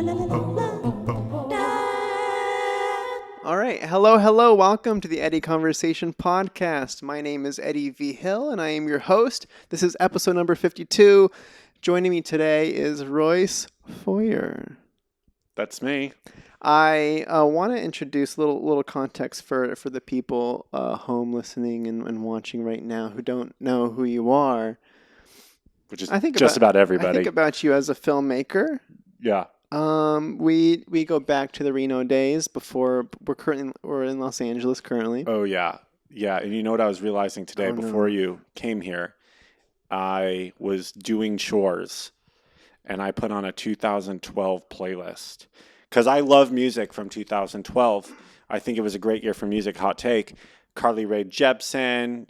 All right. Hello. Welcome to the Eddie Conversation Podcast. My name is Eddie V. Hill, and I am your host. This is episode number 52. Joining me today is Royce Feuer. That's me. I want to introduce a little context for the people home listening and watching right now who don't know who you are. Which is about everybody. I think about you as a filmmaker. Yeah. We go back to the Reno days before we're in Los Angeles currently. Oh, yeah. Yeah. And you know what I was realizing today before you came here? I was doing chores and I put on a 2012 playlist because I love music from 2012. I think it was a great year for music. Hot take. Carly Rae Jepsen,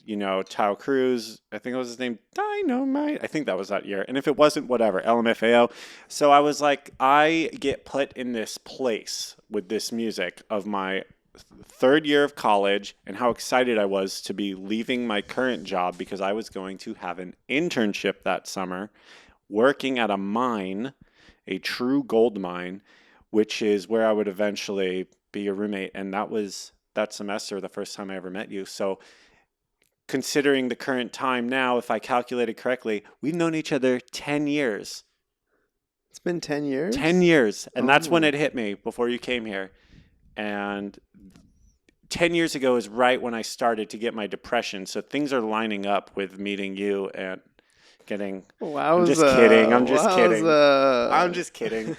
Tao Cruz, I think it was his name, Dynamite. I think that was that year. And if it wasn't, whatever, LMFAO. So I was like, I get put in this place with this music of my third year of college and how excited I was to be leaving my current job because I was going to have an internship that summer working at a mine, a true gold mine, which is where I would eventually be a roommate. And that was that semester, the first time I ever met you. So considering the current time now, if I calculated correctly, we've known each other 10 years. It's been 10 years? 10 years. And that's when it hit me before you came here. And 10 years ago is right when I started to get my depression. So things are lining up with meeting you and getting... I'm just kidding. I'm just kidding.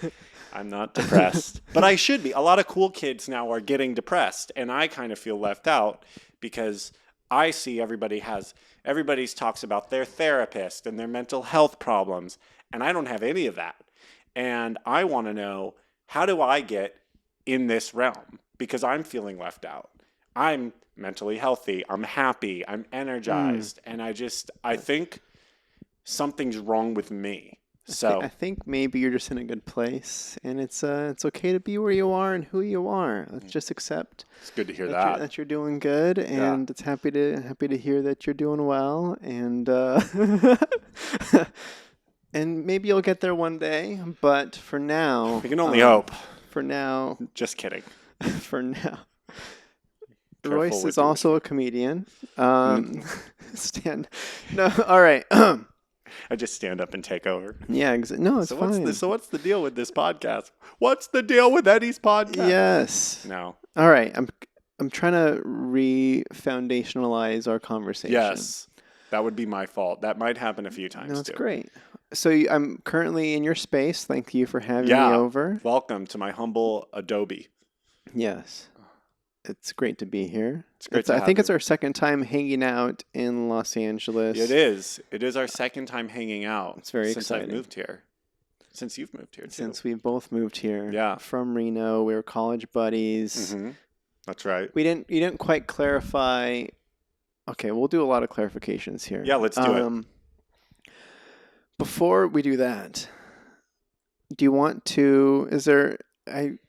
I'm not depressed, but I should be. A lot of cool kids now are getting depressed, and I kind of feel left out because I see everybody's talks about their therapist and their mental health problems, and I don't have any of that. And I want to know, how do I get in this realm? Because I'm feeling left out. I'm mentally healthy. I'm happy. I'm energized. And I think something's wrong with me. So I think maybe you're just in a good place, and it's okay to be where you are and who you are. Let's just accept. It's good to hear that you're doing good, and it's happy to hear that you're doing well, and and maybe you'll get there one day. But for now, we can only hope. For now, just kidding. For now, Royce is also a comedian. All right. I just stand up and take over. Yeah, no, it's fine. So what's the deal with this podcast? What's the deal with Eddie's podcast? Yes. No. All right. I'm trying to re-foundationalize our conversation. Yes. That would be my fault. That might happen a few times, That's great. So I'm currently in your space. Thank you for having me over. Welcome to my humble Adobe. Yes. It's great to be here. I think it's our second time hanging out in Los Angeles. It is. It is our second time hanging out. It's very exciting. Since I've moved here. Since you've moved here, too. Since we both moved here. Yeah. From Reno. We were college buddies. Mm-hmm. That's right. You didn't quite clarify. Okay, we'll do a lot of clarifications here. Yeah, let's do it. Before we do that, do you want to...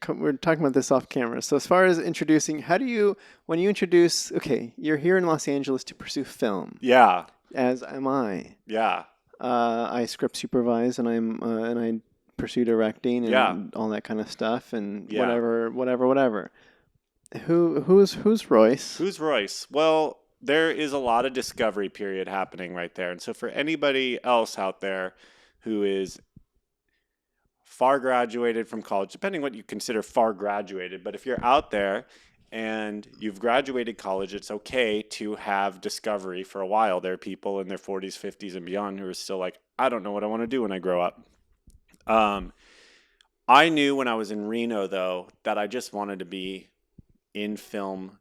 we're talking about this off camera. So as far as introducing, when you introduce, okay, you're here in Los Angeles to pursue film. Yeah. As am I. Yeah. I script supervise and I pursue directing and all that kind of stuff and whatever. Who's Royce? Who's Royce? Well, there is a lot of discovery period happening right there. And so for anybody else out there who is far graduated from college, depending what you consider far graduated. But if you're out there and you've graduated college, it's okay to have discovery for a while. There are people in their 40s, 50s, and beyond who are still like, I don't know what I want to do when I grow up. I knew when I was in Reno, though, that I just wanted to be in film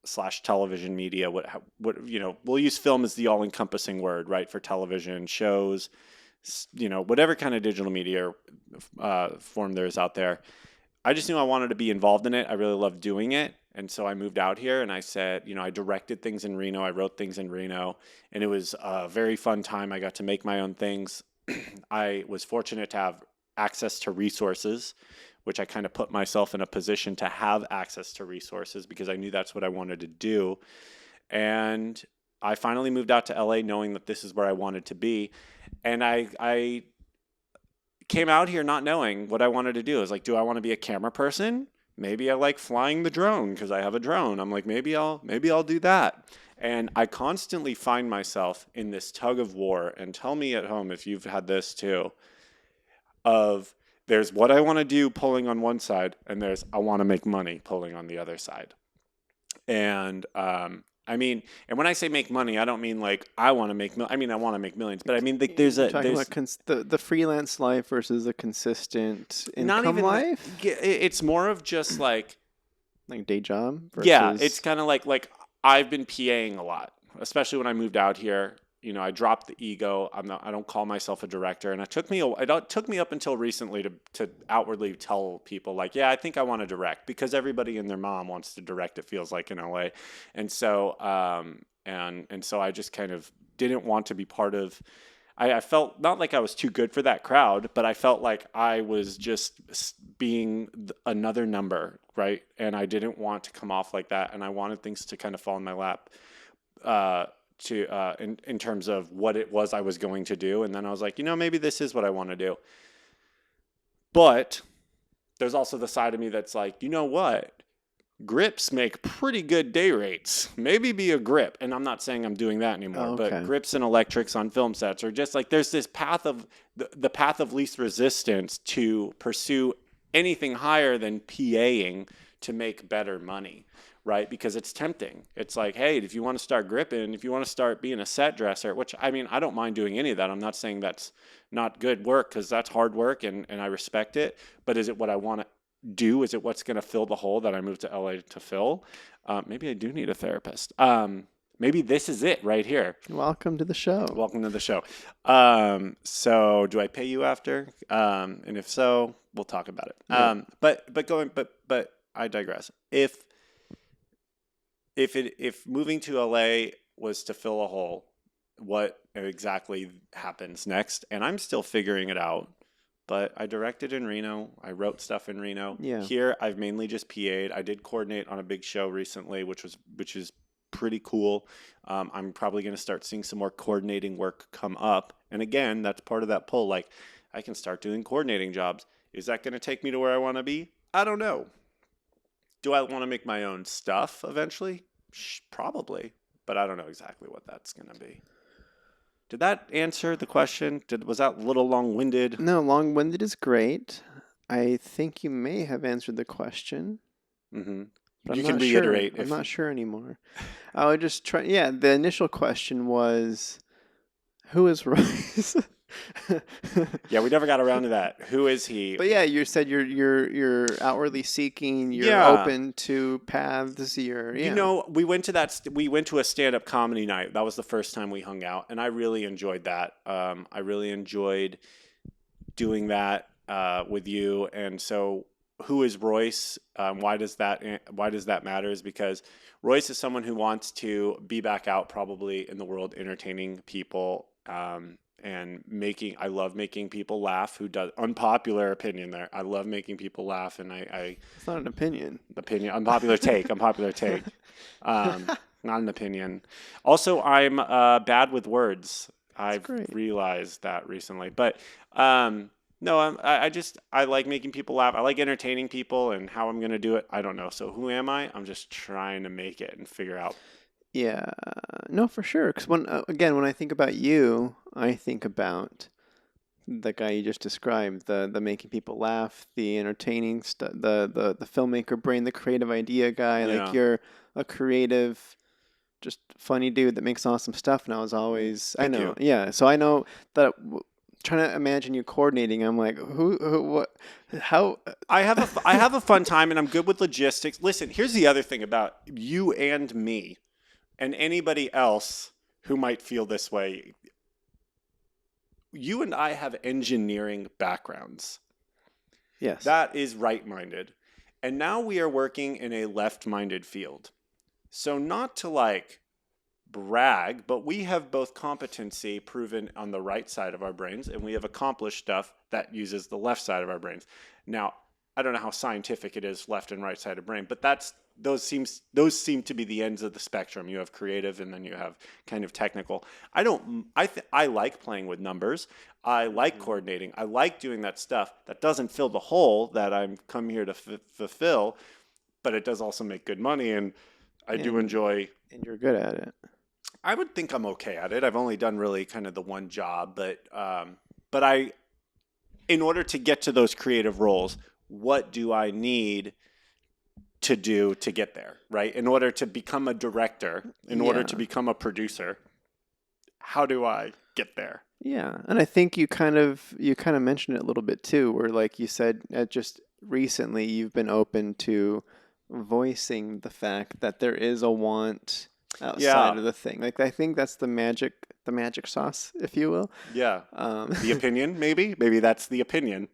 / television media. We'll use film as the all-encompassing word, right, for television, shows, whatever kind of digital media form there is out there. I just knew I wanted to be involved in it. I really loved doing it. And so I moved out here and I said, I directed things in Reno. I wrote things in Reno. And it was a very fun time. I got to make my own things. I was fortunate to have access to resources, which I kind of put myself in a position to have access to resources because I knew that's what I wanted to do. And I finally moved out to LA knowing that this is where I wanted to be. And I came out here not knowing what I wanted to do. I was like, do I want to be a camera person? Maybe I like flying the drone because I have a drone. I'm like, maybe I'll do that. And I constantly find myself in this tug of war, and tell me at home if you've had this too, of there's what I want to do pulling on one side, and there's I want to make money pulling on the other side. And I mean, and when I say make money, I don't mean like I want to make. I mean, I want to make millions, but I mean, like, You're talking about the freelance life versus a consistent not income even life, it's more of just like day job. Versus... Yeah, it's kind of like I've been PAing a lot, especially when I moved out here. You know, I dropped the ego. I don't call myself a director, and it took me up until recently to outwardly tell people like, yeah, I think I want to direct, because everybody and their mom wants to direct. It feels like in LA, and so and so I just kind of didn't want to be part of. I felt not like I was too good for that crowd, but I felt like I was just being another number, right? And I didn't want to come off like that, and I wanted things to kind of fall in my lap. In terms of what it was I was going to do. And then I was like, maybe this is what I want to do. But there's also the side of me that's like, you know what? Grips make pretty good day rates. Maybe be a grip. And I'm not saying I'm doing that anymore, but grips and electrics on film sets are just like, there's this path of the path of least resistance to pursue anything higher than PAing to make better money. Right? Because it's tempting. It's like, hey, if you want to start gripping, if you want to start being a set dresser, which I mean, I don't mind doing any of that. I'm not saying that's not good work, because that's hard work and I respect it. But is it what I want to do? Is it what's going to fill the hole that I moved to LA to fill? Maybe I do need a therapist. Maybe this is it right here. Welcome to the show. Welcome to the show. So do I pay you after? And if so, we'll talk about it. Yeah. But I digress. If moving to LA was to fill a hole, what exactly happens next? And I'm still figuring it out, but I directed in Reno. I wrote stuff in Reno. Yeah. Here, I've mainly just PA'd. I did coordinate on a big show recently, which is pretty cool. I'm probably going to start seeing some more coordinating work come up. And again, that's part of that pull. Like, I can start doing coordinating jobs. Is that going to take me to where I want to be? I don't know. Do I want to make my own stuff eventually? Probably, but I don't know exactly what that's going to be. Did that answer the question? Was that a little long-winded? No, long-winded is great. I think you may have answered the question. Mm-hmm. You can reiterate. I'm not sure anymore. I would just try. Yeah, the initial question was, who is Royce? Yeah, we never got around to that. Who is he? But yeah, you said you're outwardly seeking. You're open to paths. We went to a stand-up comedy night. That was the first time we hung out, and I really enjoyed that. I really enjoyed doing that with you. And so, who is Royce? Why does that matter? Is because Royce is someone who wants to be back out, probably in the world, entertaining people. And I love making people laugh. Who does? Unpopular opinion there. I love making people laugh, and It's not an opinion. Unpopular take. Unpopular take. Not an opinion. Also, I'm bad with words. I've realized that recently. But no, I like making people laugh. I like entertaining people, and how I'm going to do it, I don't know. So who am I? I'm just trying to make it and figure out. Yeah, no, for sure. Because when I think about you, I think about the guy you just described, the making people laugh, the entertaining stuff, the filmmaker brain, the creative idea guy. Yeah. Like, you're a creative, just funny dude that makes awesome stuff. And I was always, Thank you. Yeah. So I know that. Trying to imagine you coordinating, I'm like, what, how? I have a fun time, and I'm good with logistics. Listen, here's the other thing about you and me, and anybody else who might feel this way. You and I have engineering backgrounds. Yes. That is right-minded. And now we are working in a left-minded field. So not to brag, but we have both competency proven on the right side of our brains, and we have accomplished stuff that uses the left side of our brains. Now, I don't know how scientific it is, left and right side of brain, but those seem to be the ends of the spectrum. You have creative, and then you have kind of technical. I like playing with numbers. I like coordinating. I like doing that stuff. That doesn't fill the hole that I'm come here to fulfill, but it does also make good money, and I do enjoy. And you're good at it. I would think I'm okay at it. I've only done really kind of the one job, but in order to get to those creative roles, what do I need to do to get there, right? In order to become a director, in order to become a producer, how do I get there? Yeah, and I think you kind of mentioned it a little bit too, where like you said, just recently you've been open to voicing the fact that there is a want outside of the thing. Like I think that's the magic sauce, if you will. Yeah. The opinion, maybe that's the opinion.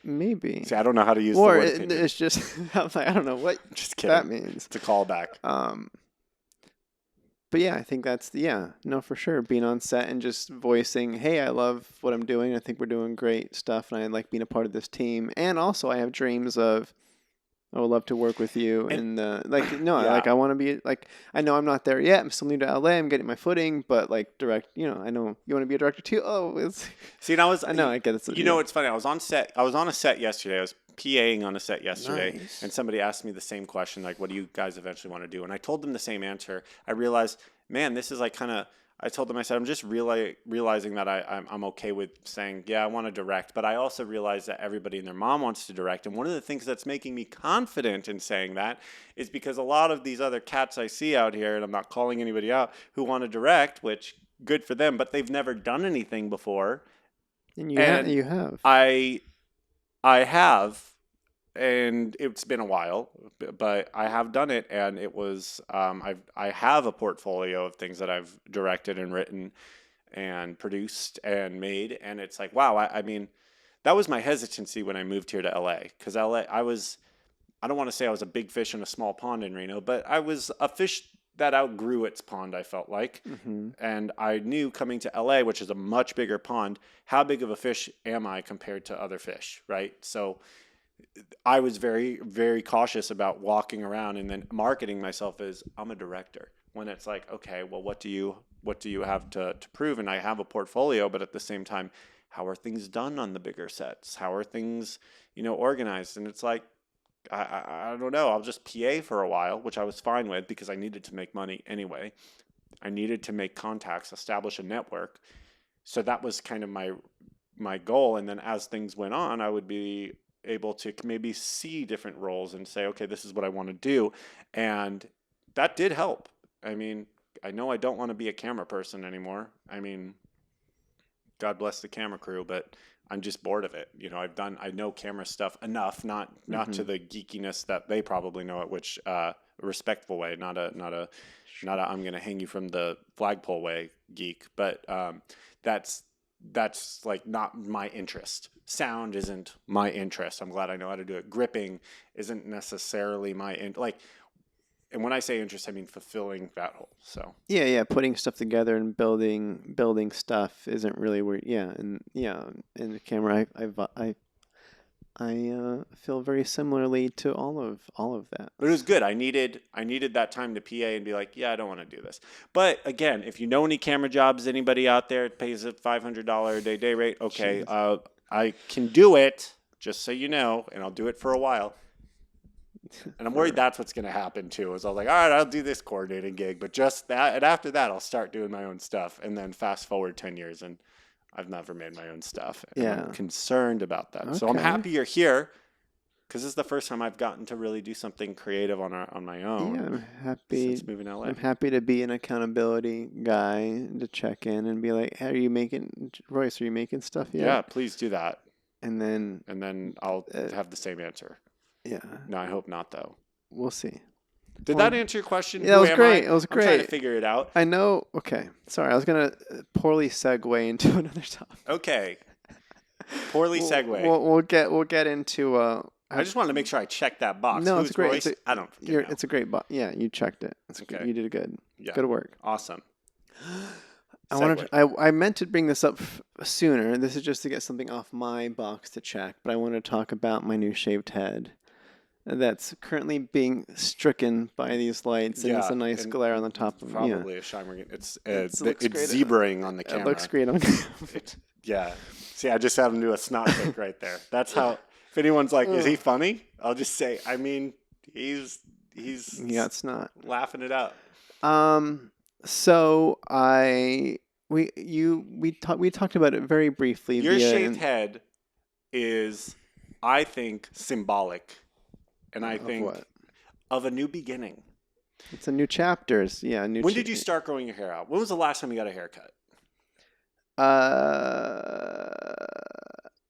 Maybe. See, I don't know how to use the word opinion. It's just I don't know what just kidding. That means. It's a callback. But yeah, I think that's no, for sure. Being on set and just voicing, hey, I love what I'm doing. I think we're doing great stuff, and I like being a part of this team. And also, I have dreams of, I would love to work with you. And I want to be like, I know I'm not there yet. I'm still new to LA. I'm getting my footing, but like direct, I know you want to be a director too. Oh, it's. See, I know, I get it. It's funny. I was on set. I was on a set yesterday. I was PAing on a set yesterday, Nice. and somebody asked me the same question, like, what do you guys eventually want to do? And I told them the same answer. I realized, man, this is like kind of, I told them, I said, I'm just realizing that I'm okay with saying, yeah, I want to direct, but I also realize that everybody and their mom wants to direct. And one of the things that's making me confident in saying that is because a lot of these other cats I see out here, and I'm not calling anybody out, who want to direct, which good for them, but they've never done anything before. And you have. I have, and it's been a while, but I have done it, and it was I have a portfolio of things that I've directed and written and produced and made, and it's like, wow, I mean, that was my hesitancy when I moved here to LA, because LA, I don't want to say I was a big fish in a small pond in Reno, but I was a fish that outgrew its pond, I felt like. Mm-hmm. And I knew coming to LA, which is a much bigger pond, how big of a fish am I compared to other fish, right? So I was very, very cautious about walking around and then marketing myself as I'm a director, when it's like, okay, well, what do you have to prove? And I have a portfolio, but at the same time, how are things done on the bigger sets? How are things, organized? And it's like, I don't know. I'll just PA for a while, which I was fine with because I needed to make money anyway. I needed to make contacts, establish a network. So that was kind of my goal. And then as things went on, I would be able to maybe see different roles and say, okay, this is what I want to do. And that did help. I mean, I know I don't want to be a camera person anymore. I mean, God bless the camera crew, but I'm just bored of it. I know camera stuff enough, not to the geekiness that they probably know it, which a respectful way, not a I'm going to hang you from the flagpole way geek, but that's like not my interest. Sound isn't my interest. I'm glad I know how to do it. Gripping isn't necessarily my and when I say interest, I mean fulfilling that whole. So putting stuff together and building stuff isn't really where. In the camera, I feel very similarly to all of that. But it was good. I needed that time to PA and be like, yeah, I don't want to do this. But again, if you know any camera jobs, anybody out there pays a $500 a day rate, okay, I can do it. Just so you know, and I'll do it for a while. And I'm worried that's what's going to happen too. Is I was like, all right, I'll do this coordinating gig, but just that, and after that, I'll start doing my own stuff. And then fast forward 10 years, and I've never made my own stuff. And I'm concerned about that. Okay. So I'm happy you're here, because this is the first time I've gotten to really do something creative on my own. Yeah, I'm happy. Since moving to LA. I'm happy to be an accountability guy to check in and be like, hey, Royce, are you making stuff yet? Yeah, please do that. And then I'll have the same answer. Yeah. No, I hope not, though. We'll see. Did that answer your question? Yeah, it was great. It was great. I'm trying to figure it out. I know. Okay. Sorry, I was going to poorly segue into another topic. Okay. Poorly segue. We'll get into... I just wanted to make sure I checked that box. No, it's great. I don't know. It's a great box. Yeah, you checked it. You did good. Yeah. Good work. Awesome. segue. I meant to bring this up sooner. This is just to get something off my box to check, but I want to talk about my new shaved head that's currently being stricken by these lights, and there's a nice glare on the top of it. Probably a shimmer. It's looks great. zebraing on the camera. It looks great on camera. Yeah. See, I just had him do a snot pick right there. That's how. If anyone's like, "Is he funny?" I'll just say, I mean, he's snot laughing it up. So we talked about it very briefly. Your shaved head is, I think, symbolic, and I think of a new beginning. It's a new chapters. Yeah. When did you start growing your hair out? When was the last time you got a haircut?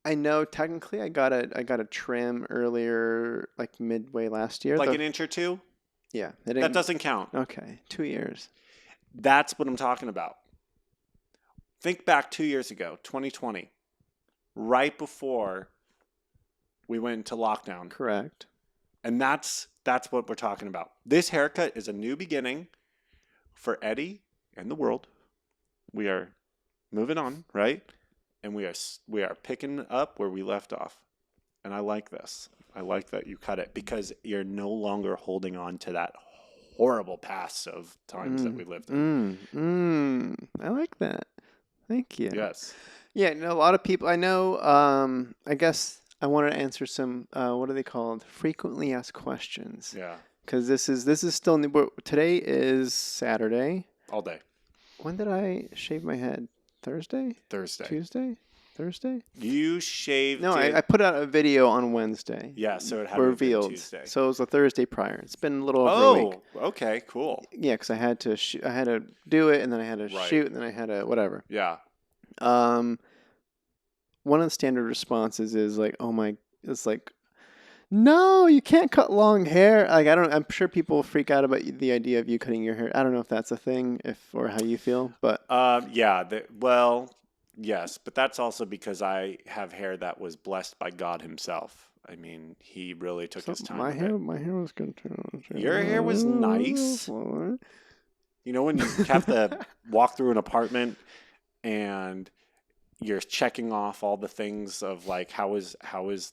I know technically I got a trim earlier, like midway last year. Like an inch or two? Yeah. That doesn't count. Okay. 2 years. That's what I'm talking about. Think back 2 years ago, 2020, right before we went into lockdown. Correct. And that's what we're talking about. This haircut is a new beginning for Eddie and the world. We are moving on, right? And we are picking up where we left off. And I like this. I like that you cut it because you're no longer holding on to that horrible past of times that we lived in. I like that. Thank you. Yes. Yeah, a lot of people I know. I guess I wanted to answer some. What are they called? Frequently asked questions. Yeah. Because this is still new. Today is Saturday. All day. When did I shave my head? Thursday? Tuesday? Thursday? You shaved. No, I put out a video on Wednesday. Yeah, so it had revealed. Tuesday. So it was the Thursday prior. It's been a little over a week. Oh, okay, cool. Yeah, because I had to do it, and then I had to shoot, and then I had to whatever. Yeah. One of the standard responses is like, it's like, no, you can't cut long hair. Like I'm sure people freak out about the idea of you cutting your hair. I don't know if that's a thing, or how you feel, but yes, but that's also because I have hair that was blessed by God Himself. I mean, He really took His time. My hair was good too. Your hair was nice. You know when you have to walk through an apartment and you're checking off all the things of like how is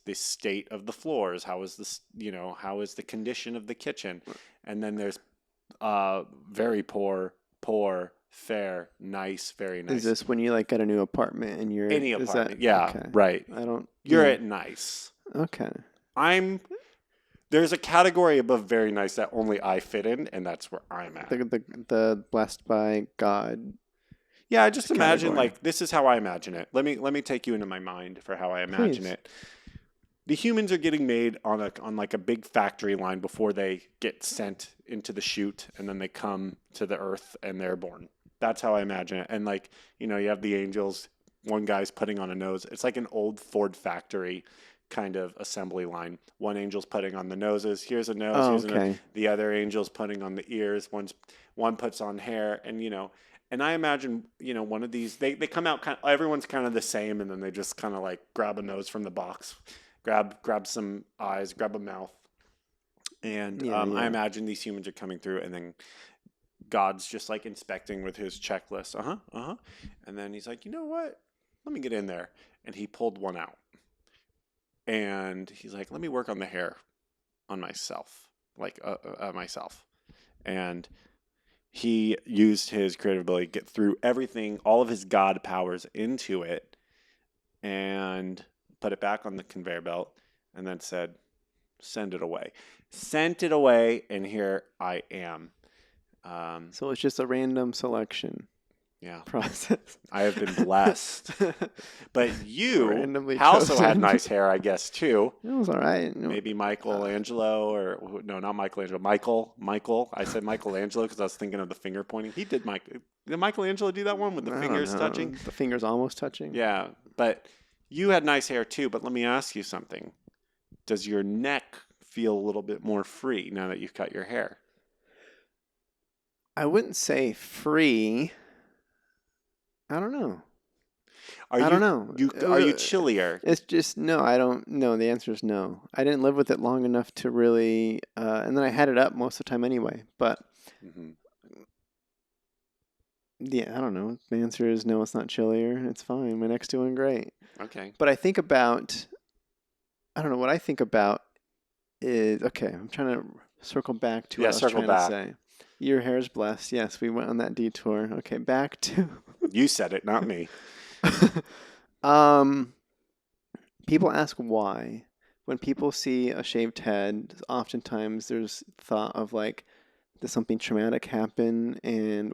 the state of the floors, how is the condition of the kitchen, and then there's very poor, fair, nice, very nice. Is this when you like get a new apartment and you're any apartment? Right. You're at nice. Okay. There's a category above very nice that only I fit in, and that's where I'm at. The blessed by God. Yeah, I just imagine like this is how I imagine it. Let me take you into my mind for how I imagine it. The humans are getting made on like a big factory line before they get sent into the chute, and then they come to the earth and they're born. That's how I imagine it. And like, you have the angels, one guy's putting on a nose. It's like an old Ford factory kind of assembly line. One angel's putting on the noses. Here's a nose, here's a nose. The other angel's putting on the ears. One puts on hair, and and I imagine, one of these, they come out everyone's kind of the same, and then they just kind of like grab a nose from the box, grab some eyes, grab a mouth. And I imagine these humans are coming through, and then God's just like inspecting with his checklist. And then he's like, you know what? Let me get in there. And he pulled one out. And he's like, let me work on the hair on myself, myself. And he used his creative ability to get through everything, all of his God powers into it, and put it back on the conveyor belt, and then said, send it away. Sent it away, and here I am. So it's just a random selection process. I have been blessed. But you also had nice hair, I guess, too. It was all right. Maybe Michelangelo, or no, not Michelangelo. Michael. I said Michelangelo because I was thinking of the finger pointing. He did Did Michelangelo do that one with the fingers touching? The fingers almost touching. Yeah, but you had nice hair too. But let me ask you something. Does your neck feel a little bit more free now that you've cut your hair? I wouldn't say free. I don't know. I don't know. Are you chillier? It's just no. I don't know. The answer is no. I didn't live with it long enough to really, and then I had it up most of the time anyway. But Yeah, I don't know. The answer is no, it's not chillier. It's fine. My neck's doing great. Okay. But I don't know, what I think about is, okay, I'm trying to circle back to what Yeah, I was circle trying to back. say. Your hair is blessed. Yes, we went on that detour. Okay, back to You said it, not me. um people ask why. When people see a shaved head, oftentimes there's thought of like, did something traumatic happen and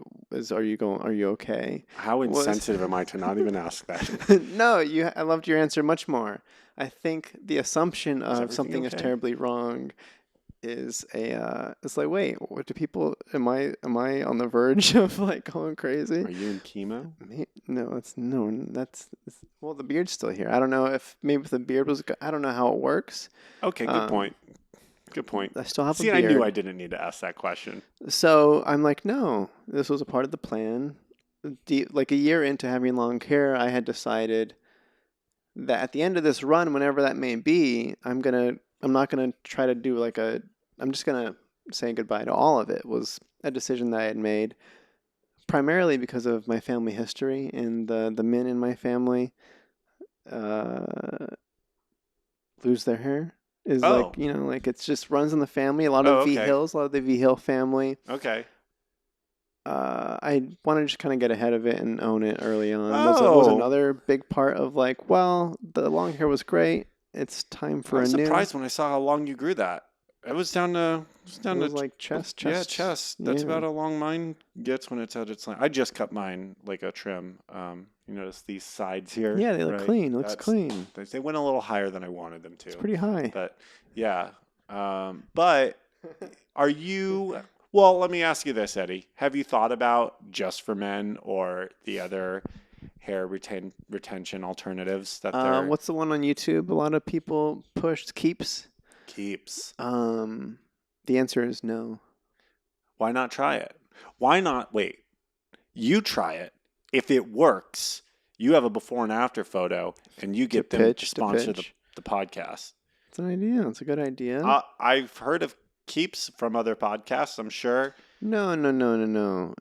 are you okay? How Was insensitive am I to not even ask that? No, I loved your answer much more. I think the assumption Is of everything something is okay? terribly wrong is it's like, wait, what do people am I on the verge of like going crazy? Are you in chemo? Well, the beard's still here. I don't know if maybe if the beard was I don't know how it works. Okay, good Um, point. Good point. I still have a See, I knew I beard. didn't need to ask that question. So I'm like, no, this was a part of the plan. Like a year into having long hair, I had decided that at the end of this run, whenever that may be, I'm not gonna try to do like I'm just gonna say goodbye to all of it. Was a decision that I had made primarily because of my family history and the men in my family uh, lose their hair. Is like, Oh. like it's just runs in the family. Oh, okay. A lot of the V Hill family. Okay. I wanted to just kind of get ahead of it and own it early on. Was Oh. another big part of like, well, the long hair was great. It's time I for a was new. surprised when I saw how long you grew that. It was down to It was like chest. yeah, chest. That's Yeah, about how long mine gets when it's at its length. I just cut mine like a trim. You notice these sides here, yeah, they look right? clean. Looks That's clean. they went a little higher than I wanted them It's to. pretty high. But yeah. But are you well, let me ask you this, Eddie. Have you thought about just for men or the other retention alternatives that they're What's the one on YouTube? A lot of people pushed keeps. keeps? The answer is no. Why not try it? Why not wait? You try it. If it works, you have a before and after photo and you get them to sponsor the podcast. It's an idea. It's a good idea. I've heard of keeps from other podcasts, I'm sure. No. I'm no.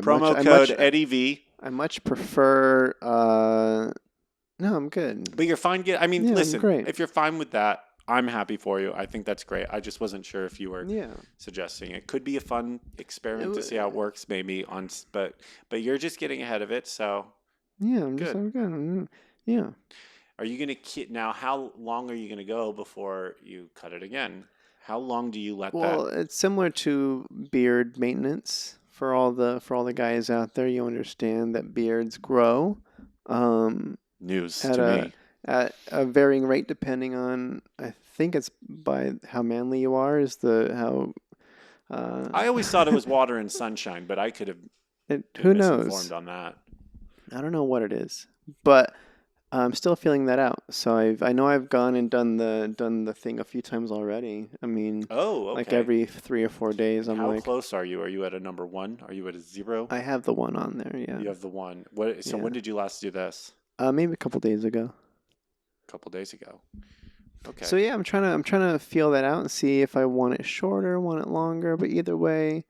Promo code Eddie V. I much prefer. No, I'm good. But you're fine. I mean, Yeah, I'm listen, great. if you're fine with that, I'm happy for you. I think that's great. I just wasn't sure if you were Yeah. suggesting it could be a fun experiment to see how it works, maybe but you're just getting ahead of it. So Yeah, I'm good. good. Yeah. Are you gonna now? How long are you gonna go before you cut it again? How long do you let Well, that? it's similar to beard maintenance for all the guys out there. You understand that beards grow. News At to me. at a varying rate depending on, I think it's by how manly you are is the how I always thought it was water and sunshine, but I could have who been misinformed knows. on that. I don't know what it is, but I'm still feeling that out. So I know I've gone and done the thing a few times already. I mean, Oh, like okay. every 3 or 4 days, I'm How like, close are you? Are you at a number 1? Are you at a 0? I have the one on there. You Yeah, have the 1. What? So yeah. when did you last do this? Maybe a couple days ago. A couple days ago. Okay. So yeah, I'm trying to feel that out and see if I want it shorter, want it longer. But either way,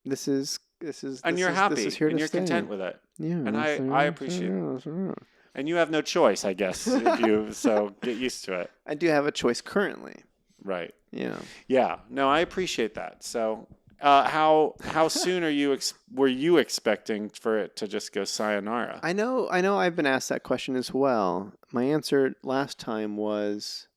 this is And you're happy. This is here and to you're stay. content with it. Yeah, And I appreciate it. And you have no choice, I guess. So get used to it. I do have a choice currently. Right. Yeah. Yeah. No, I appreciate that. So, how soon were you expecting for it to just go sayonara? I know I've been asked that question as well. My answer last time was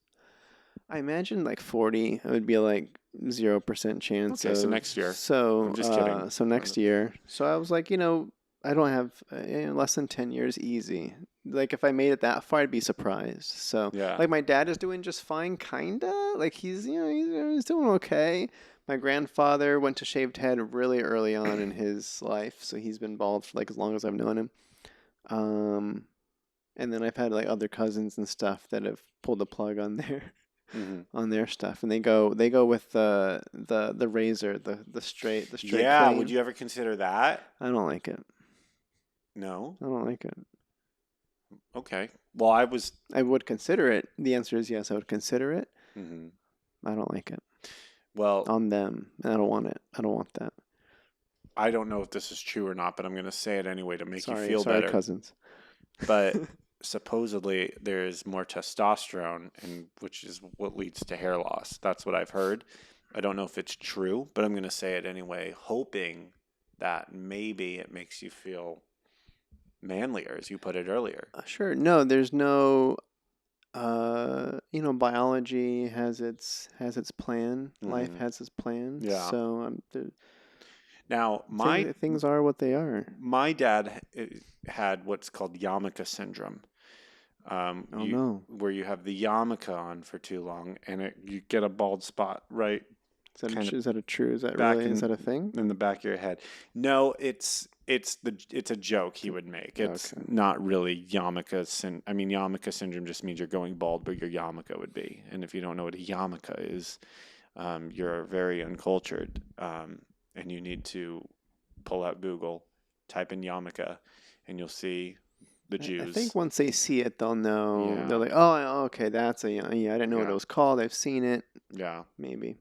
I imagined like 40. It would be like 0% chance Okay, of so next year. So I'm just kidding. So next year. So I was like, I don't have less than 10 years easy. Like if I made it that far, I'd be surprised. So Yeah. like my dad is doing just fine, kinda. Like he's he's doing okay. My grandfather went to shaved head really early on in his life, so he's been bald for like as long as I've known him. Um, and then I've had like other cousins and stuff that have pulled the plug on on their stuff, and they go with the razor, the straight Yeah. clean. Would you ever consider that? I don't like it. No. I don't like it. Okay. Well, I would consider it. The answer is yes. I would consider it. Mhm. I don't like it Well, on them. I don't want it. I don't want that. I don't know if this is true or not, but I'm going to say it anyway to make you feel sorry, better. cousins. But supposedly there's more testosterone, which is what leads to hair loss. That's what I've heard. I don't know if it's true, but I'm going to say it anyway, hoping that maybe it makes you feel manlier, as you put it earlier. Sure. No, there's no. Biology has its plan. Life has its plan. Yeah. So Now, things are what they are. My dad had what's called yarmulke syndrome. No. Where you have the yarmulke on for too long, and you get a bald spot right. Is that a true? Is that really? Is that a thing? In the back of your head? No, it's a joke he would make. It's not really yarmulke. I mean, yarmulke syndrome just means you're going bald, but your yarmulke would be. And if you don't know what a yarmulke is, you're very uncultured, and you need to pull out Google, type in yarmulke, and you'll see the Jews. I think once they see it, they'll know. Yeah. They're like, oh, okay, that's I didn't know what it was called. I've seen it. Yeah, maybe.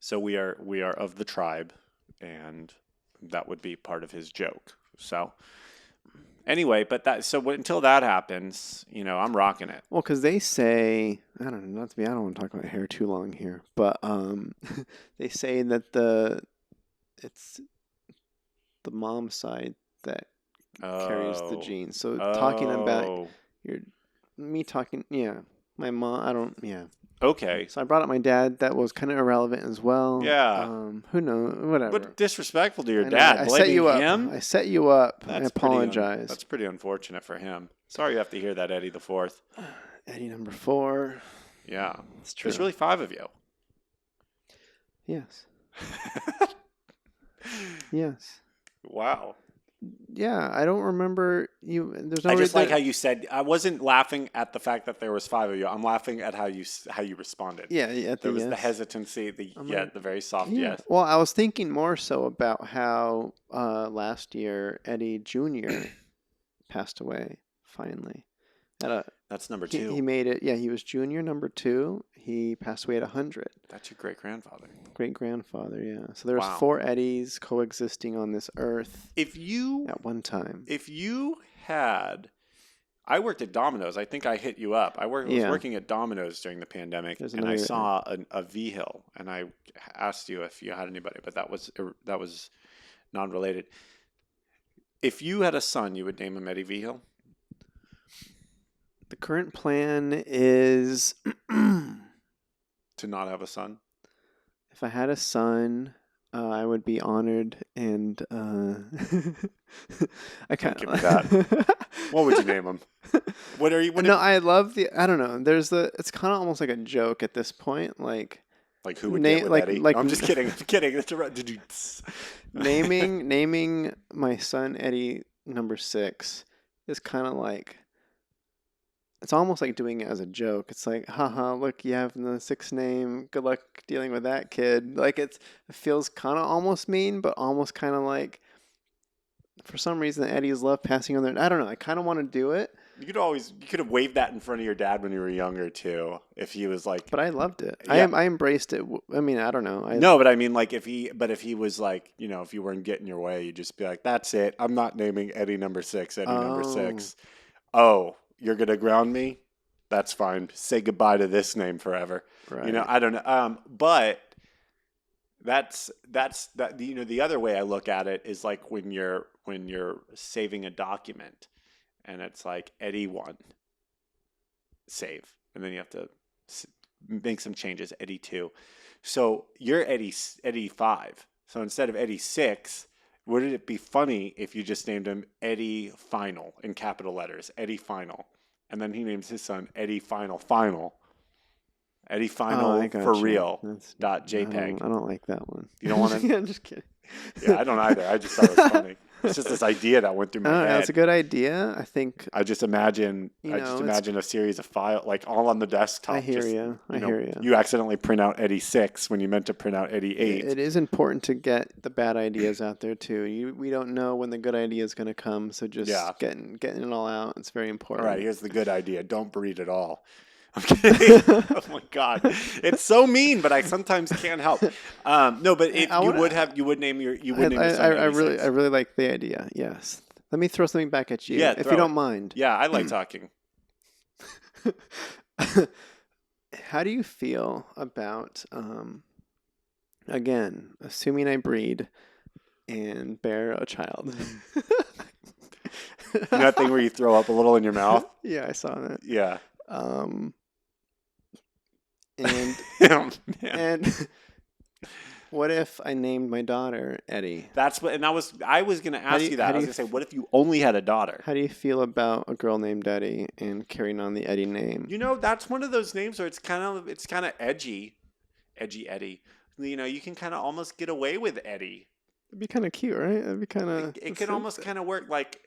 So we are of the tribe, and that would be part of his joke. So anyway, until that happens, I'm rocking it. Well, because they say, I don't know, I don't want to talk about hair too long here, but they say that it's the mom side that carries the genes. So talking about my mom, Okay. So I brought up my dad. That was kind of irrelevant as well. Yeah. Who knows? Whatever. But disrespectful to your dad. I set you up. I set you up. I apologize. That's pretty unfortunate for him. Sorry you have to hear that, Eddie the Fourth. Eddie number 4. Yeah. It's true. There's really 5 of you. Yes. Yes. Wow. Yeah, I don't remember you. There's no. I just like how you said. I wasn't laughing at the fact that there was 5 of you. I'm laughing at how you responded. Yeah, there was the hesitancy, the very soft yes. Well, I was thinking more so about how last year Eddie Jr. passed away finally. That's number 2. He made it. Yeah, he was junior, number 2. He passed away at 100. That's your great-grandfather. Great-grandfather, yeah. So there was 4 Eddies coexisting on this earth at one time. If you had... I worked at Domino's. I think I hit you up. I was working at Domino's during the pandemic, and I saw a Vigil, and I asked you if you had anybody, but that was non-related. If you had a son, you would name him Eddie Vigil? The current plan is to not have a son. If I had a son, I would be honored, and I can't give me that. What would you name him? What are you? I love I don't know. It's kind of almost like a joke at this point, like who would name Eddie? I'm just kidding. I'm kidding. Did you naming my son Eddie number 6 is kind of like. It's almost like doing it as a joke. It's like, haha, look, you have the 6th name. Good luck dealing with that kid. Like it feels kind of almost mean, but almost kind of like, for some reason, Eddie's love passing on there. I don't know. I kind of want to do it. You could have waved that in front of your dad when you were younger too, if he was like. But I loved it. Yeah. I embraced it. I mean, I don't know. No, but I mean, like if he was like, if you weren't getting your way, you'd just be like, that's it. I'm not naming Eddie number 6. Eddie number 6. Oh. You're going to ground me? That's fine. Say goodbye to this name forever. Right. I don't know. But that's the other way I look at it is like when you're saving a document and it's like Eddie 1, save. And then you have to make some changes, Eddie 2. So you're Eddie 5. So instead of Eddie 6, wouldn't it be funny if you just named him Eddie Final in capital letters? Eddie Final. And then he names his son Eddie Final. Eddie Final for real. .jpg. I don't like that one. You don't want to? Yeah, I'm just kidding. Yeah, I don't either. I just thought it was funny. It's just this idea that went through my head. That's a good idea. I think. I just imagine a series of files like all on the desktop. I hear you. You accidentally print out Eddie 6 when you meant to print out Eddie 8. It is important to get the bad ideas out there too. We don't know when the good idea is going to come, so just getting it all out. It's very important. All right, here's the good idea. Don't breed at all. I'm kidding. Oh my God, it's so mean, but I sometimes can't help. No, but you would name your son I really, I 86. really like the idea. Yes. Let me throw something back at you, Yeah, if you throw it. don't mind. Yeah, I like talking. How do you feel about, again, assuming I breed and bear a child? You know that thing where you throw up a little in your mouth? Yeah, I saw that. Yeah. Um, and Oh, man. and what if I named my daughter Eddie? That's what, and I was going to ask you that. I was going to say, what if you only had a daughter? How do you feel about a girl named Eddie and carrying on the Eddie name? You know, that's one of those names where it's kind of edgy Eddie. You know, you can kind of almost get away with Eddie. It'd be kind of cute, right? It'd be kind of. It could almost kind of work like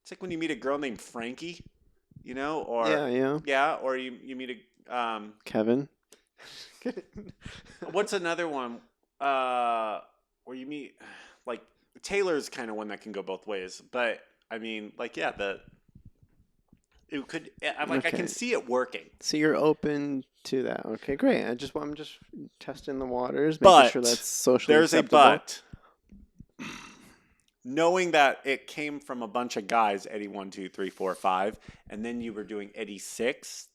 it's like when you meet a girl named Frankie, you know, or or you meet a Kevin. What's another one? Where you meet like Taylor's kind of one that can go both ways, but I mean, like it could. I can see it working. So you're open to that? Okay, great. I'm just testing the waters, making sure that's socially acceptable. There's a but. Knowing that it came from a bunch of guys, Eddie 1, 2, 3, 4, 5, and then you were doing Eddie 6.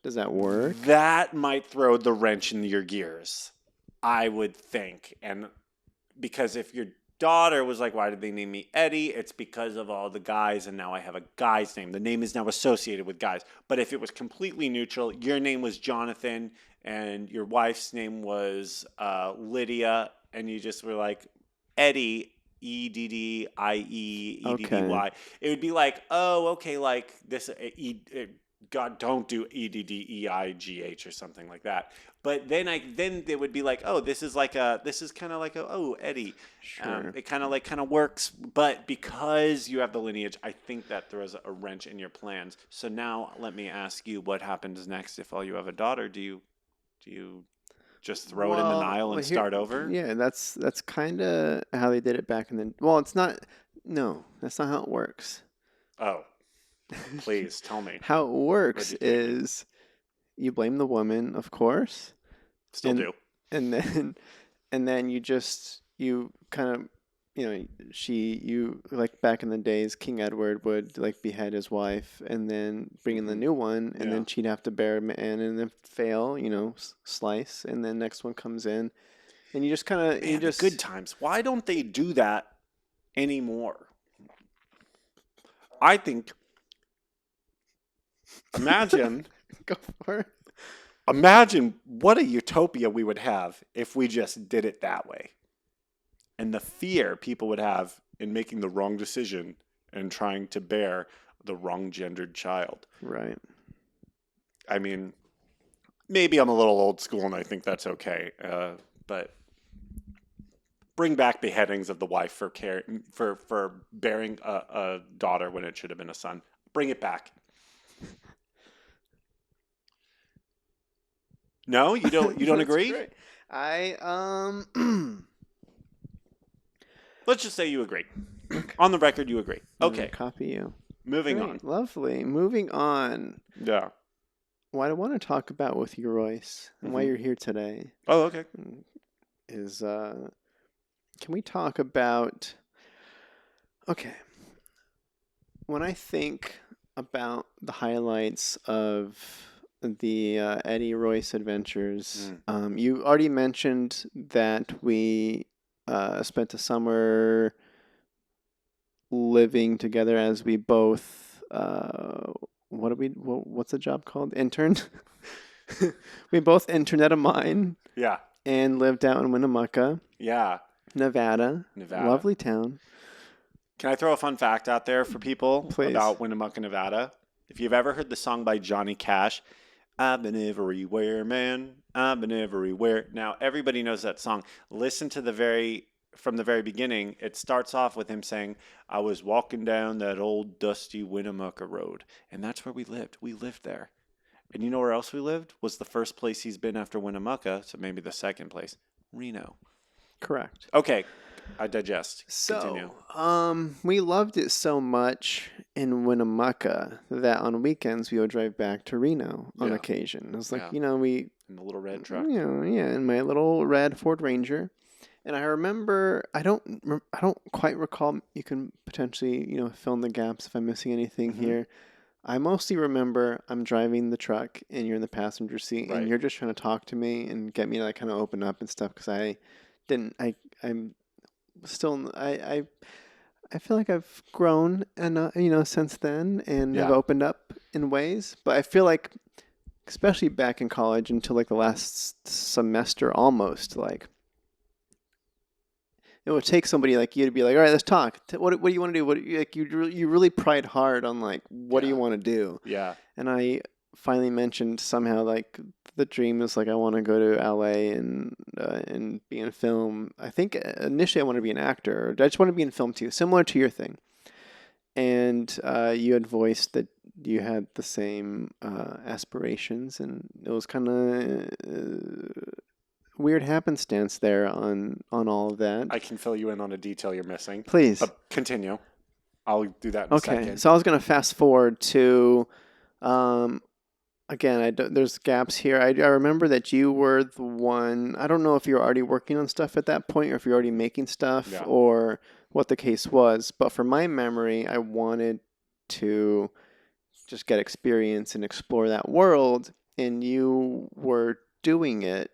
Does that work? That might throw the wrench in your gears, I would think. And because if your daughter was like, why did they name me Eddie? It's because of all the guys, and now I have a guy's name. The name is now associated with guys. But if it was completely neutral, your name was Jonathan, and your wife's name was Lydia, and you just were like, Eddie, Eddie, Eddy. It would be like, oh, okay, like this. God, don't do Eddieigh or something like that. But then it would be like, oh, this is kind of like Eddie. Sure. It kind of works, but because you have the lineage, I think that throws a wrench in your plans. So now let me ask you, what happens next if all you have a daughter? Do you just throw it in the Nile and start over? Yeah, that's kind of how they did it back in the. Well, it's not. No, that's not how it works. Oh, please tell me. How it works is you blame the woman, of course. Still do. And then you kind of, you like back in the days, King Edward would like behead his wife and then bring in the new one, and then she'd have to bear him and then fail, slice, and then next one comes in, and you just kind of good times. Why don't they do that anymore? I think. Imagine. Go for it. Imagine what a utopia we would have if we just did it that way. And the fear people would have in making the wrong decision and trying to bear the wrong gendered child. Right. I mean, maybe I'm a little old school and I think that's okay. But bring back beheadings of the wife for bearing a daughter when it should have been a son. Bring it back. No, you don't agree? Great. I Let's just say you agree. On the record, you agree. Okay. Copy you. Moving on. Lovely. Moving on. Yeah. What I want to talk about with you, Royce, and why you're here today. Oh, okay. Is can we talk about? Okay. When I think about the highlights of the Eddie Royce adventures, you already mentioned that we spent a summer living together as we both what's the job called? Interned. We both interned at a mine. Yeah. And lived out in Winnemucca. Yeah. Nevada. Lovely town. Can I throw a fun fact out there for people about Winnemucca, Nevada? If you've ever heard the song by Johnny Cash, I've been everywhere, man. I've been everywhere. Now, everybody knows that song. Listen to from the very beginning. It starts off with him saying, I was walking down that old dusty Winnemucca road. And that's where we lived. We lived there. And you know where else we lived? Was the first place he's been after Winnemucca, so maybe the second place. Reno. Correct. Okay. I digest. Continue. So, we loved it so much in Winnemucca that on weekends we would drive back to Reno on Yeah. occasion. It was like, Yeah. we, In the little red truck. yeah, in my little red Ford Ranger. And I remember, I don't quite recall. You can potentially, fill in the gaps if I'm missing anything Mm-hmm. here. I mostly remember I'm driving the truck and you're in the passenger seat and Right. you're just trying to talk to me and get me to like kind of open up and stuff because I'm still, I feel like I've grown and, since then and have Yeah. opened up in ways, but I feel like, especially back in college until like the last semester almost, like, it would take somebody like you to be like, all right, let's talk. What do you want to do? You really pried hard on like, what do you Yeah. want to do? Yeah. And I finally mentioned somehow like the dream is like I want to go to LA and be in film. I think initially I want to be an actor. I just want to be in film too, similar to your thing. And you had voiced that you had the same aspirations, and it was kind of weird happenstance there on all of that. I can fill you in on a detail you're missing. Please. But continue. I'll do that in a Okay, second. so I was going to fast forward to, again, there's gaps here. I remember that you were the one, I don't know if you were already working on stuff at that point or if you're already making stuff Yeah. or what the case was, but from my memory, I wanted to just get experience and explore that world, and you were doing it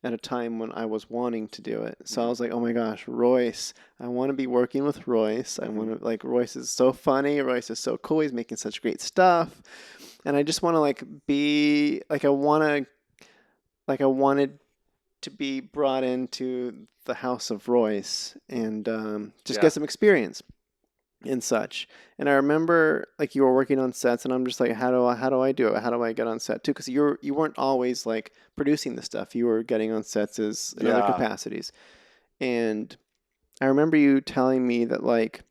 at a time when I was wanting to do it. So I was like, oh my gosh, Royce, I want to be working with Royce. I want to, like, Royce is so funny. Royce is so cool. He's making such great stuff. And I just want to, like, be, like, I wanted to be brought into the house of Royce and just Yeah. get some experience and such. And I remember like you were working on sets, and I'm just like, how do I do it? How do I get on set too? Because you weren't always like producing the stuff. You were getting on sets as in other Yeah. capacities. And I remember you telling me that like,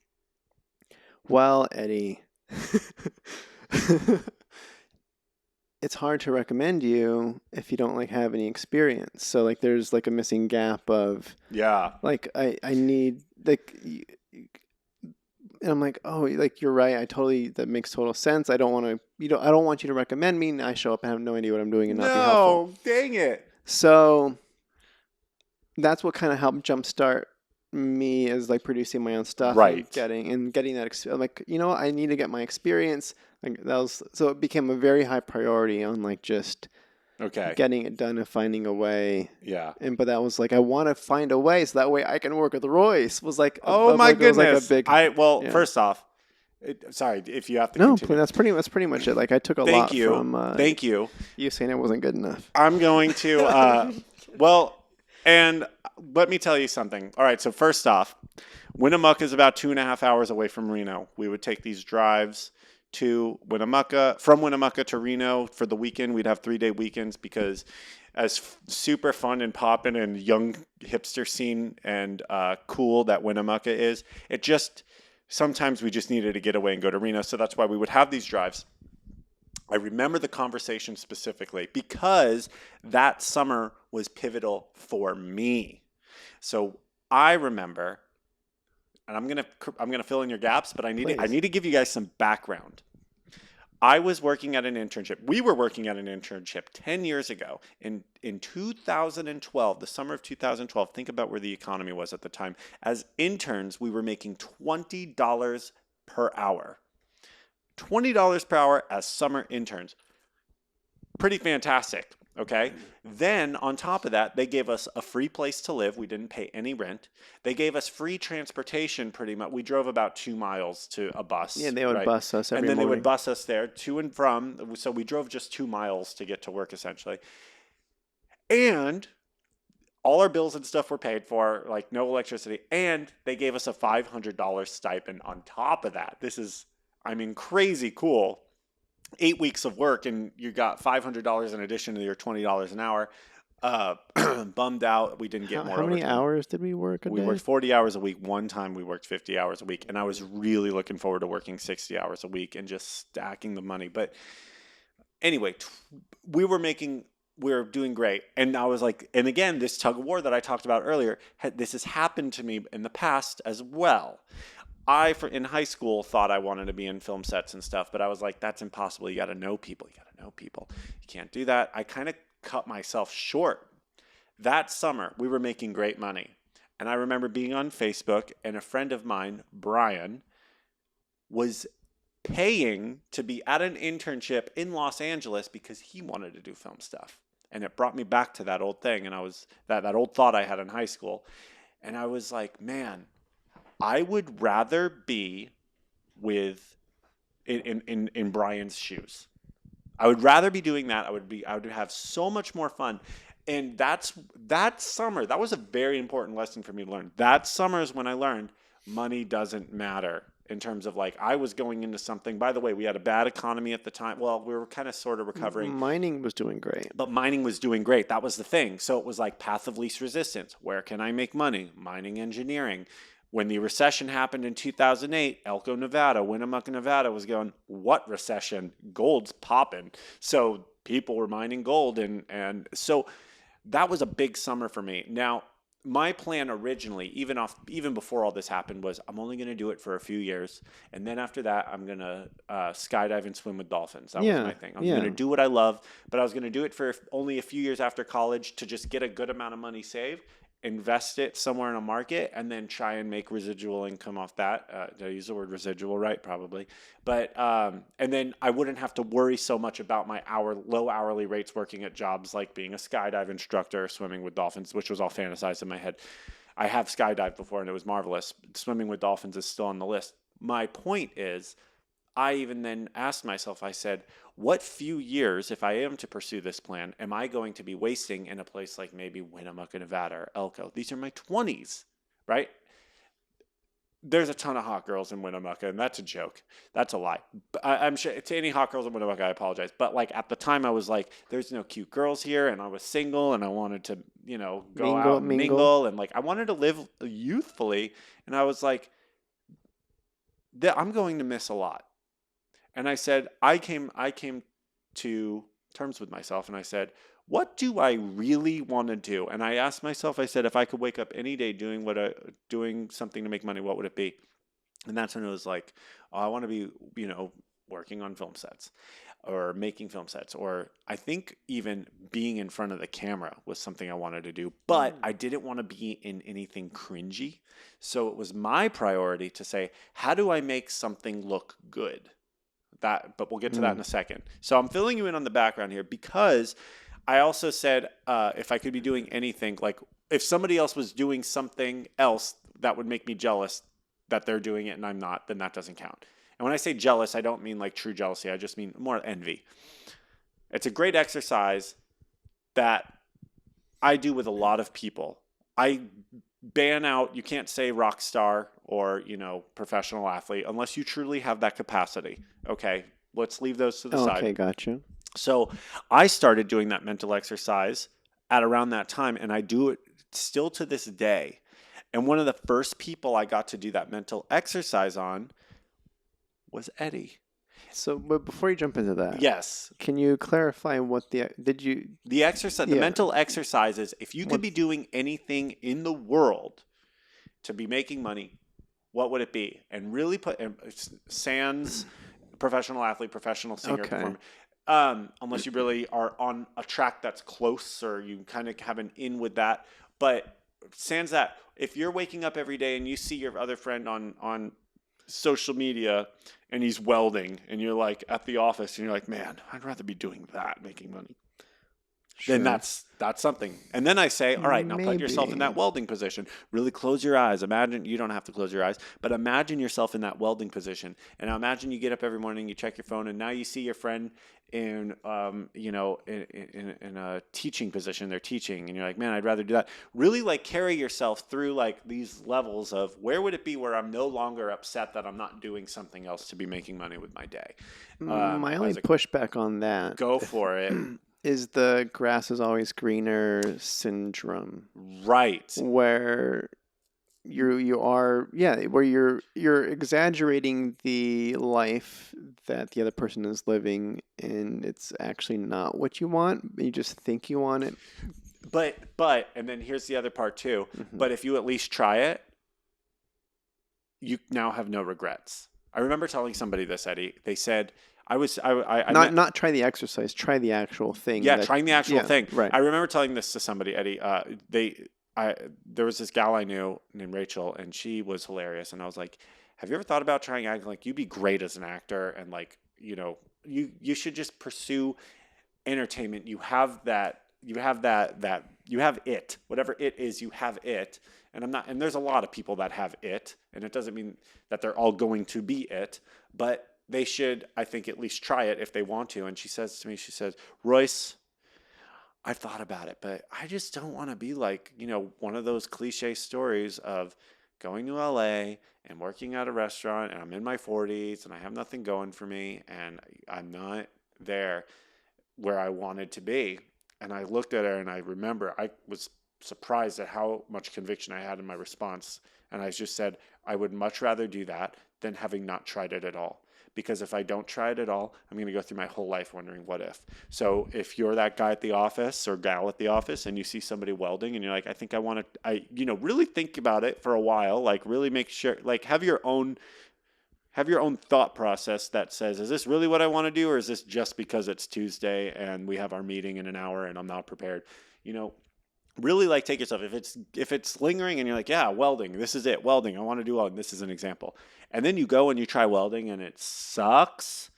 well, Eddie, it's hard to recommend you if you don't like have any experience. So like there's like a missing gap of Yeah. like I need like and I'm like, oh, like you're right. That makes total sense. I don't want to, I don't want you to recommend me. And I show up and have no idea what I'm doing and not be helpful. No, dang it. So that's what kind of helped jumpstart me as like producing my own stuff Right. and getting that. Like, I need to get my experience. Like so it became a very high priority on like just Okay. getting it done and finding a way. Yeah. But that was like, I want to find a way so that way I can work with Royce. Was like, Oh my it was like goodness. a big. Well, yeah. first off, sorry if you have to No, continue. that's pretty much it. Like I took a Thank lot you. from Thank you. you saying it wasn't good enough. I'm going to well, and let me tell you something. All right, so first off, Winnemucca is about 2.5 hours away from Reno. We would take these drives to Winnemucca, from Winnemucca to Reno for the weekend. We'd have 3-day weekends because as super fun and poppin' and young hipster scene and cool that Winnemucca is, it just, sometimes we just needed to get away and go to Reno. So that's why we would have these drives. I remember the conversation specifically because that summer was pivotal for me. So I remember, and I'm gonna fill in your gaps, but I need to give you guys some background. I was working at an internship. We were working at an internship 10 years ago in 2012, the summer of 2012. Think about where the economy was at the time. As interns, we were making $20 per hour. $20 per hour as summer interns. Pretty fantastic, okay? Then on top of that, they gave us a free place to live. We didn't pay any rent. They gave us free transportation pretty much. We drove about 2 miles to a bus. Yeah, they would bus us every And then morning. they would bus us there to and from. So we drove just 2 miles to get to work essentially. And all our bills and stuff were paid for, like no electricity. And they gave us a $500 stipend on top of that. This is, crazy cool. 8 weeks of work and you got $500 in addition to your $20 an hour. Bummed out. We didn't get more. How many overtime. hours did we work a day? We worked 40 hours a week. One time we worked 50 hours a week. And I was really looking forward to working 60 hours a week and just stacking the money. But anyway, we were making we're doing great. And I was like, and again, this tug of war that I talked about earlier, this has happened to me in the past as well. In high school, thought I wanted to be in film sets and stuff, but I was like, that's impossible. You got to know people. You got to know people. You can't do that. I kind of cut myself short. That summer, we were making great money. And I remember being on Facebook, and a friend of mine, Brian, was paying to be at an internship in Los Angeles because he wanted to do film stuff. And it brought me back to that old thing. And I was that old thought I had in high school. And I was like, man, I would rather be with in Brian's shoes. I would rather be doing that. I would have so much more fun. And that summer, that was a very important lesson for me to learn. That summer is when I learned money doesn't matter in terms of like, I was going into something. By the way, we had a bad economy at the time. Well, we were kind of sort of recovering. Mining was doing great. But mining was doing great. That was the thing. So it was like path of least resistance. Where can I make money? Mining engineering. When the recession happened in 2008, Elko, Nevada, Winnemucca, Nevada was going, what recession? Gold's popping. So people were mining gold. And so that was a big summer for me. Now, my plan originally, even before all this happened, was I'm only going to do it for a few years. And then after that, I'm going to skydive and swim with dolphins. That was my thing. I was going to do what I love, but I was going to do it for only a few years after college to just get a good amount of money saved, invest it somewhere in a market, and then try and make residual income off that. Did I use the word residual right? Probably. But and then I wouldn't have to worry so much about my low hourly rates working at jobs like being a skydive instructor, swimming with dolphins, which was all fantasized in my head. I have skydived before and it was marvelous. Swimming with dolphins is still on the list. My point is, I even then asked myself, I said, what few years, if I am to pursue this plan, am I going to be wasting in a place like maybe Winnemucca, Nevada, or Elko? These are my 20s, right? There's a ton of hot girls in Winnemucca, and that's a joke. That's a lie. I'm sure to any hot girls in Winnemucca, I apologize. But like at the time, I was like, there's no cute girls here, and I was single, and I wanted to, go out and mingle, and like I wanted to live youthfully, and I was like, I'm going to miss a lot. And I said, I came to terms with myself, and I said, what do I really want to do? And I asked myself, I said, if I could wake up any day doing something to make money, what would it be? And that's when it was like, oh, I want to be, working on film sets or making film sets, or I think even being in front of the camera was something I wanted to do, but I didn't want to be in anything cringy. So it was my priority to say, how do I make something look good? But we'll get to that in a second. So I'm filling you in on the background here because I also said if I could be doing anything, like if somebody else was doing something else that would make me jealous that they're doing it and I'm not, then that doesn't count. And when I say jealous, I don't mean like true jealousy. I just mean more envy. It's a great exercise that I do with a lot of people. I ban out, you can't say rock star or, professional athlete unless you truly have that capacity. Okay, let's leave those to the side. Okay, gotcha. So I started doing that mental exercise at around that time, and I do it still to this day. And one of the first people I got to do that mental exercise on was Eddie. So, but before you jump into that, yes, can you clarify what the mental exercise is? If you could be doing anything in the world to be making money, what would it be? And really put sans professional athlete, professional singer, performer. Unless you really are on a track that's close or you kind of have an in with that. But sans that, if you're waking up every day and you see your other friend on social media and he's welding and you're like at the office and you're like, man, I'd rather be doing that, making money. Sure. Then that's something. And then I say, all right, now put yourself in that welding position. Really close your eyes. Imagine, you don't have to close your eyes, but imagine yourself in that welding position. And now imagine you get up every morning, you check your phone, and now you see your friend in a teaching position. They're teaching, and you're like, man, I'd rather do that. Really like carry yourself through like these levels of where would it be where I'm no longer upset that I'm not doing something else to be making money with my day. My only pushback on that. Go for it. Is the grass is always greener syndrome. Right. Where you are, yeah, where you're exaggerating the life that the other person is living, and it's actually not what you want. You just think you want it. But and then here's the other part too. Hmm. But if you at least try it, you now have no regrets. I remember telling somebody this, Eddie. They said I met Not try the exercise, try the actual thing yeah, that, trying the actual yeah, thing. right. I remember telling this to somebody, Eddie. There was this gal I knew named Rachel, and she was hilarious. And I was like, "Have you ever thought about trying acting? Like, you'd be great as an actor, and like, you should just pursue entertainment. You have that. You have that. You have it. Whatever it is, you have it." And I'm not. And there's a lot of people that have it, and it doesn't mean that they're all going to be it, but they should, I think, at least try it if they want to. And she says to me, she says, "Royce, I've thought about it, but I just don't want to be like, one of those cliche stories of going to LA and working at a restaurant and I'm in my 40s and I have nothing going for me and I'm not there where I wanted to be." And I looked at her and I remember I was surprised at how much conviction I had in my response. And I just said, "I would much rather do that than having not tried it at all. Because if I don't try it at all, I'm going to go through my whole life wondering what if." So if you're that guy at the office or gal at the office and you see somebody welding and you're like, "I think I want to," really think about it for a while, like really make sure, like have your own thought process that says, is this really what I want to do? Or is this just because it's Tuesday and we have our meeting in an hour and I'm not prepared? You know, really like take yourself, if it's lingering and you're like, yeah, welding, this is it, welding, I want to do welding, this is an example, and then you go and you try welding and it sucks,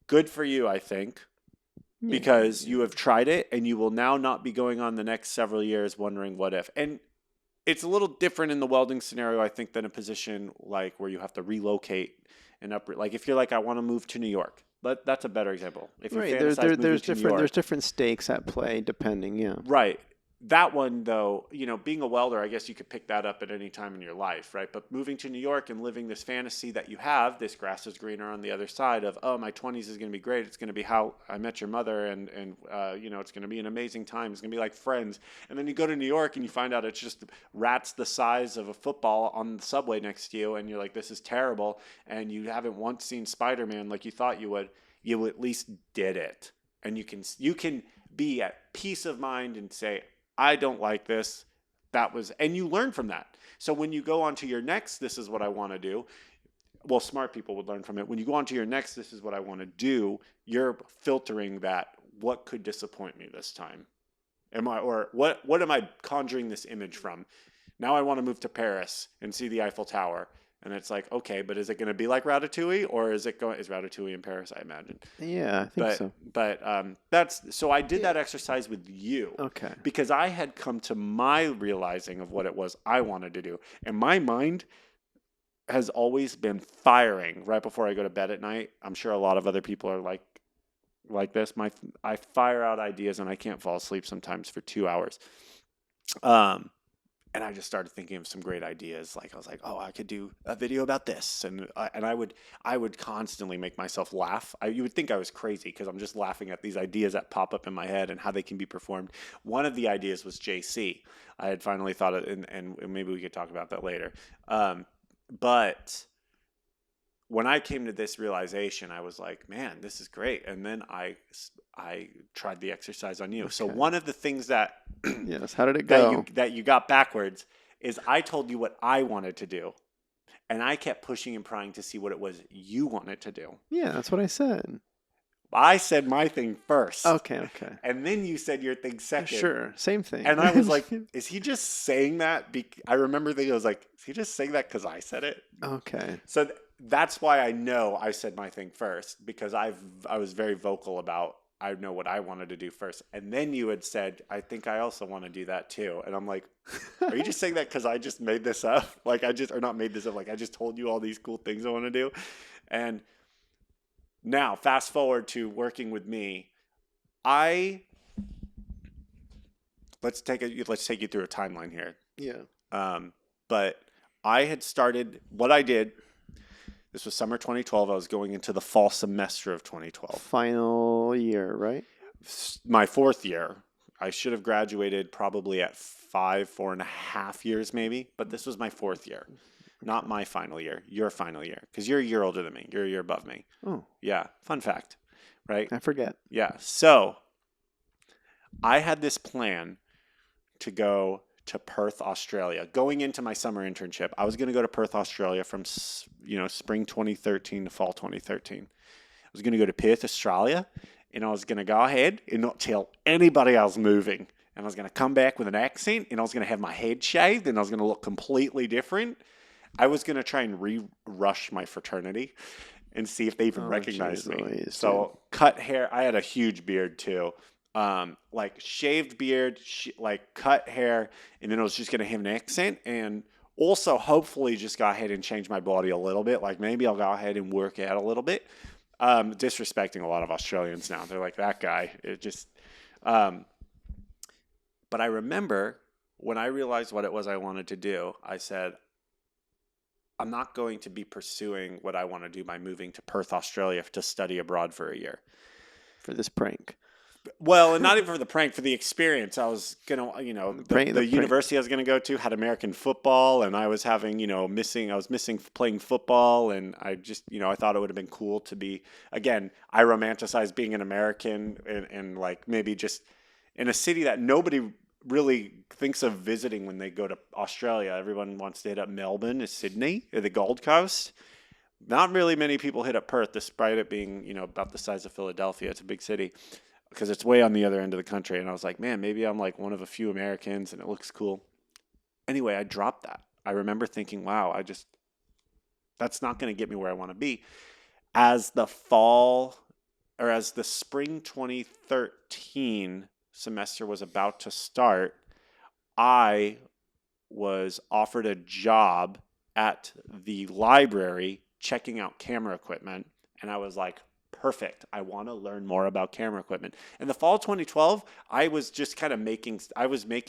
good for you, I think, Yeah, because yeah. you have tried it and you will now not be going on the next several years wondering what if. And it's a little different in the welding scenario, I think, than a position like where you have to relocate and up, like if you're like, I want to move to New York, but that's a better example. If you Right. fantasize moving to New There's York, different stakes at play depending. Yeah. right. That one, though, being a welder, I guess you could pick that up at any time in your life, right? But moving to New York and living this fantasy that you have, this grass is greener on the other side of, oh, my 20s is going to be great. It's going to be How I Met Your Mother, and it's going to be an amazing time. It's going to be like Friends. And then you go to New York and you find out it's just rats the size of a football on the subway next to you, and you're like, this is terrible. And you haven't once seen Spider-Man like you thought you would. You at least did it, and you can be at peace of mind and say, I don't like this. And you learn from that. So when you go on to your next, this is what I want to do. Well, smart people would learn from it. When you go on to your next, this is what I want to do. You're filtering that. What could disappoint me this time? What am I conjuring this image from? Now I want to move to Paris and see the Eiffel Tower. And it's like, okay, but is it going to be like Ratatouille, or is Ratatouille in Paris? I imagine. Yeah, I think so. But that's so. I did that exercise with you, Okay. because I had come to my realizing of what it was I wanted to do, and my mind has always been firing right before I go to bed at night. I'm sure a lot of other people are like this. I fire out ideas and I can't fall asleep sometimes for 2 hours. And I just started thinking of some great ideas. Like I was like, oh, I could do a video about this, and I would constantly make myself laugh. You would think I was crazy because I'm just laughing at these ideas that pop up in my head and how they can be performed. One of the ideas was JC. I had finally thought it, and maybe we could talk about that later. But when I came to this realization, I was like, man, this is great. And then I tried the exercise on you. Okay. So one of the things that yes, how did it go? that you got backwards is I told you what I wanted to do, and I kept pushing and prying to see what it was you wanted to do. Yeah, that's what I said. I said my thing first. Okay. And then you said your thing second. Sure, same thing. And I was like, is he just saying that? I remember thinking, I was like, is he just saying that because I said it? Okay. So that's why I know I said my thing first, because I was very vocal about, I know what I wanted to do first. And then you had said, I think I also want to do that too. And I'm like, are you just saying that because I just made this up? Like or not made this up, like I just told you all these cool things I want to do. And now fast forward to working with me. Let's take you through a timeline here. Yeah. But I had started, what I did, this was summer 2012. I was going into the fall semester of 2012. Final year, right? My fourth year. I should have graduated probably at 4.5 years maybe, but this was my 4th year. Not my final year, your final year, because you're a year older than me. You're a year above me. Oh. Yeah, fun fact, right? I forget. Yeah, so I had this plan to go to Perth, Australia. Going into my summer internship, I was going to go to Perth, Australia from spring 2013 to fall 2013. I was going to go to Perth, Australia, and I was going to go ahead and not tell anybody I was moving. And I was going to come back with an accent, and I was going to have my head shaved, and I was going to look completely different. I was going to try and rush my fraternity and see if they even recognized me. So cut hair. I had a huge beard too. Like shaved beard, like cut hair, and then I was just going to have an accent, and also hopefully just go ahead and change my body a little bit. Like maybe I'll go ahead and work out a little bit. Disrespecting a lot of Australians now. They're like, that guy. It just, but I remember when I realized what it was I wanted to do, I said, I'm not going to be pursuing what I want to do by moving to Perth, Australia to study abroad for a year. For this prank. Well, and not even for the prank, for the experience. I was going to, the university I was going to go to had American football, and I was having, missing playing football, and I just, I thought it would have been cool to be, again, I romanticize being an American and like maybe just in a city that nobody really thinks of visiting when they go to Australia. Everyone wants to hit up Melbourne or Sydney or the Gold Coast. Not really many people hit up Perth, despite it being, about the size of Philadelphia. It's a big city because it's way on the other end of the country. And I was like, man, maybe I'm like one of a few Americans and it looks cool. Anyway, I dropped that. I remember thinking, wow, that's not going to get me where I want to be. As the spring 2013 semester was about to start, I was offered a job at the library checking out camera equipment, and I was like, perfect. I want to learn more about camera equipment. In the fall 2012, I was just kind of making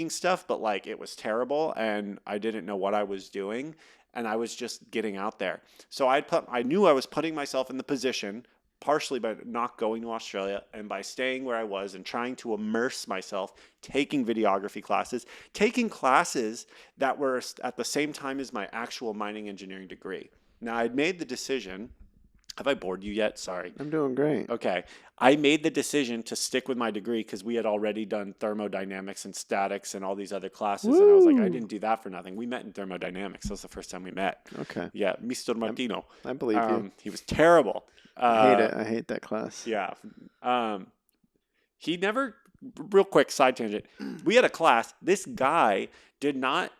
stuff, but like it was terrible and I didn't know what I was doing, and I was just getting out there. So I knew I was putting myself in the position, partially by not going to Australia and by staying where I was and trying to immerse myself, taking videography classes, taking classes that were at the same time as my actual mining engineering degree. Now, I'd made the decision. Have I bored you yet? Sorry. I'm doing great. Okay. I made the decision to stick with my degree because we had already done thermodynamics and statics and all these other classes. Woo! And I was like, I didn't do that for nothing. We met in thermodynamics. That was the first time we met. Okay. Yeah. Mr. Martino. I believe you. He was terrible. I hate it. I hate that class. Yeah. He never, real quick side tangent. We had a class. This guy did not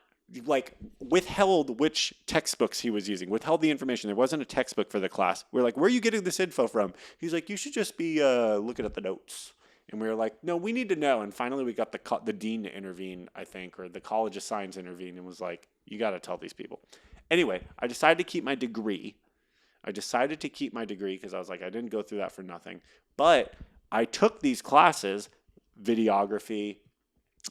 withheld which textbooks he was using, withheld the information. There wasn't a textbook for the class. We're like, where are you getting this info from? He's like, you should just be looking at the notes. And we were like, no, we need to know. And finally we got the dean to intervene, I think, or the College of Science intervened and was like, you got to tell these people. Anyway, I decided to keep my degree. Because I was like, I didn't go through that for nothing. But I took these classes, videography.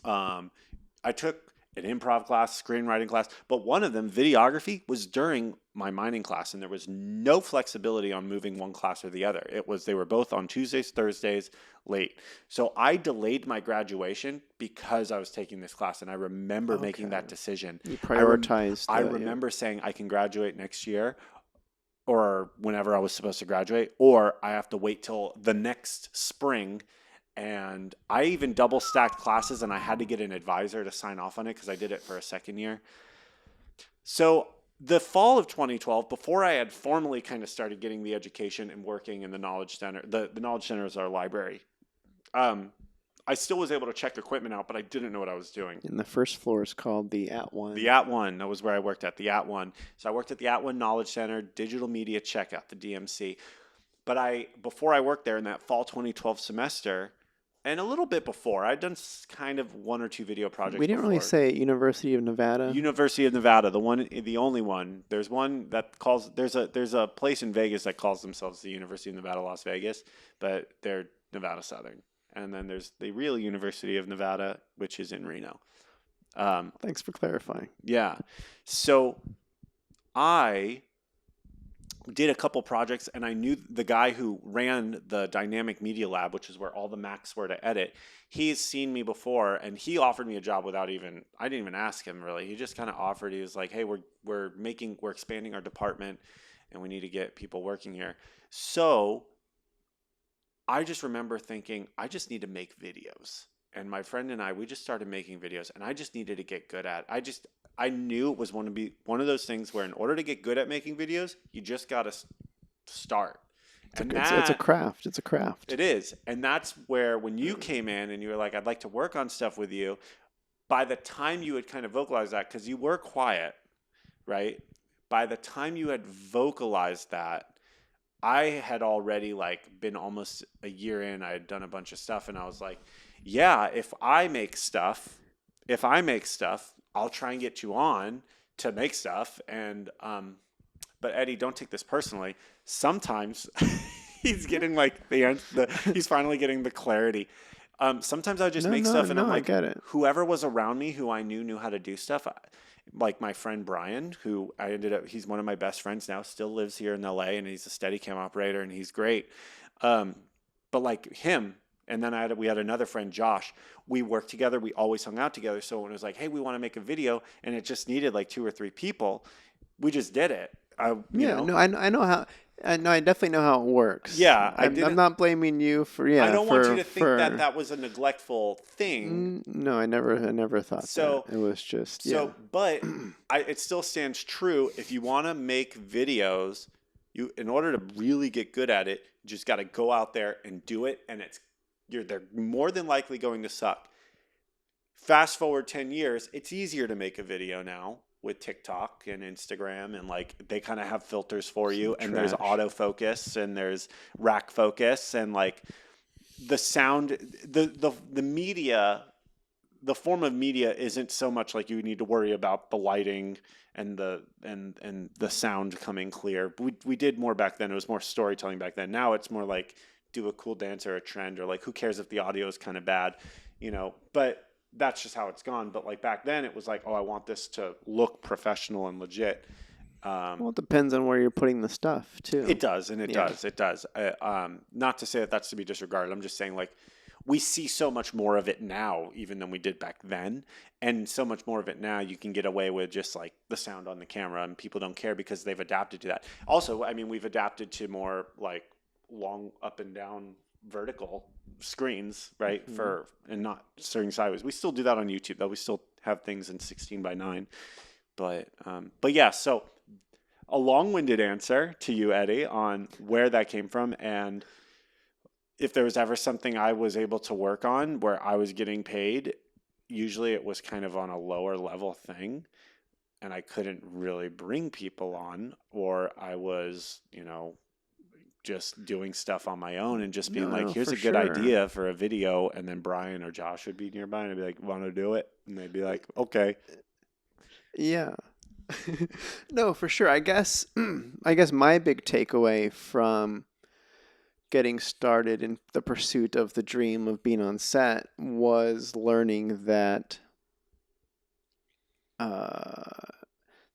I took an improv class, screenwriting class, but one of them, videography, was during my mining class, and there was no flexibility on moving one class or the other. They were both on Tuesdays, Thursdays, late. So I delayed my graduation because I was taking this class, and I remember making that decision. You prioritized. I remember saying I can graduate next year, or whenever I was supposed to graduate, or I have to wait till the next spring. And I even double stacked classes, and I had to get an advisor to sign off on it because I did it for a second year. So the fall of 2012, before I had formally kind of started getting the education and working in the Knowledge Center, the Knowledge Center is our library. I still was able to check equipment out, but I didn't know what I was doing. And the first floor is called the @1. The @1, that was where I worked at, the @1. So I worked at the @1 Knowledge Center, Digital Media Checkout, the DMC. But before I worked there in that fall 2012 semester, and a little bit before, I'd done kind of one or two video projects. We didn't really say University of Nevada. University of Nevada, the only one. There's one that there's a place in Vegas that calls themselves the University of Nevada, Las Vegas, but they're Nevada Southern. And then there's the real University of Nevada, which is in Reno. Thanks for clarifying. Yeah. So I did a couple projects, and I knew the guy who ran the dynamic media lab, which is where all the Macs were to edit. He's seen me before, and he offered me a job without even, I didn't even ask him really. He just kind of offered. He was like, hey, we're expanding our department, and we need to get people working here. So I just remember thinking, I just need to make videos. And my friend and I, we just started making videos, and I just needed to get good at it. I knew it was one of those things where in order to get good at making videos, you just got to start. It's a craft. It's a craft. It is. And that's where when you came in and you were like, I'd like to work on stuff with you, by the time you had kind of vocalized that, because you were quiet, right? By the time you had vocalized that, I had already like been almost a year in. I had done a bunch of stuff, and I was like, yeah, if I make stuff, I'll try and get you on to make stuff. And but Eddie, don't take this personally. Sometimes he's getting like he's finally getting the clarity. Sometimes I just make stuff, and I'm like, I get it. Whoever was around me who I knew how to do stuff. Like my friend Brian, who he's one of my best friends now, still lives here in LA, and he's a Steadicam operator, and he's great. But like him, and then we had another friend, Josh. We worked together. We always hung out together. So when it was like, hey, we want to make a video, and it just needed like 2 or 3 people, we just did it. I know how. I definitely know how it works. Yeah, I'm not blaming you for. Yeah, I don't want you to think that was a neglectful thing. No, I never thought that. It was just But it still stands true. If you want to make videos, in order to really get good at it, you just got to go out there and do it, and they're more than likely going to suck. Fast forward 10 years, it's easier to make a video now with TikTok and Instagram, and like they kind of have filters for you, and there's autofocus and there's rack focus, and like the sound, the media, the form of media isn't so much like you need to worry about the lighting and the sound coming clear. We did more back then. It was more storytelling back then. Now it's more like do a cool dance or a trend, or like who cares if the audio is kind of bad, but that's just how it's gone. But like back then it was like, oh, I want this to look professional and legit. Well, it depends on where you're putting the stuff too. It does. Not to say that that's to be disregarded. I'm just saying like we see so much more of it now even than we did back then. And so much more of it now, you can get away with just like the sound on the camera, and people don't care because they've adapted to that. Also, I mean, we've adapted to more like long up and down vertical screens, right? Mm-hmm. And not starting sideways. We still do that on YouTube though. We still have things in 16:9, but yeah. So a long-winded answer to you, Eddie, on where that came from, and if there was ever something I was able to work on where I was getting paid, usually it was kind of on a lower level thing, and I couldn't really bring people on, or I was, just doing stuff on my own and just being here's a good idea for a video, and then Brian or Josh would be nearby and I'd be like, want to do it? And they'd be like, okay. Yeah. No, for sure. I guess my big takeaway from getting started in the pursuit of the dream of being on set was learning that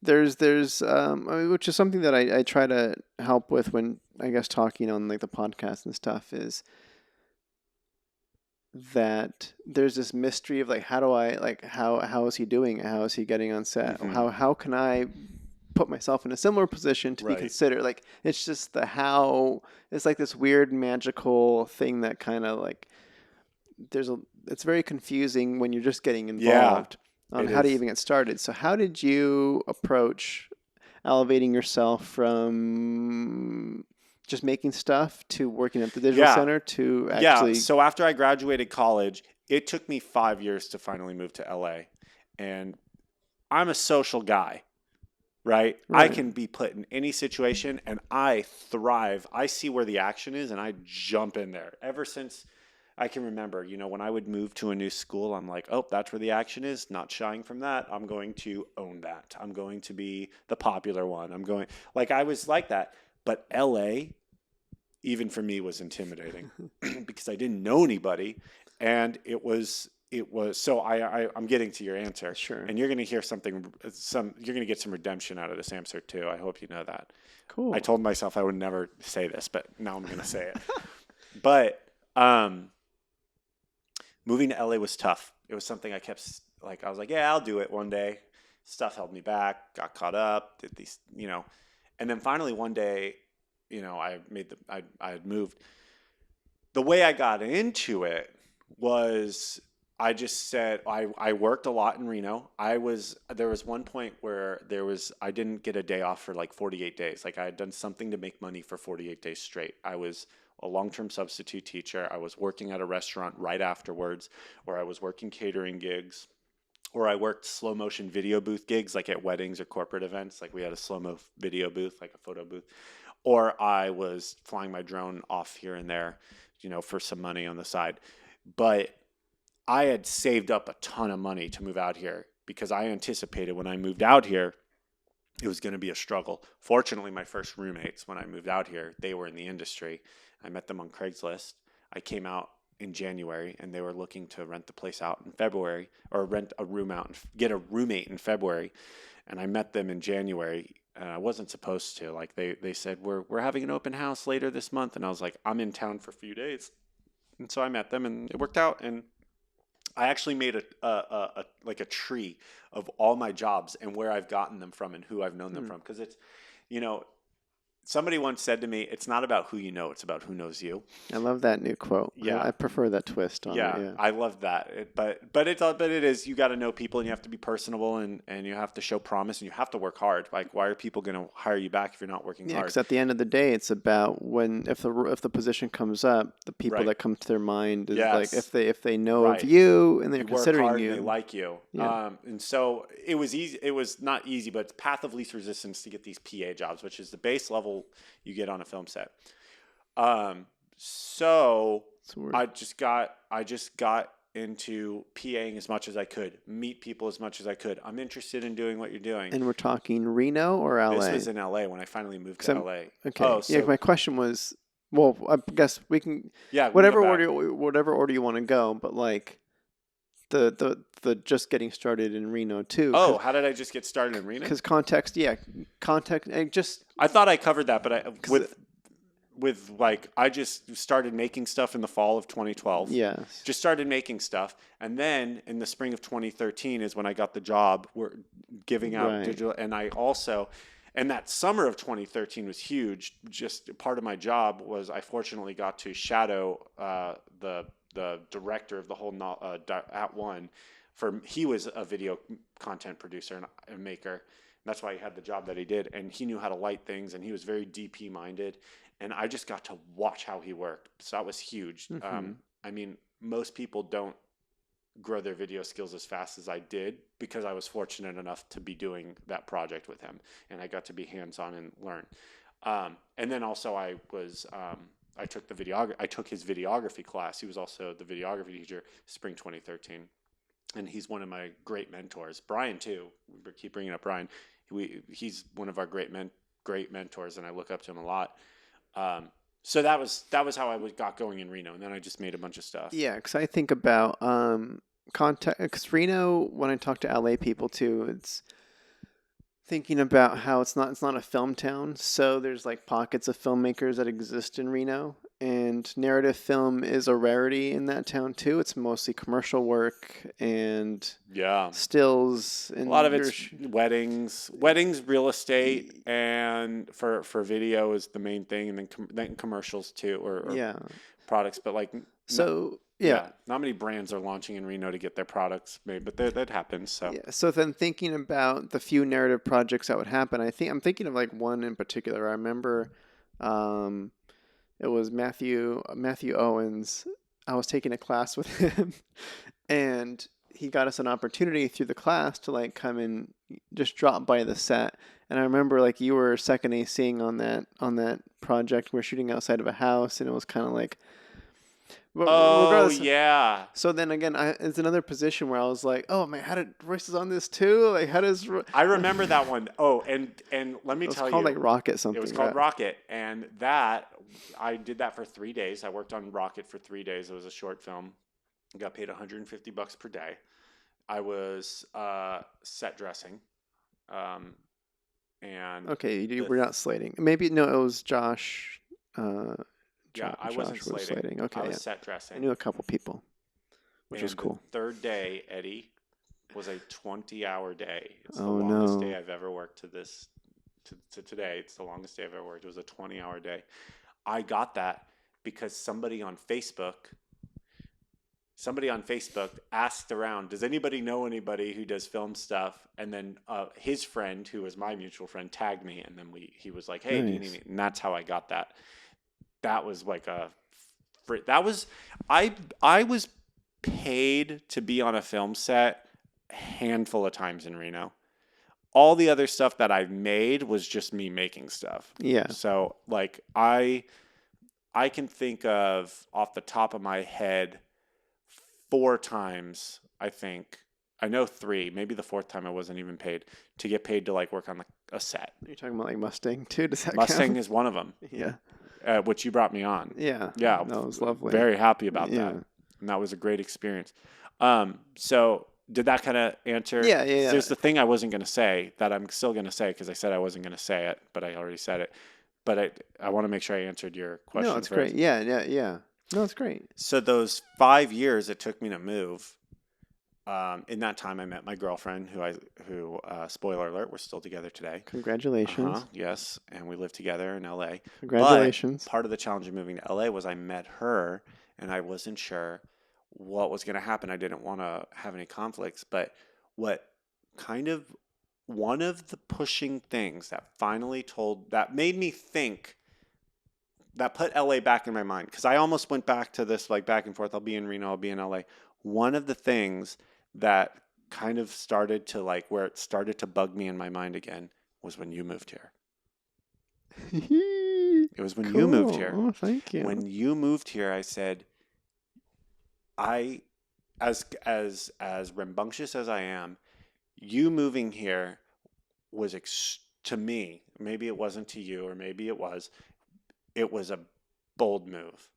there's which is something that I try to help with when I guess talking on like the podcast and stuff, is that there's this mystery of like how is he doing it? How is he getting on set? Mm-hmm. How can I put myself in a similar position to be considered? Like it's just it's like this weird magical thing that kind of like it's very confusing when you're just getting involved on how to even get started. So how did you approach elevating yourself from just making stuff to working at the digital center to actually... Yeah, so after I graduated college, it took me 5 years to finally move to LA. And I'm a social guy, right? I can be put in any situation and I thrive. I see where the action is and I jump in there. Ever since I can remember, when I would move to a new school, I'm like, oh, that's where the action is. Not shying from that. I'm going to own that. I'm going to be the popular one. I was like that. But LA, even for me, was intimidating because I didn't know anybody, and it was it was so I'm getting to your answer. Sure. And you're going to hear you're going to get some redemption out of this answer too. I hope you know that. Cool. I told myself I would never say this, but now I'm going to say it. But moving to LA was tough. It was something I kept I was like, yeah, I'll do it one day. Stuff held me back, got caught up, did these, and then finally one day, I had moved. The way I got into it was I just said I worked a lot in Reno. There was one point where I didn't get a day off for like 48 days. Like I had done something to make money for 48 days straight. I was a long-term substitute teacher. I was working at a restaurant right afterwards, or I was working catering gigs, or I worked slow motion video booth gigs like at weddings or corporate events. Like we had a slow-mo video booth, like a photo booth, or I was flying my drone off here and there, for some money on the side. But I had saved up a ton of money to move out here because I anticipated when I moved out here, it was going to be a struggle. Fortunately, my first roommates, when I moved out here, they were in the industry. I met them on Craigslist. I came out in January and they were looking to rent the place out in February, or rent a room out and get a roommate in February. And I met them in January and I wasn't supposed to. Like they said, we're having an open house later this month. And I was like, I'm in town for a few days. And so I met them and it worked out. And I actually made a tree of all my jobs and where I've gotten them from and who I've known them from. Because it's, somebody once said to me, it's not about who you know, it's about who knows you. I love that new quote. Yeah. I prefer that twist on it. Yeah, I love that. But it is, you got to know people and you have to be personable and you have to show promise and you have to work hard. Like, why are people going to hire you back if you're not working hard? Because at the end of the day, it's about if the position comes up, the people that come to their mind is like if they know of you and they're considering work hard you, and they like you. Yeah. And so it was easy. It was not easy, but it's path of least resistance to get these PA jobs, which is the base level you get on a film set. So I just got into PAing as much as I could, meet people as much as I could. I'm interested in doing what you're doing. And we're talking Reno or LA? This was in LA when I finally moved to LA. Okay. Oh, so my question was, well, I guess we can. Yeah. Whatever order you want to go, but like the just getting started in Reno too. Oh, how did I just get started in Reno? Because context, and just. I thought I covered that, but I just started making stuff in the fall of 2012. Yes. Just started making stuff. And then in the spring of 2013 is when I got the job giving out digital. And and that summer of 2013 was huge. Just part of my job was I fortunately got to shadow the director of the whole At One. He was a video content producer and a maker. That's why he had the job that he did. And he knew how to light things and he was very DP minded. And I just got to watch how he worked. So that was huge. Mm-hmm. I mean, most people don't grow their video skills as fast as I did because I was fortunate enough to be doing that project with him. And I got to be hands-on and learn. And then also I took his videography class. He was also the videography teacher spring 2013. And he's one of my great mentors. Brian too. We keep bringing up Brian. He's one of our great mentors, and I look up to him a lot. So that was how I got going in Reno, and then I just made a bunch of stuff. Yeah, because I think about context. Because Reno, when I talk to LA people too, it's thinking about how it's not a film town. So there's like pockets of filmmakers that exist in Reno, and narrative film is a rarity in that town too. It's mostly commercial work and stills. And a lot of it's weddings, real estate, and for video is the main thing, and then commercials too, or products. But like not many brands are launching in Reno to get their products made, but that happens. So So then thinking about the few narrative projects that would happen, I'm thinking of like one in particular. I remember. It was Matthew Owens. I was taking a class with him, and he got us an opportunity through the class to like come and just drop by the set. And I remember like you were second ACing on that project. We're shooting outside of a house, and it was kind of like. Yeah. So then again, it's another position where I was like, "Oh man, how did Royce is on this too? Like, how does?" I remember that one. Oh, and let me tell you, it was called like Rocket something. It was called Rocket, and that I did that for 3 days. I worked on Rocket for 3 days. It was a short film, I got paid $150 per day. I was set dressing, and Okay, you the were not slating. Maybe no, it was Josh. yeah, I wasn't Josh was slating. slating. I Okay, was yeah. set I dressing, knew a couple people, which was and the cool. third day, Eddie, was a 20-hour day. It's the Oh longest no. day I've ever worked to today. It's the longest day I've ever worked. It was a 20-hour day. I got that because somebody on Facebook asked around, does anybody know anybody who does film stuff? And then his friend, who was my mutual friend, tagged me, and then he was like, hey, do you need Nice. me? And that's how I got that. That was like I was paid to be on a film set a handful of times in Reno. All the other stuff that I've made was just me making stuff. Yeah. So like I can think of off the top of my head 4 times, I think. I know 3, maybe the 4th time I wasn't even paid to get paid to like work on a set. You're talking about like Mustang too? Does that Mustang count? is one of them, Yeah. which you brought me on. Yeah. Yeah, That was lovely. very happy about Yeah. that. And that was a great experience. So did that kind of answer? Yeah, yeah, yeah. There's the thing I wasn't going to say that I'm still going to say because I said I wasn't going to say it, but I already said it. But I want to make sure I answered your question No, it's first. great. Yeah, yeah, yeah. No, it's great. So those 5 years it took me to move. In that time, I met my girlfriend, who spoiler alert, we're still together today. Congratulations. Yes, and we live together in LA. Congratulations. But part of the challenge of moving to LA was I met her, and I wasn't sure what was going to happen. I didn't want to have any conflicts, but what kind of one of the pushing things that made me think, that put LA back in my mind, because I almost went back to this like back and forth. I'll be in Reno, I'll be in LA. One of the things that kind of started to like where it started to bug me in my mind again was when you moved here. It was when you moved here. Oh, thank you. When you moved here, I said, as rambunctious as I am, you moving here was to me, maybe it wasn't to you, or maybe it was a bold move.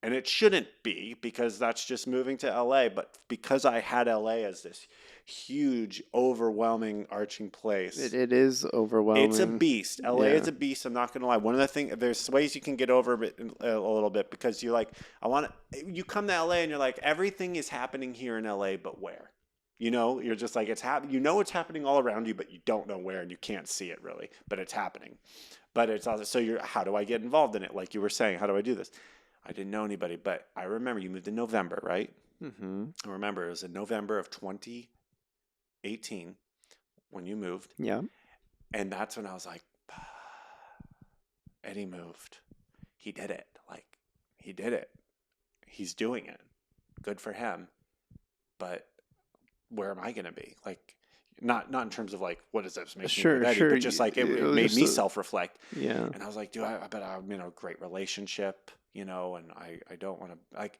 And it shouldn't be, because that's just moving to LA. But because I had LA as this huge, overwhelming, arching place. It is overwhelming. It's a beast. LA is a beast. I'm not going to lie. One of the things, there's ways you can get over it a little bit, because you're like, you come to LA and you're like, everything is happening here in LA, but where? You know, you're just like, it's happening. It's happening all around you, but you don't know where, and you can't see it really, but it's happening. But it's also, so how do I get involved in it? Like you were saying, how do I do this? I didn't know anybody, but I remember you moved in November, right? Mm-hmm. I remember it was in November of 2018 when you moved. Yeah. And that's when I was like, Eddie moved. He did it. Like, he did it. He's doing it. Good for him. But where am I going to be? Like, not in terms of like, what does this make me Sure, Eddie, sure. but just like it made me self-reflect. Yeah. And I was like, I bet I'm in a great relationship, and I don't want to, like,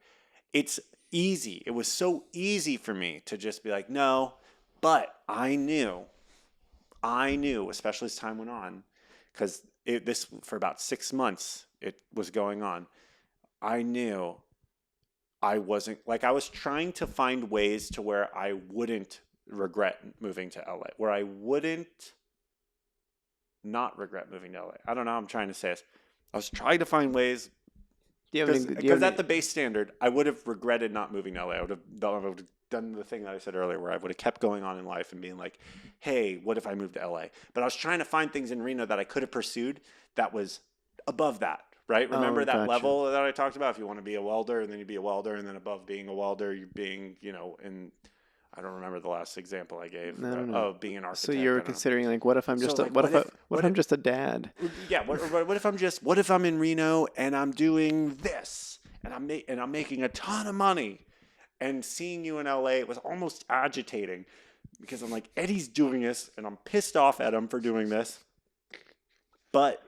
it's easy. It was so easy for me to just be like, no, but I knew, especially as time went on, because this for about 6 months, it was going on. I knew I wasn't, like, I was trying to find ways to where I wouldn't regret moving to LA, where I wouldn't not regret moving to LA. I don't know how I'm trying to say this. I was trying to find ways, because at the base standard, I would have regretted not moving to LA. I would have done the thing that I said earlier, where I would have kept going on in life and being like, hey, what if I moved to LA? But I was trying to find things in Reno that I could have pursued that was above that, right? Remember that level that I talked about? If you want to be a welder, and then you be a welder, and then above being a welder, you're being, and I don't remember the last example I gave of being an architect. So you're considering, like, what if I'm just what if I'm just a dad? Yeah. What if I'm in Reno and I'm doing this, and I'm making a ton of money, and seeing you in LA, it was almost agitating, because I'm like, Eddie's doing this, and I'm pissed off at him for doing this, but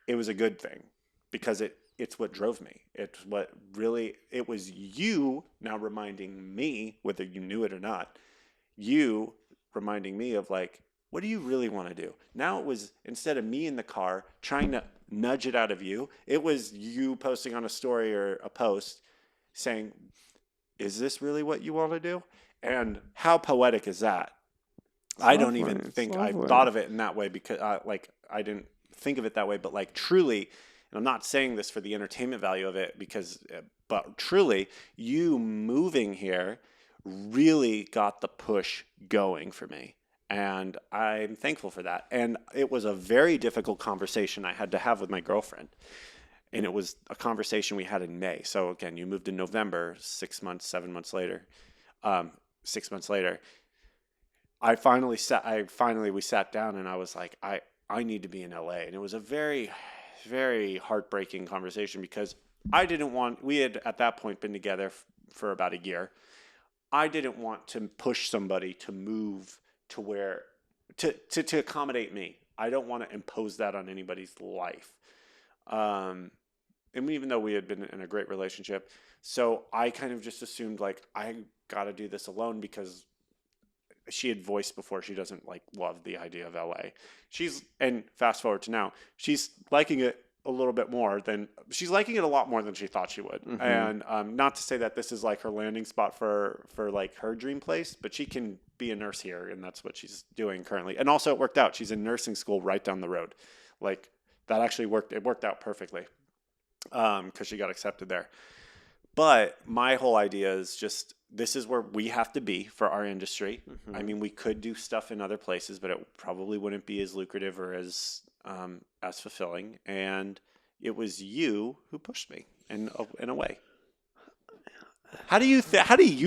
it was a good thing, because it's what drove me. It was you now reminding me, whether you knew it or not, you reminding me of, like, what do you really want to do? Now it was, instead of me in the car trying to nudge it out of you, it was you posting on a story or a post saying, is this really what you want to do? And how poetic is that? It's I don't lovely. even It's think I lovely. thought of it in that way because I didn't think of it that way, but like truly, and I'm not saying this for the entertainment value of it but truly, you moving here really got the push going for me. And I'm thankful for that. And it was a very difficult conversation I had to have with my girlfriend. And it was a conversation we had in May. So again, you moved in November, 6 months, 7 months later, 6 months later. We sat down and I was like, I need to be in LA. And it was a very, very heartbreaking conversation because we had at that point been together for about a year. I didn't want to push somebody to move to where, to accommodate me. I don't want to impose that on anybody's life. And even though we had been in a great relationship, so I kind of just assumed like, I got to do this alone because she had voiced before she doesn't like love the idea of LA. And fast forward to now, she's liking it a lot more than she thought she would. Mm-hmm. And not to say that this is like her landing spot for like her dream place, but she can be a nurse here, and that's what she's doing currently. And also, it worked out. She's in nursing school right down the road. Like that actually worked. It worked out perfectly because she got accepted there. But my whole idea is just this is where we have to be for our industry. Mm-hmm. I mean, we could do stuff in other places, but it probably wouldn't be as lucrative or as fulfilling. And it was you who pushed me in a way. How do you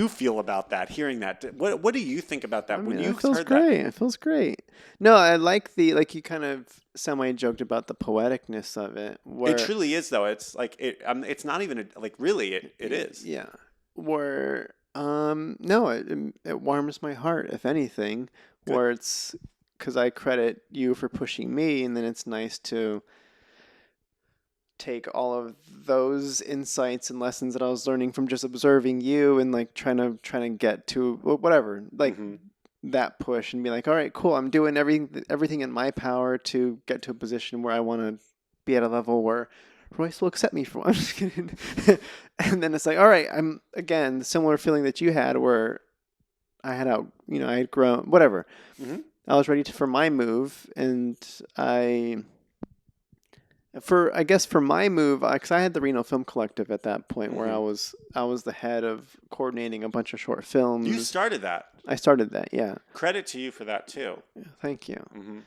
feel about that? Hearing that, what do you think about that when you it feels heard great. that? It feels great. No, I like like you kind of semi joked about the poeticness of it. Where It truly is, though. It's like it's not even like really. It is. Yeah. Where no, it warms my heart if anything. Good. Where it's because I credit you for pushing me, and then it's nice to take all of those insights and lessons that I was learning from just observing you and like trying to get to whatever like that push and be like, all right, cool, I'm doing everything in my power to get to a position where I want to be at a level where Royce will accept me for. I'm just kidding. And then it's like, all right, I'm again the similar feeling that you had where I had I had grown, whatever. Mm-hmm. I was ready for my move, and I guess for my move, because I had the Reno Film Collective at that point, where I was the head of coordinating a bunch of short films. You started that. I started that, yeah. Credit to you for that too. Yeah, thank you. Mm-hmm.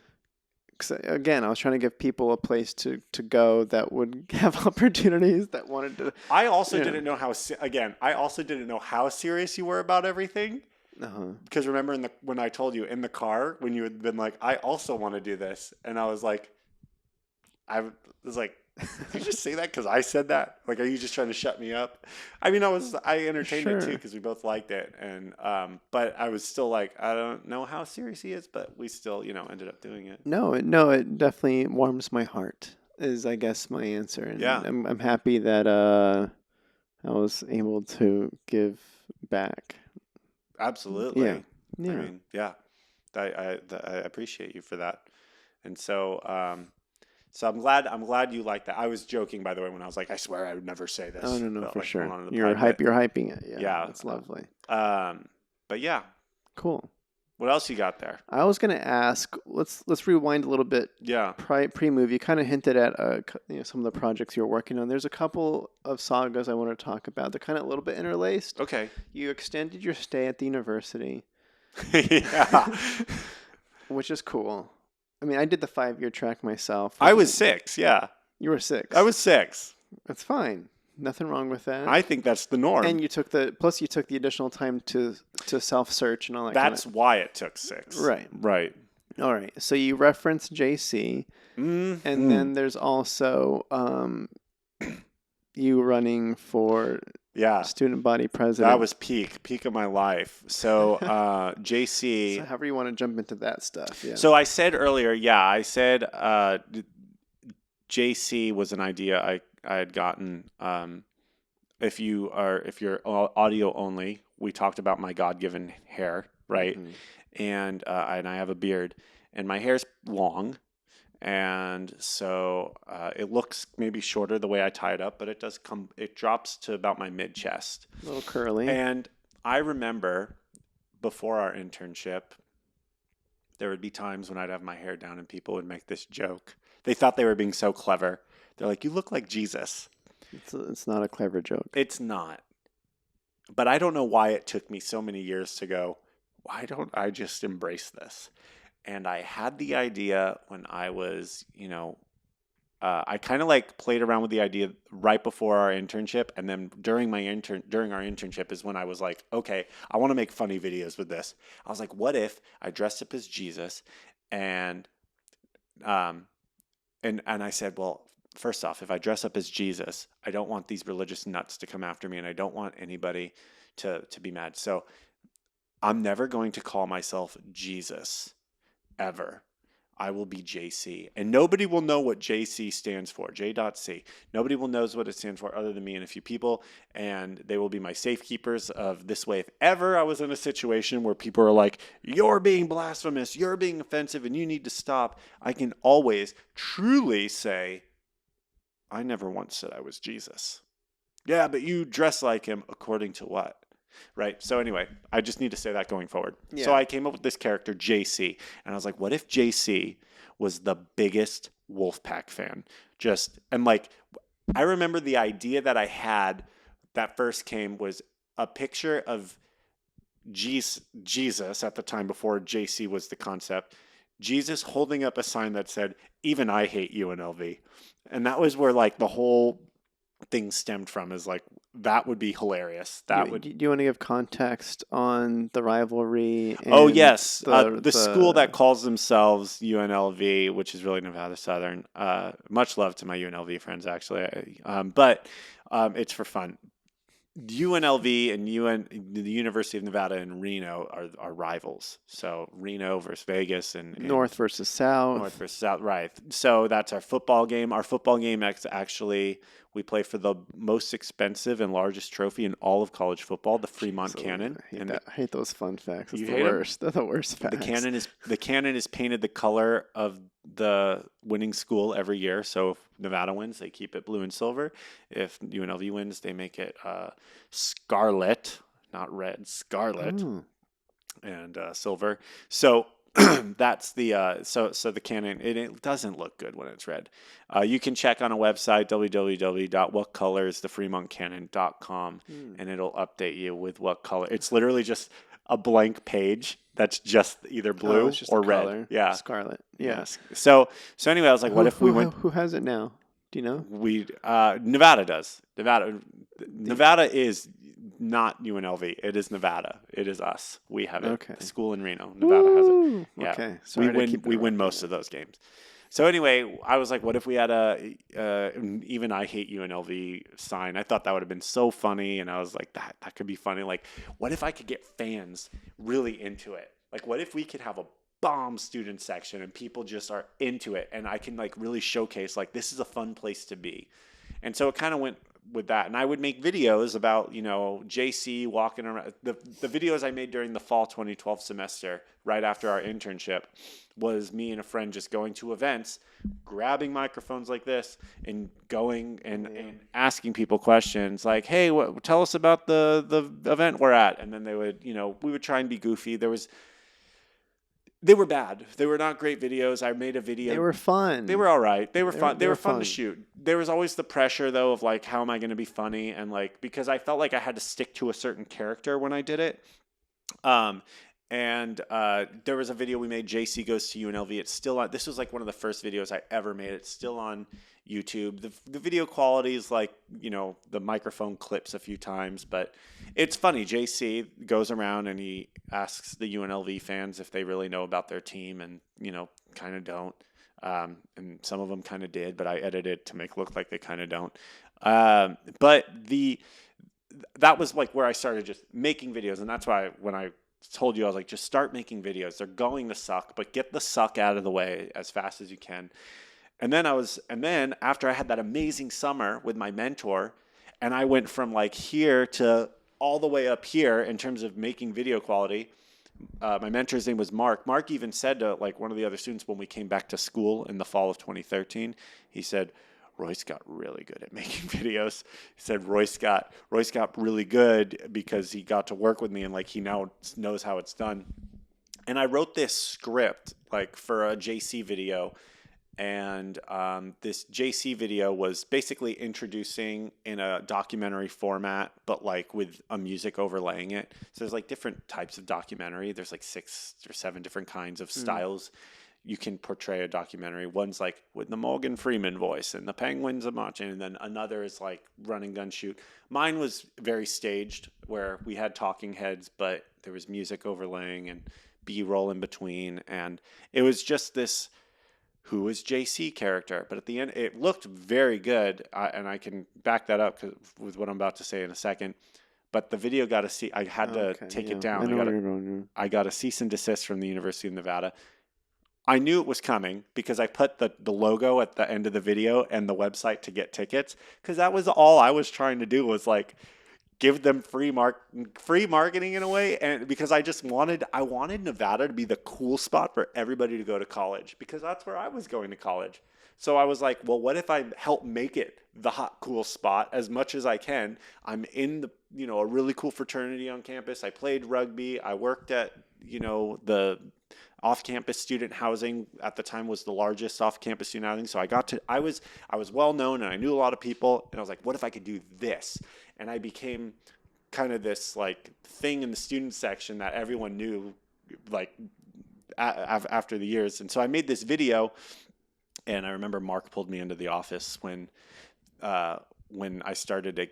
'Cause, again, I was trying to give people a place to go that would have opportunities that wanted to. I also didn't know how serious you were about everything. Because remember when I told you in the car when you had been like, I also want to do this, and I was like, did you just say that because I said that? Like, are you just trying to shut me up? I mean, I entertained it too because we both liked it, and but I was still like, I don't know how serious he is, but we still, ended up doing it. No, it definitely warms my heart. Is I guess my answer, and yeah, I'm happy that I was able to give back. Absolutely. Yeah. I mean, yeah, I appreciate you for that, and so. So I'm glad you like that. I was joking, by the way, when I was like, I swear I would never say this. Oh no, for like, sure. You're hyping it. Yeah, that's lovely. But yeah, cool. What else you got there? I was gonna ask. Let's rewind a little bit. Yeah. Pre-move, you kind of hinted at some of the projects you're working on. There's a couple of sagas I want to talk about. They're kind of a little bit interlaced. Okay. You extended your stay at the university. Yeah. Which is cool. I mean, I did the 5-year track myself. I was 6, yeah. You were 6. I was 6. That's fine. Nothing wrong with that. I think that's the norm. And you took the additional time to self-search and all that. That's why it took 6. Right. Right. All right. So you referenced JC, and then there's also you running for student body president. That was peak of my life. So JC. So however you want to jump into that stuff. Yeah. So I said earlier, JC was an idea I had gotten. If you're audio only, we talked about my God-given hair, right? Mm-hmm. And I have a beard, and my hair's long, And so it looks maybe shorter the way I tie it up, but it drops to about my mid chest. A little curly. And I remember before our internship, there would be times when I'd have my hair down and people would make this joke. They thought they were being so clever. They're like, "You look like Jesus." It's not a clever joke. It's not. But I don't know why it took me so many years to go, why don't I just embrace this? And I had the idea when I was, I kind of like played around with the idea right before our internship, and then during our internship is when I was like, okay, I want to make funny videos with this. I was like, what if I dressed up as Jesus, and and I said, well, first off, if I dress up as Jesus, I don't want these religious nuts to come after me, and I don't want anybody to be mad. So I'm never going to call myself Jesus ever. I will be JC. And nobody will know what JC stands for, J.C. Nobody will knows what it stands for other than me and a few people, and they will be my safekeepers of this way. If ever I was in a situation where people are like, you're being blasphemous, you're being offensive, and you need to stop, I can always truly say, I never once said I was Jesus. Yeah, but you dress like him according to what? Right. So anyway, I just need to say that going forward. Yeah. So I came up with this character, JC, and I was like, what if JC was the biggest Wolfpack fan? I remember the idea that I had that first came was a picture of Jesus at the time before JC was the concept. Jesus holding up a sign that said, even I hate UNLV. And that was where like the whole thing stemmed from, is like, that would be hilarious. Do you want to give context on the rivalry? Oh, yes. The school that calls themselves UNLV, which is really Nevada Southern. Much love to my UNLV friends, actually. But it's for fun. UNLV and the University of Nevada in Reno are rivals. So Reno versus Vegas and North versus South. North versus South, right. So that's our football game. Our football game actually, we play for the most expensive and largest trophy in all of college football, the Fremont Cannon. I hate those fun facts. It's You the hate 'em? worst. They're the worst facts. The cannon is painted the color of the winning school every year. So if Nevada wins, they keep it blue and silver. If UNLV wins, they make it scarlet, not red, scarlet, and silver. So that's the so the cannon. It doesn't look good when it's red. You can check on a website, www.whatcoloristthefremontcannon.com, and it'll update you with what color. It's literally just a blank page that's just either blue or red. Color. Yeah, scarlet. Yes. So anyway, I was like, what if we went? Who has it now? Do you know? Nevada does. Nevada is not UNLV. It is Nevada. It is us. We have it. Okay. The school in Reno, Nevada has it. Yeah. Okay. We win most of those games. So anyway, I was like, what if we had even I hate UNLV sign? I thought that would have been so funny, and I was like, that could be funny. Like, what if I could get fans really into it? Like, what if we could have a bomb student section and people just are into it, and I can like really showcase like this is a fun place to be. And so it kind of went with that, and I would make videos about JC walking around. The videos I made during the fall 2012 semester right after our internship was me and a friend just going to events, grabbing microphones like this and going and asking people questions like, hey, tell us about the event we're at. And then they would, we would try and be goofy. They were bad. They were not great videos. I made a video. They were fun. They were all right. They were fun. They were fun to shoot. There was always the pressure, though, of like, how am I going to be funny? And like, because I felt like I had to stick to a certain character when I did it. And there was a video we made, JC Goes to UNLV. It's still on. This was like one of the first videos I ever made. It's still on YouTube. The video quality is like, the microphone clips a few times, but it's funny. JC goes around and he asks the UNLV fans if they really know about their team, and, kind of don't. And some of them kind of did, but I edited it to make it look like they kind of don't. But that was like where I started just making videos. And that's why when I told you, I was like, just start making videos. They're going to suck, but get the suck out of the way as fast as you can. And then after I had that amazing summer with my mentor, and I went from like here to all the way up here in terms of making video quality, my mentor's name was Mark. Mark even said to like one of the other students when we came back to school in the fall of 2013, he said, Royce got really good at making videos. He said Royce got really good because he got to work with me and like he now knows how it's done. And I wrote this script like for a JC video, and this JC video was basically introducing in a documentary format, but like with a music overlaying it. So there's like different types of documentary. There's like 6 or 7 different kinds of styles you can portray a documentary. One's like with the Morgan Freeman voice and the penguins are marching, and then another is like run and gun shoot. Mine was very staged where we had talking heads, but there was music overlaying and B-roll in between, and it was just this who is JC character. But at the end, it looked very good, and I can back that up with what I'm about to say in a second. But the video got I had to take it down. I got a cease and desist from the University of Nevada. I knew it was coming because I put the logo at the end of the video and the website to get tickets, because that was all I was trying to do, was like give them free marketing in a way. And because I wanted Nevada to be the cool spot for everybody to go to college, because that's where I was going to college. So I was like, well, what if I help make it the hot, cool spot as much as I can? I'm in a really cool fraternity on campus. I played rugby. I worked at, the off-campus student housing at the time was the largest off-campus student housing. So I was well known and I knew a lot of people, and I was like, what if I could do this? And I became kind of this like thing in the student section that everyone knew, like after the years. And so I made this video, and I remember Mark pulled me into the office when I started to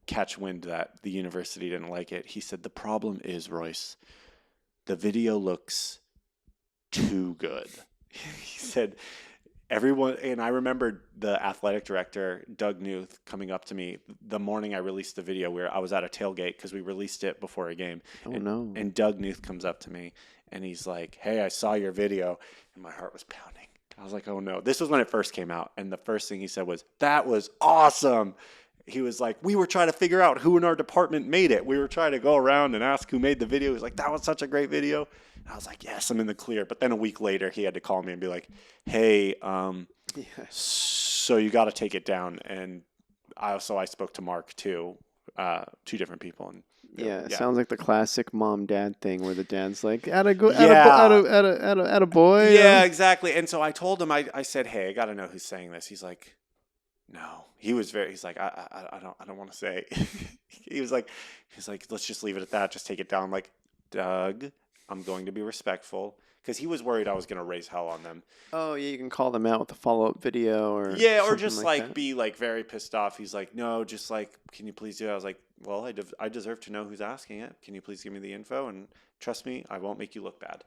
catch wind that the university didn't like it. He said, the problem is, Royce, the video looks too good. He said, everyone, and I remember the athletic director, Doug Newth, coming up to me the morning I released the video. I was at a tailgate because we released it before a game. And Doug Newth comes up to me and he's like, hey, I saw your video. And my heart was pounding. I was like, oh no. This was when it first came out. And the first thing he said was, that was awesome. He was like, we were trying to figure out who in our department made it. We were trying to go around and ask who made the video. He was like, that was such a great video. And I was like, yes, I'm in the clear. But then a week later, he had to call me and be like, hey, so you got to take it down. And I spoke to Mark too, 2 different people. And it sounds like the classic mom-dad thing where the dad's like, at a boy. Yeah, exactly. And so I told him, I said, hey, I got to know who's saying this. He's like, no. He's like, I don't want to say. he's like, let's just leave it at that. Just take it down. I'm like, Doug, I'm going to be respectful, because he was worried I was going to raise hell on them. Oh yeah, you can call them out with a follow-up video or just like be like very pissed off. He's like, no, just like, can you please do it? I was like, well, I deserve to know who's asking it. Can you please give me the info, and trust me, I won't make you look bad.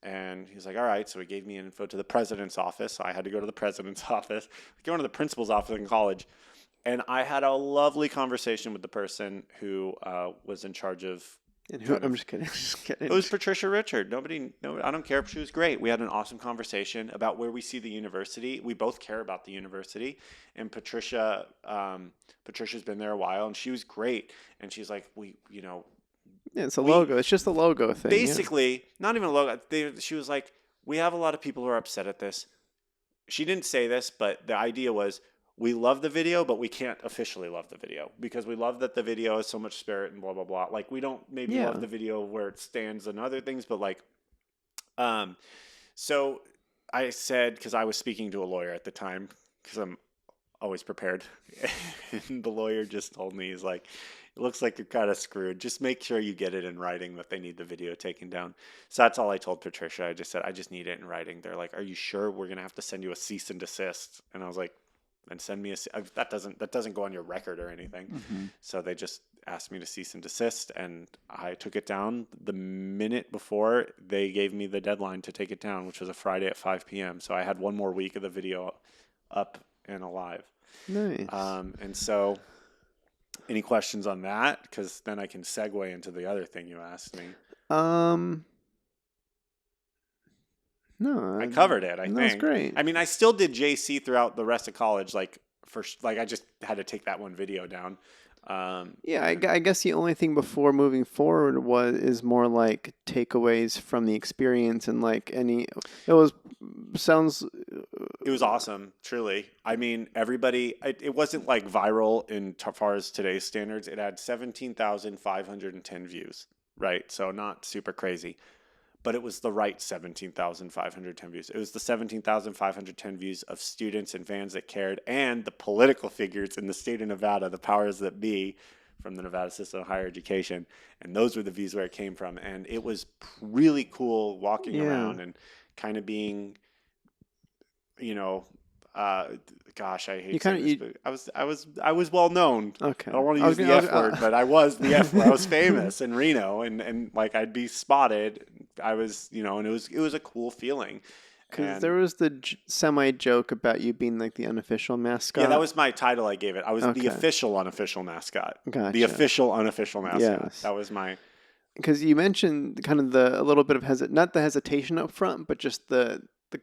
And he's like, all right. So he gave me info to the president's office. So I had to go to the president's office, go into the principal's office in college. And I had a lovely conversation with the person who was in charge of. I'm just kidding. It was Patricia Richard. I don't care if she was great. We had an awesome conversation about where we see the university. We both care about the university. And Patricia's been there a while, and she was great. And she's like, it's a logo. It's just a logo thing. Basically, not even a logo. She was like, we have a lot of people who are upset at this. She didn't say this, but the idea was, we love the video, but we can't officially love the video because we love that the video has so much spirit and blah, blah, blah. Like, we don't maybe love the video where it stands and other things, but like, so I said, because I was speaking to a lawyer at the time, because I'm always prepared. And the lawyer just told me, he's like, it looks like you're kind of screwed. Just make sure you get it in writing that they need the video taken down. So that's all I told Patricia. I just said, I just need it in writing. They're like, are you sure? We're going to have to send you a cease and desist. And I was like, and send me that doesn't go on your record or anything. Mm-hmm. So they just asked me to cease and desist, and I took it down the minute before they gave me the deadline to take it down, which was a Friday at 5 p.m. So I had one more week of the video up and alive. Nice. And so any questions on that? Because then I can segue into the other thing you asked me. No, I covered it. I think that's great. I mean, I still did JC throughout the rest of college. I just had to take that one video down. Yeah, I guess the only thing before moving forward is more like takeaways from the experience and like any. It was sounds. It was awesome, truly. I mean, everybody, it wasn't like viral in far as today's standards. It had 17,510 views, right? So not super crazy, but it was the right 17,510 views. It was the 17,510 views of students and fans that cared, and the political figures in the state of Nevada, the powers that be from the Nevada system of higher education. And those were the views where it came from. And it was really cool walking Yeah, around and kind of being, you know, uh, gosh, I you hate kind saying of this, you but I was well known. okay. I don't want to I was use the gonna. F word, but I was the F word. I was famous in Reno, and like I'd be spotted. I was, and it was a cool feeling. Because And there was the semi joke about you being like the unofficial yeah, that mascot. was my title I gave it. I was the Okay, official unofficial mascot. The gotcha. official unofficial mascot. Yes, That was my. because you mentioned kind of the a little bit of not the hesitation up front, but just the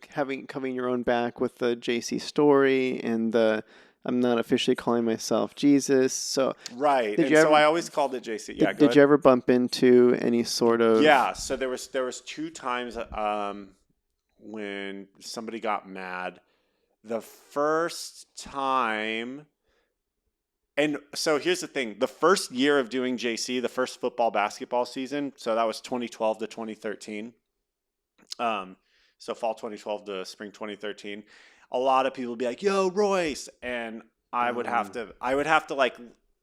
having covering your own back with the JC story and the I'm not officially calling myself Jesus. So Right. did And you so ever I always called it JC. Yeah, go did ahead. you ever bump into any sort of Yeah, so there was two times when somebody got mad. The first time, and so here's the thing: the first year of doing JC, the first football basketball season, so that was 2012 to 2013. Um, so fall 2012 to spring 2013. A lot of people would be like, "Yo, Royce," and I would have to like,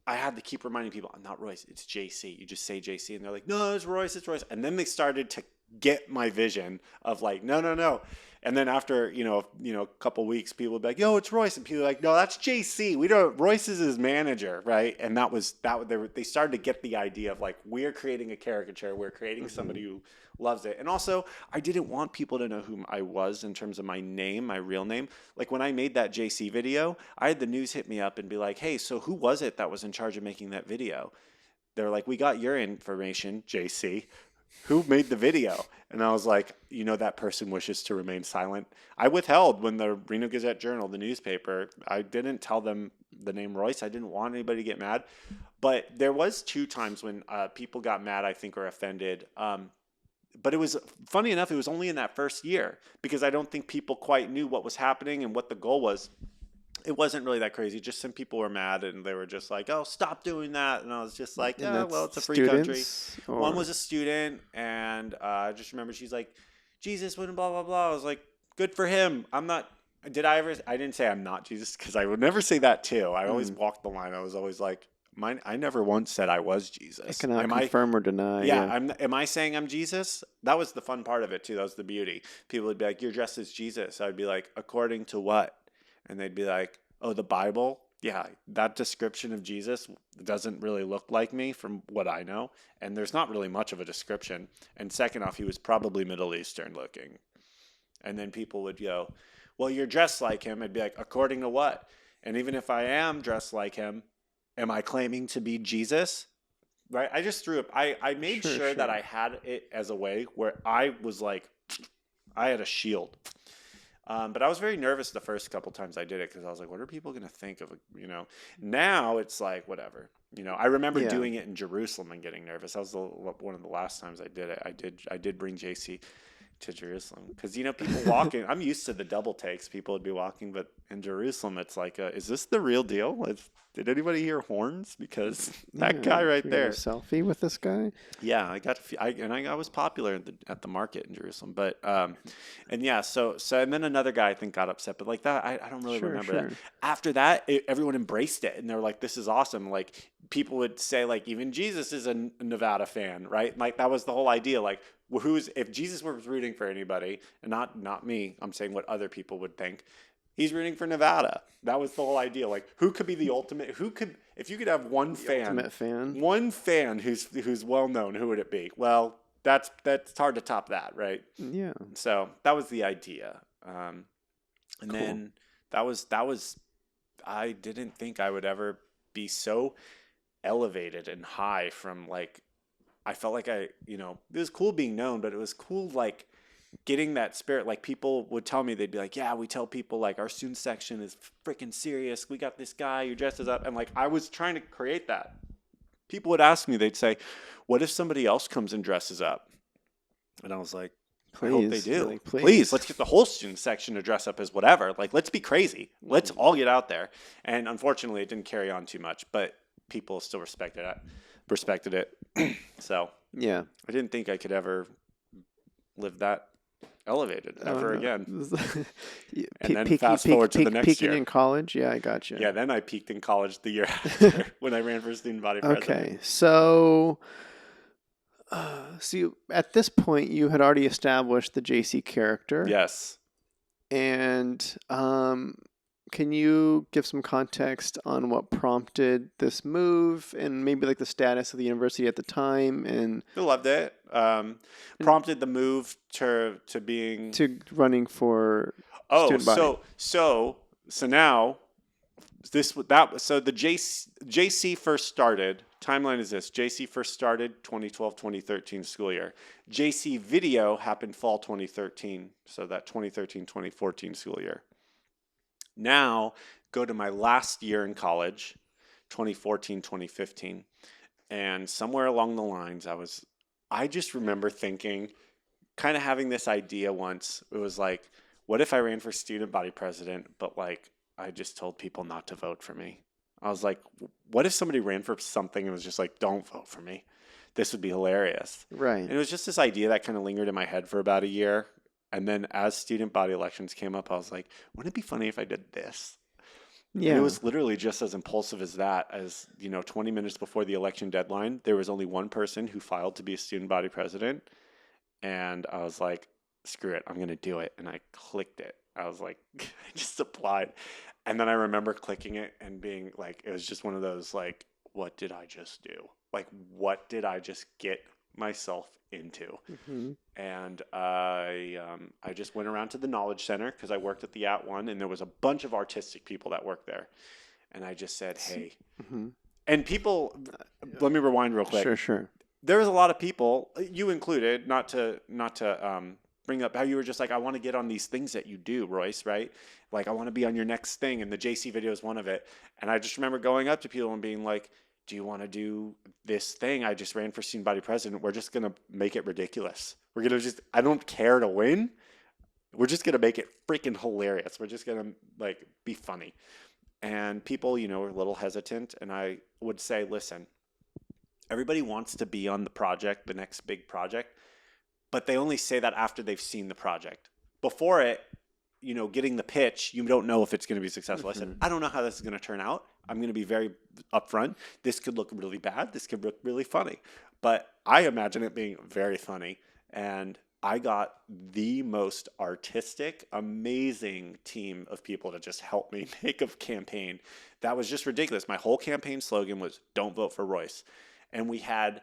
I had to keep reminding people, "I'm not Royce, it's JC. You just say JC," and they're like, "No, it's Royce, it's Royce." And then they started to get my vision of like, "No, no, no." And then after a couple weeks, people would be like, "Yo, it's Royce," and people were like, "No, that's JC. We don't. Royce is his manager, right?" And they started to get the idea of like, we're creating a caricature, we're creating somebody who loves it. And also, I didn't want people to know who I was in terms of my name, my real name. Like when I made that JC video, I had the news hit me up and be like, "Hey, so who was it that was in charge of making that video?" They're like, "We got your information, JC. Who made the video?" And I was like, that person wishes to remain silent. I withheld when the Reno Gazette Journal, the newspaper, I didn't tell them the name Royce. I didn't want anybody to get mad. But there was two times when people got mad, I think, or offended. But it was funny enough, it was only in that first year because I don't think people quite knew what was happening and what the goal was. It wasn't really that crazy. Just some people were mad and they were just like, "Oh, stop doing that." And I was just like, and "Yeah, well, that's it's a free country." students One or was a student, and I just remember she's like, "Jesus wouldn't blah blah blah." I was like, "Good for him." I'm not. Did I ever? I didn't say I'm not Jesus because I would never say that too. I always mm, walked the line. I was always like, "Mine." I never once said I was I Jesus. cannot Am I? confirm or deny. Yeah. Yeah, Am I saying I'm Jesus? That was the fun part of it too. That was the beauty. People would be like, "You're dressed as Jesus." I'd be like, "According to what?" And they'd be like, "Oh, the Bible." Yeah, that description of Jesus doesn't really look like me from what I know. And there's not really much of a description. And second off, he was probably Middle Eastern looking. And then people would go, "Well, you're dressed like him." I'd be like, "According to what?" And even if I am dressed like him, am I claiming to be Jesus? Right? I just threw up. I made sure, sure that sure. I had it as a way where I was like, I had a shield. But I was very nervous the first couple times I did it because I was like, what are people going to think of, Now it's like, whatever. I remember Yeah, doing it in Jerusalem and getting nervous. That was one of the last times I did it. I did bring JC to Jerusalem because, people walking, I'm used to the double takes. People would be walking, but in Jerusalem, it's like, is this the real deal? Did anybody hear horns? Because that yeah. guy Can right we get a there. selfie with this guy? Yeah, I got I was popular at the market in Jerusalem, but and yeah, so and then another guy I think got upset, but like that I don't really Sure, remember that. sure. After that, everyone embraced it, and they were like, "This is awesome!" Like people would say, like even Jesus is a Nevada fan, right? Like that was the whole idea. Like who's if Jesus was rooting for anybody, and not me, I'm saying what other people would think. He's rooting for Nevada. That was the whole idea. Like, who could be the ultimate? Who could, if you could have The ultimate fan. one fan who's well known, who would it be? Well, that's hard to top that, right? Yeah, So that was the idea, and cool. then that was. I didn't think I would ever be so elevated and high from like. I felt like it was cool being known, but it was cool like getting that spirit. Like people would tell me, they'd be like, yeah, we tell people like our student section is freaking serious. We got this guy who dresses up. And like, I was trying to create that. People would ask me, they'd say, what if somebody else comes and dresses up? And I was like, I hope they Please. do. Like, Please, let's get the whole student section to dress up as whatever. Like, let's be crazy. Let's all get out there. And unfortunately, it didn't carry on too much, but people still respected it. So Yeah. I didn't think I could ever live that elevated ever again. And then fast forward to the next peaking year. in college. Yeah, I got you. Yeah, then I peaked in college the year after when I ran for student body president. Okay, so at this point you had already established the JC character. Yes. And can you give some context on what prompted this move and maybe like the status of the university at the time? And I loved it. Prompted the move to being running for student body. So now so the JC first started. Timeline is this: JC first started 2012-2013 school year. JC video happened fall 2013, so that 2013-2014 school year. Now go to my last year in college, 2014-2015, and somewhere along the lines, I just remember thinking, kind of having this idea once. It was like, what if I ran for student body president, but like I just told people not to vote for me? I was like, what if somebody ran for something and was just like, don't vote for me? This would be hilarious. Right. And it was just this idea that kind of lingered in my head for about a year. And then as student body elections came up, I was like, wouldn't it be funny if I did this? Yeah. And it was literally just as impulsive as that. As 20 minutes before the election deadline, there was only one person who filed to be a student body president. And I was like, screw it, I'm going to do it. And I clicked it. I was like, I just applied. And then I remember clicking it and being like, it was just one of those like, what did I just do? Like, what did I just get myself into? Mm-hmm. And I just went around to the Knowledge Center because I worked at the @1, and there was a bunch of artistic people that worked there. And I just said, hey. Mm-hmm. And people, let me rewind real quick. Sure. There was a lot of people, you included, not to bring up how you were just like, I want to get on these things that you do, Royce, right? Like, I want to be on your next thing, and the JC video is one of it. And I just remember going up to people and being like, do you want to do this thing? I just ran for student body president. We're just going to make it ridiculous. We're going to I don't care to win. We're just going to make it freaking hilarious. We're just going to like be funny. And people, were a little hesitant. And I would say, listen, everybody wants to be on the project, the next big project, but they only say that after they've seen the project. Before it, getting the pitch, you don't know if it's going to be successful. Mm-hmm. I said, I don't know how this is going to turn out. I'm going to be very upfront. This could look really bad. This could look really funny. But I imagine it being very funny. And I got the most artistic, amazing team of people to just help me make a campaign. That was just ridiculous. My whole campaign slogan was, don't vote for Royce. And we had,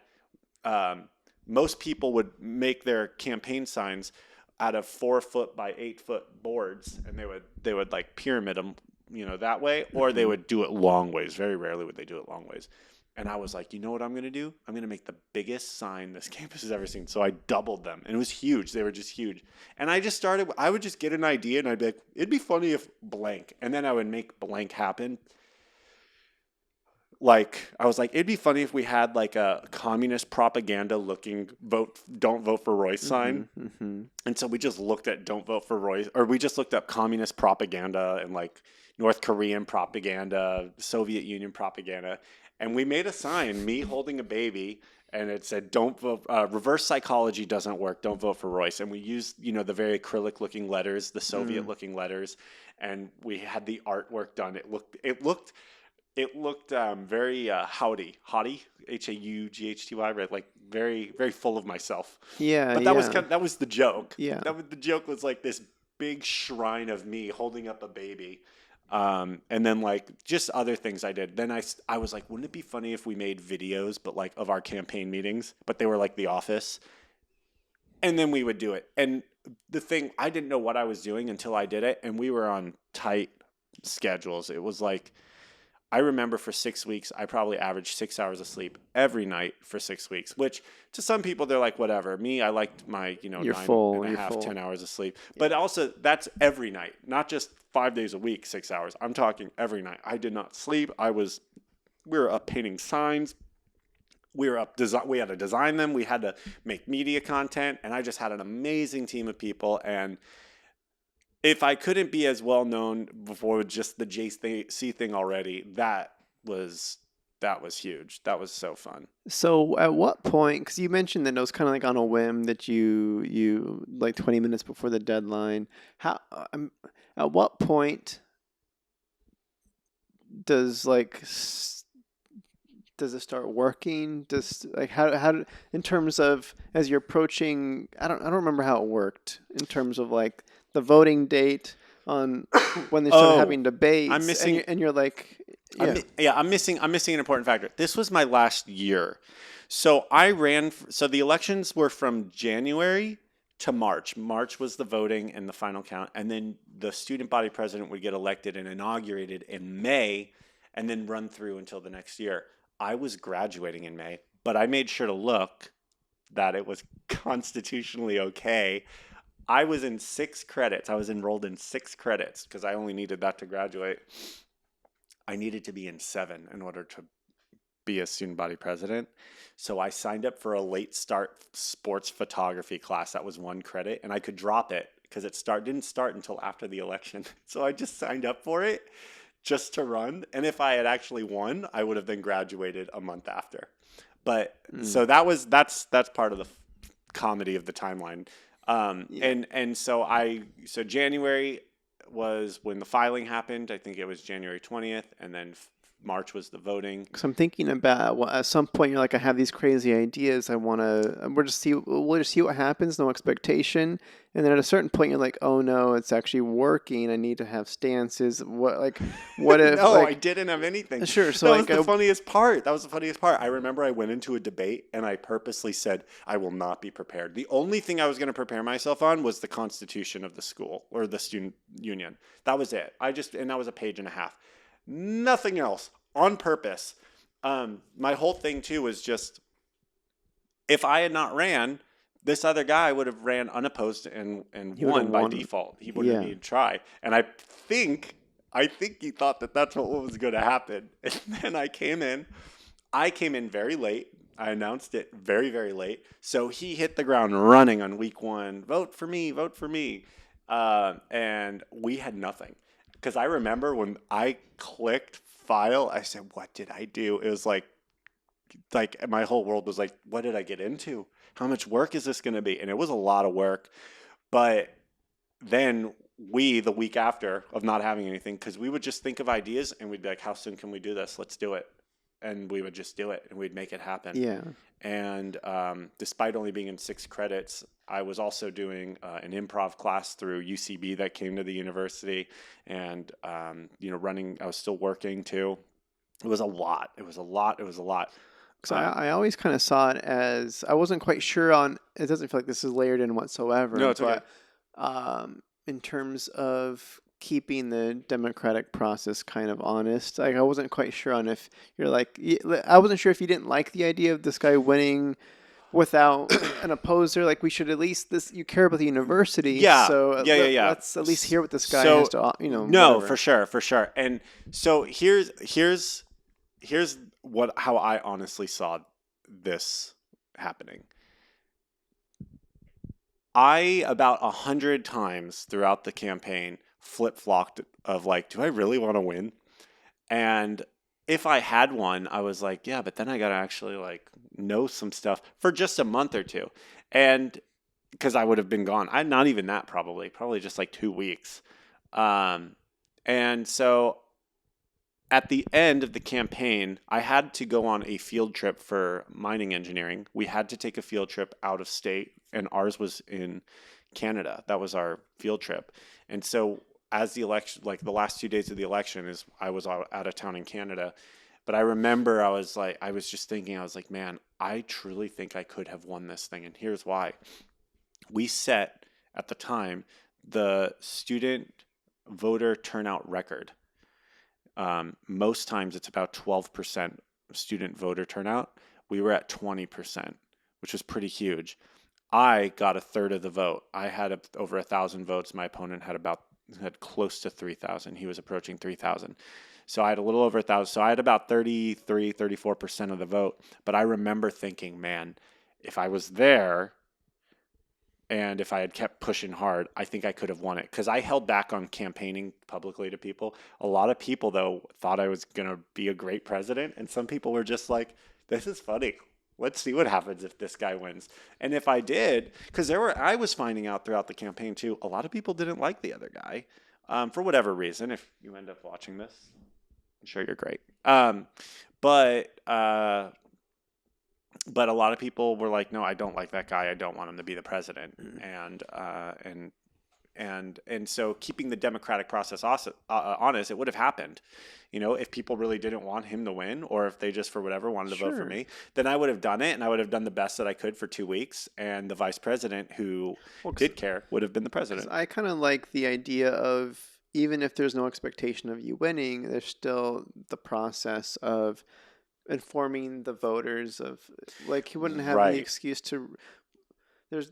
most people would make their campaign signs out of 4-foot by 8-foot boards, and they would like pyramid them, that way, or they would do it long ways. Very rarely would they do it long ways. And I was like, you know what I'm going to do? I'm going to make the biggest sign this campus has ever seen. So I doubled them, and it was huge. They were just huge. And I would just get an idea, and I'd be like, it'd be funny if blank. And then I would make blank happen. Like, I was like, it'd be funny if we had like a communist propaganda looking don't vote for Royce sign. Mm-hmm. And so we just looked at don't vote for Royce, or we just looked up communist propaganda and like North Korean propaganda, Soviet Union propaganda. And we made a sign, me holding a baby, and it said, don't vote, reverse psychology doesn't work, don't vote for Royce. And we used, the very acrylic looking letters, the Soviet looking letters. And we had the artwork done. It looked very haughty, Haughty, right? Like very, very full of myself. Yeah, but that was the joke. Yeah, the joke was like this big shrine of me holding up a baby, and then like just other things I did. Then I was like, wouldn't it be funny if we made videos, but like of our campaign meetings, but they were like The Office, and then we would do it. And the thing, I didn't know what I was doing until I did it, and we were on tight schedules. It was like, I remember for 6 weeks, I probably averaged 6 hours of sleep every night for 6 weeks, which to some people, they're like, whatever. Me, I liked my, You're nine full. and a You're half, full. 10 hours of sleep. But also, that's every night, not just 5 days a week, 6 hours. I'm talking every night. I did not sleep. We were up painting signs. We were up, we had to design them. We had to make media content. And I just had an amazing team of people. And if I couldn't be as well known before just the JC thing already, that was huge. That was so fun. So at what point, because you mentioned that it was kind of like on a whim that you like 20 minutes before the deadline. At what point does does it start working? Does like in terms of as you're approaching, I don't remember how it worked in terms of like the voting date on when they started having debates. I'm missing, and you're like, yeah. I'm missing an important factor. This was my last year. So I ran, so the elections were from January to March. March was the voting and the final count. And then the student body president would get elected and inaugurated in May and then run through until the next year. I was graduating in May, but I made sure to look that it was constitutionally okay. I was in 6 credits. I was enrolled in 6 credits because I only needed that to graduate. I needed to be in 7 in order to be a student body president. So I signed up for a late start sports photography class. That was 1 credit, and I could drop it because it didn't start until after the election. So I just signed up for it just to run. And if I had actually won, I would have then graduated a month after. But so that's part of the comedy of the timeline. So January was when the filing happened. I think it was January 20th, and then March was the voting. So I'm thinking about at some point you're like, I have these crazy ideas. We'll just see what happens. No expectation. And then at a certain point you're like, oh no, it's actually working. I need to have stances. What if? No, I didn't have anything. Sure. So that was the funniest part. I remember I went into a debate and I purposely said I will not be prepared. The only thing I was going to prepare myself on was the constitution of the school or the student union. That was it. And that was a page and a half. Nothing else, on purpose. My whole thing too was just, if I had not ran, this other guy would have ran unopposed and won by default. He wouldn't have needed to try. And I think he thought that that's what was going to happen. And then I came in very late. I announced it very, very late. So he hit the ground running on week 1. Vote for me, vote for me. And we had nothing. Because I remember when I clicked file, I said, what did I do? It was like my whole world was like, what did I get into? How much work is this going to be? And it was a lot of work. But then the week after of not having anything, because we would just think of ideas and we'd be like, how soon can we do this? Let's do it. And we would just do it and we'd make it happen. Yeah. And despite only being in 6 credits, I was also doing an improv class through UCB that came to the university, and running. I was still working too. It was a lot. So I always kind of saw it as, I wasn't quite sure on. It doesn't feel like this is layered in whatsoever. No, it's okay. In terms of keeping the democratic process kind of honest, like I wasn't quite sure on if you're like, I wasn't sure if you didn't like the idea of this guy winning without an opposer. Like, we should at least you care about the university. Yeah. So Yeah. let's at least hear what this guy has to, No, whatever. for sure. And so here's how I honestly saw this happening. I about 100 times throughout the campaign flip-flopped of like, do I really want to win? And if I had won, I was like, yeah, but then I got to actually like know some stuff for just a month or two. And because I would have been gone. Not even that, probably just like 2 weeks. And so at the end of the campaign, I had to go on a field trip for mining engineering. We had to take a field trip out of state, and ours was in Canada. That was our field trip. And so as the election, like the last 2 days of the election, I was out of town in Canada. But I remember I was just thinking, I was like, man, I truly think I could have won this thing. And here's why. We set, at the time, the student voter turnout record. Most times it's about 12% student voter turnout. We were at 20%, which was pretty huge. I got a third of the vote. I had over 1,000 votes. My opponent had close to 3,000. He was approaching 3,000. So I had a little over 1,000. So I had about 33, 34% of the vote. But I remember thinking, man, if I was there and if I had kept pushing hard, I think I could have won it. Because I held back on campaigning publicly to people. A lot of people, though, thought I was going to be a great president. And some people were just like, this is funny. Let's see what happens if this guy wins. And if I did, because I was finding out throughout the campaign too, a lot of people didn't like the other guy for whatever reason. If you end up watching this, I'm sure you're great. But a lot of people were like, no, I don't like that guy. I don't want him to be the president. And so keeping the democratic process honest, it would have happened. If people really didn't want him to win, or if they just for whatever wanted to vote for me, then I would have done it, and I would have done the best that I could for 2 weeks. And the vice president, who did care, would have been the president. I kind of like the idea of, even if there's no expectation of you winning, there's still the process of informing the voters of, like, he wouldn't have any excuse to.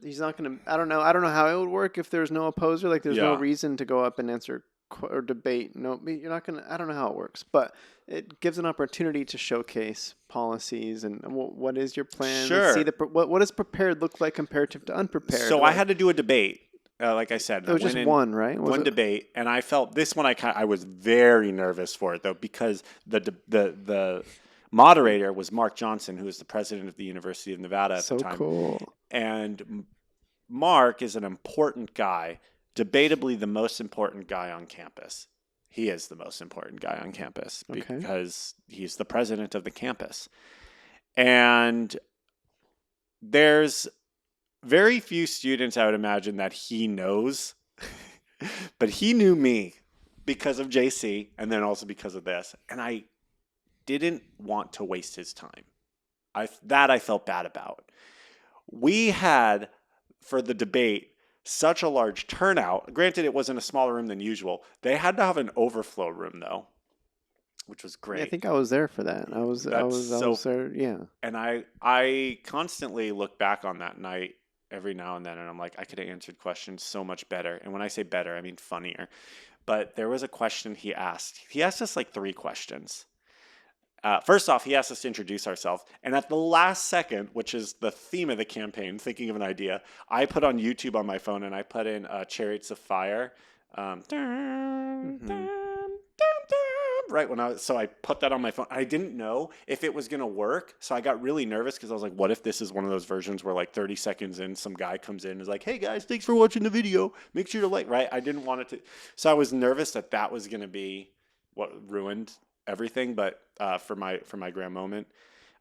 He's not going to. I don't know how it would work if there's no opposer. Like, there's no reason to go up and answer or debate. No, you're not going to. I don't know how it works, but it gives an opportunity to showcase policies and what is your plan. Sure. See what does prepared look like comparative to unprepared. So I had to do a debate. Like I said, it was just one, right? One debate, and I felt this one. I was very nervous for it though, because the moderator was Mark Johnson, who was the president of the University of Nevada at the time. So cool. And Mark is an important guy, debatably the most important guy on campus. He is the most important guy on campus because he's the president of the campus. And there's very few students, I would imagine, that he knows, but he knew me because of JC and then also because of this. And I didn't want to waste his time. I felt bad about. We had, for the debate, such a large turnout. Granted, it was in a smaller room than usual. They had to have an overflow room, though, which was great. Yeah, I think I was there for that. I was there, yeah. And I constantly look back on that night every now and then, and I'm like, I could have answered questions so much better. And when I say better, I mean funnier. But there was a question he asked. He asked us like 3 questions. First off, he asked us to introduce ourselves. And at the last second, which is the theme of the campaign, thinking of an idea, I put on YouTube on my phone and I put in Chariots of Fire. Right so I put that on my phone. I didn't know if it was going to work. So I got really nervous because I was like, what if this is one of those versions where like 30 seconds in, some guy comes in and is like, hey guys, thanks for watching the video. Make sure to like, right? I didn't want it to. So I was nervous that was going to be what ruined everything. But for my grand moment,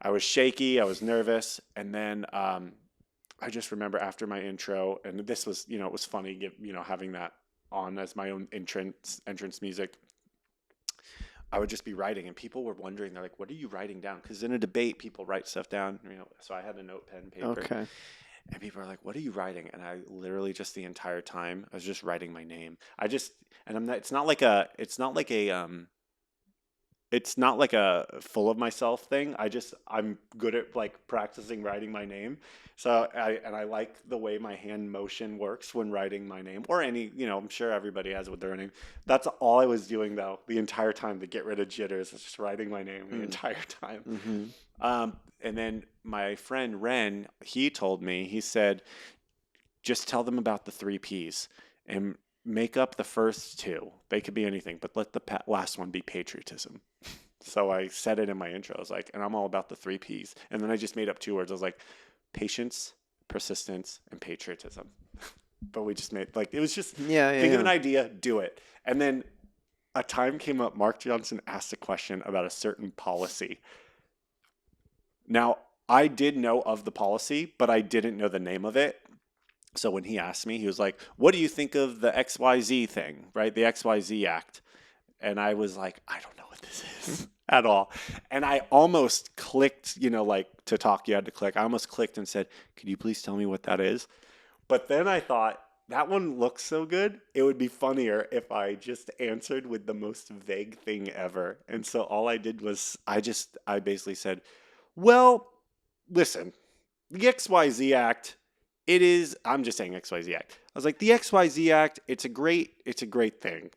I was shaky, I was nervous, and then I just remember after my intro, and this was, it was funny, having that on as my own entrance music. I would just be writing, and people were wondering, they're like, what are you writing down? Because in a debate, people write stuff down, so I had a note, pen, paper. Okay. And people are like, what are you writing? And I literally just the entire time, I was just writing my name. It's not like a full of myself thing. I'm good at like practicing writing my name. So I like the way my hand motion works when writing my name, or any, I'm sure everybody has with their name. That's all I was doing though, the entire time to get rid of jitters. It's just writing my name the entire time. Mm-hmm. And then my friend Ren, he told me, he said, just tell them about the 3 Ps and make up the first 2. They could be anything, but let the last one be patriotism. So I said it in my intro. I was like, and I'm all about the 3 Ps. And then I just made up 2 words. I was like, patience, persistence, and patriotism. But we just made, like, it was just, think of an idea, do it. And then a time came up, Mark Johnson asked a question about a certain policy. Now, I did know of the policy, but I didn't know the name of it. So when he asked me, he was like, what do you think of the XYZ thing, right? The XYZ Act. And I was like, I don't know what this is at all. And I almost clicked, like to talk, you had to click. I almost clicked and said, could you please tell me what that is? But then I thought, that one looks so good. It would be funnier if I just answered with the most vague thing ever. And so all I did was I basically said, well, listen, the XYZ Act, I'm just saying XYZ Act. I was like, the XYZ Act, it's a great thing.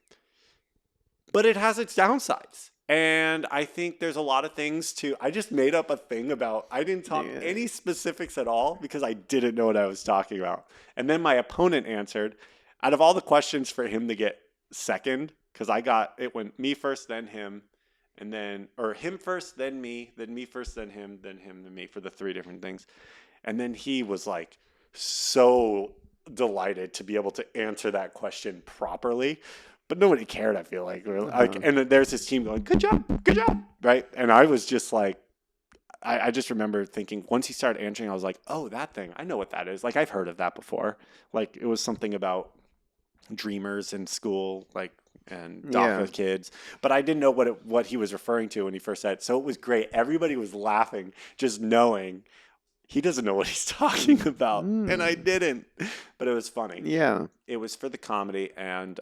But it has its downsides. And I think there's a lot of things I just made up a thing about, I didn't talk any specifics at all because I didn't know what I was talking about. And then my opponent answered, out of all the questions for him to get second, because it went me first, then him, or him first, then me first, then him, then me for the 3 different things. And then he was like so delighted to be able to answer that question properly. But nobody cared, I feel like. And then there's his team going, good job, right? And I was just like, I just remember thinking, once he started answering, I was like, oh, that thing, I know what that is. Like, I've heard of that before. Like, it was something about dreamers in school, like, and DACA kids. But I didn't know what he was referring to when he first said it. So it was great. Everybody was laughing, just knowing he doesn't know what he's talking about, and I didn't. But it was funny. Yeah. It was for the comedy, and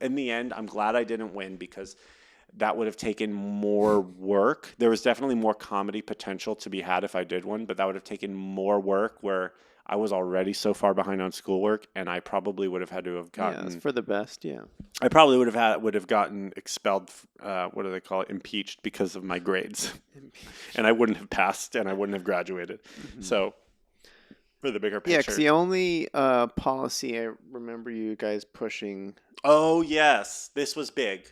in the end, I'm glad I didn't win because that would have taken more work. There was definitely more comedy potential to be had if I did one, but that would have taken more work where I was already so far behind on schoolwork, and I probably would have had to have gotten. Yeah, it's for the best. Yeah. I probably would have gotten expelled. What do they call it? Impeached because of my grades, and I wouldn't have passed, and I wouldn't have graduated. Mm-hmm. So, for the bigger picture, because the only policy I remember you guys pushing. Oh yes, this was big.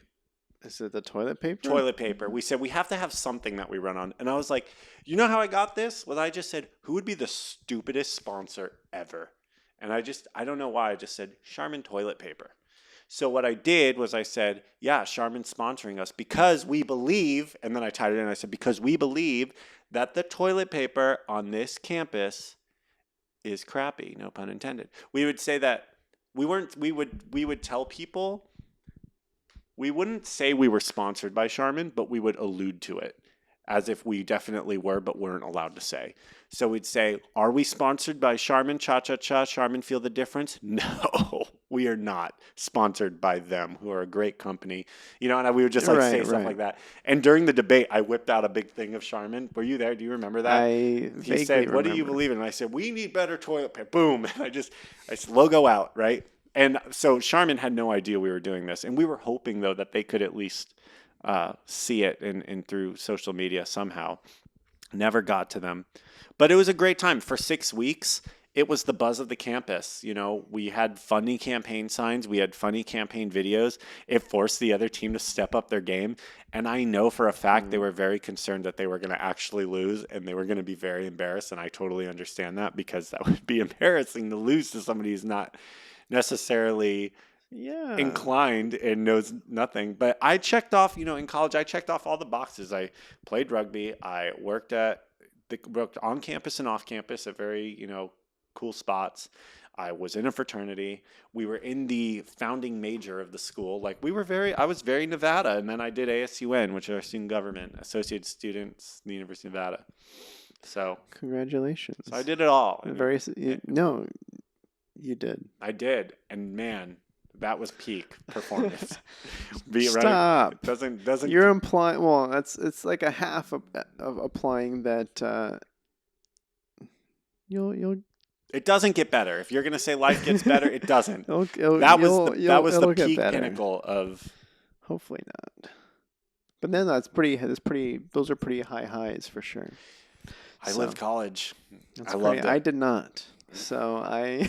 Is it the toilet paper? Toilet paper. We said we have to have something that we run on. And I was like, you know how I got this? Well, I just said, who would be the stupidest sponsor ever? And I don't know why. I just said, Charmin toilet paper. So what I did was I said, yeah, Charmin's sponsoring us because we believe, and then I tied it in. I said, because we believe that the toilet paper on this campus is crappy. No pun intended. We would say that we would tell people. We wouldn't say we were sponsored by Charmin, but we would allude to it as if we definitely were, but weren't allowed to say. So we'd say, are we sponsored by Charmin? Cha-cha-cha, Charmin, feel the difference? No, we are not sponsored by them, who are a great company. And we would just say stuff like that. And during the debate, I whipped out a big thing of Charmin. Were you there? Do you remember that? He said, what do you believe in? And I said, we need better toilet paper. Boom. And I said, logo out, right? And so Charmin had no idea we were doing this. And we were hoping, though, that they could at least see it in through social media somehow. Never got to them. But it was a great time. For 6 weeks, it was the buzz of the campus. We had funny campaign signs. We had funny campaign videos. It forced the other team to step up their game. And I know for a fact they were very concerned that they were going to actually lose and they were going to be very embarrassed. And I totally understand that because that would be embarrassing to lose to somebody who's not necessarily inclined and knows nothing. But I checked off, in college, I checked off all the boxes. I played rugby. I worked on campus and off campus at very, cool spots. I was in a fraternity. We were in the founding major of the school. I was very Nevada. And then I did ASUN, which is our student government, Associated Students, the University of Nevada. So congratulations. So I did it all. No, you did. I did. And man, that was peak performance. Stop. It doesn't. You're implying. Well, it's like a half of applying that. You'll. It doesn't get better. If you're gonna say life gets better, it doesn't. That was the peak pinnacle of. Hopefully not. But then those are pretty high highs for sure. I lived college. I loved it. I did not. So I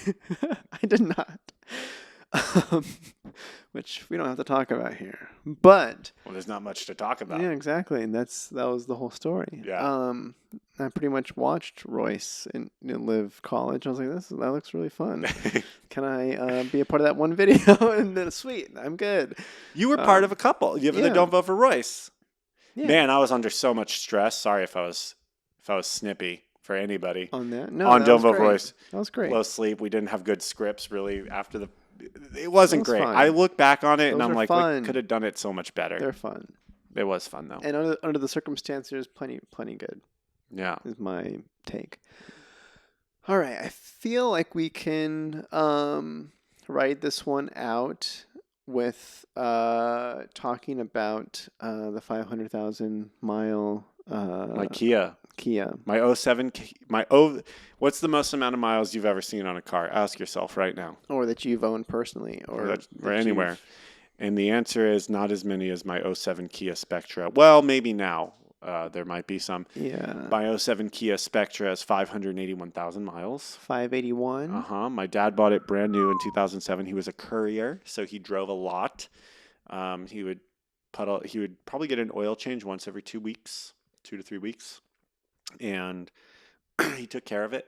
did not. Which we don't have to talk about here. But there's not much to talk about. Yeah, exactly. And that was the whole story. Yeah. I pretty much watched Royce live college. I was like, that looks really fun. Can I be a part of that one video? And then sweet, I'm good. You were part of a couple. You ever don't vote for Royce? Yeah. Man, I was under so much stress. Sorry if I was snippy for anybody. On that? No, on Don't Vote for Royce. That was great. Low sleep. We didn't have good scripts really after it wasn't great. Fun. I look back on it and I'm like, fun. we could have done it so much better. They're fun. It was fun though. And under the circumstances, plenty good. Yeah. Is my take. All right, I feel like we can ride this one out with talking about the 500,000 mile My Kia, Kia, my '07, what's the most amount of miles you've ever seen on a car? Ask yourself right now, or that you've owned personally, or or that anywhere. you've. And the answer is not as many as my '07 Kia Spectra. Well, maybe now. There might be some. Yeah, My '07 Kia Spectra has 581,000 miles. 581. My dad bought it brand new in 2007. He was a courier, so he drove a lot. He would he would probably get an oil change once every 2 weeks, 2 to 3 weeks, and he took care of it.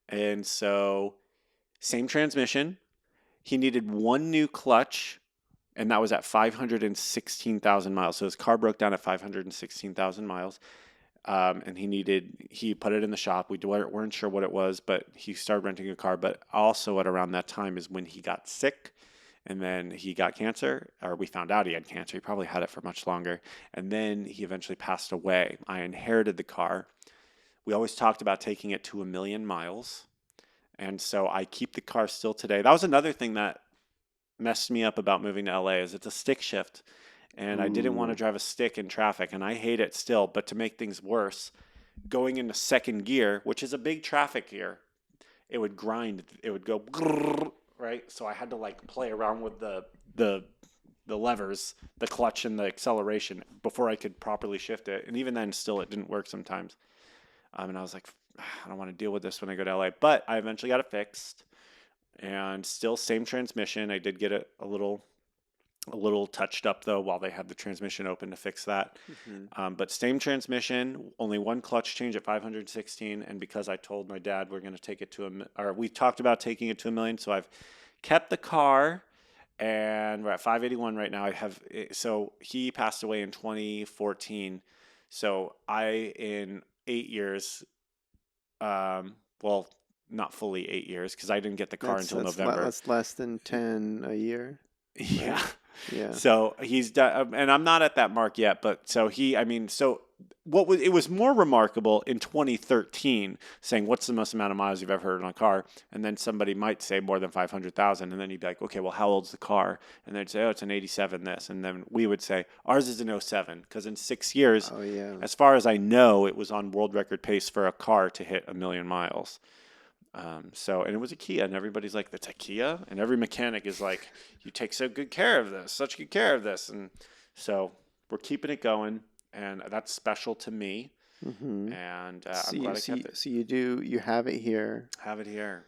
And so, same transmission. He needed one new clutch, and that was at 516,000 miles. So his car broke down at 516,000 miles. And he put it in the shop. We weren't sure what it was, but he started renting a car. But also at around that time is when he got sick, and then he got cancer, or we found out he had cancer. He probably had it for much longer. And then he eventually passed away. I inherited the car. We always talked about taking it to 1,000,000 miles. And so I keep the car still today. That was another thing that messed me up about moving to LA is it's a stick shift. And I didn't want to Ooh, drive a stick in traffic, and I hate it still. But to make things worse, going into second gear, which is a big traffic gear, it would grind. It would go grrr, right. So I had to like play around with the levers, the clutch, and the acceleration before I could properly shift it. And even then, still it didn't work sometimes. And I was like, I don't want to deal with this when I go to LA. But I eventually got it fixed, and still same transmission. I did get it a little touched up though while they had the transmission open to fix that. mhm. But same transmission, only one clutch change at 516. And because I told my dad we're going to take it to or we talked about taking it to 1,000,000, so I've kept the car, and we're at 581 right now. So he passed away in 2014. So in 8 years, well, not fully 8 years because I didn't get the car until November. That's less than 10 a year, Yeah. right? Yeah. So he's done, and I'm not at that mark yet. But so it was more remarkable in 2013 saying, "What's the most amount of miles you've ever heard on a car?" And then somebody might say more than 500,000, and then you'd be like, "Okay, well, how old's the car?" And they'd say, "Oh, it's an '87." This, and then we would say, "Ours is an '07," because in 6 years, Oh yeah. as far as I know, it was on world record pace for a car to hit 1,000,000 miles. And it was a Kia, and everybody's like, "That's a Kia," and every mechanic is like, "You take so good care of this, such good care of this," and so we're keeping it going, and that's special to me, Mm-hmm. and I'm glad I kept it. So you have it here, Have it here,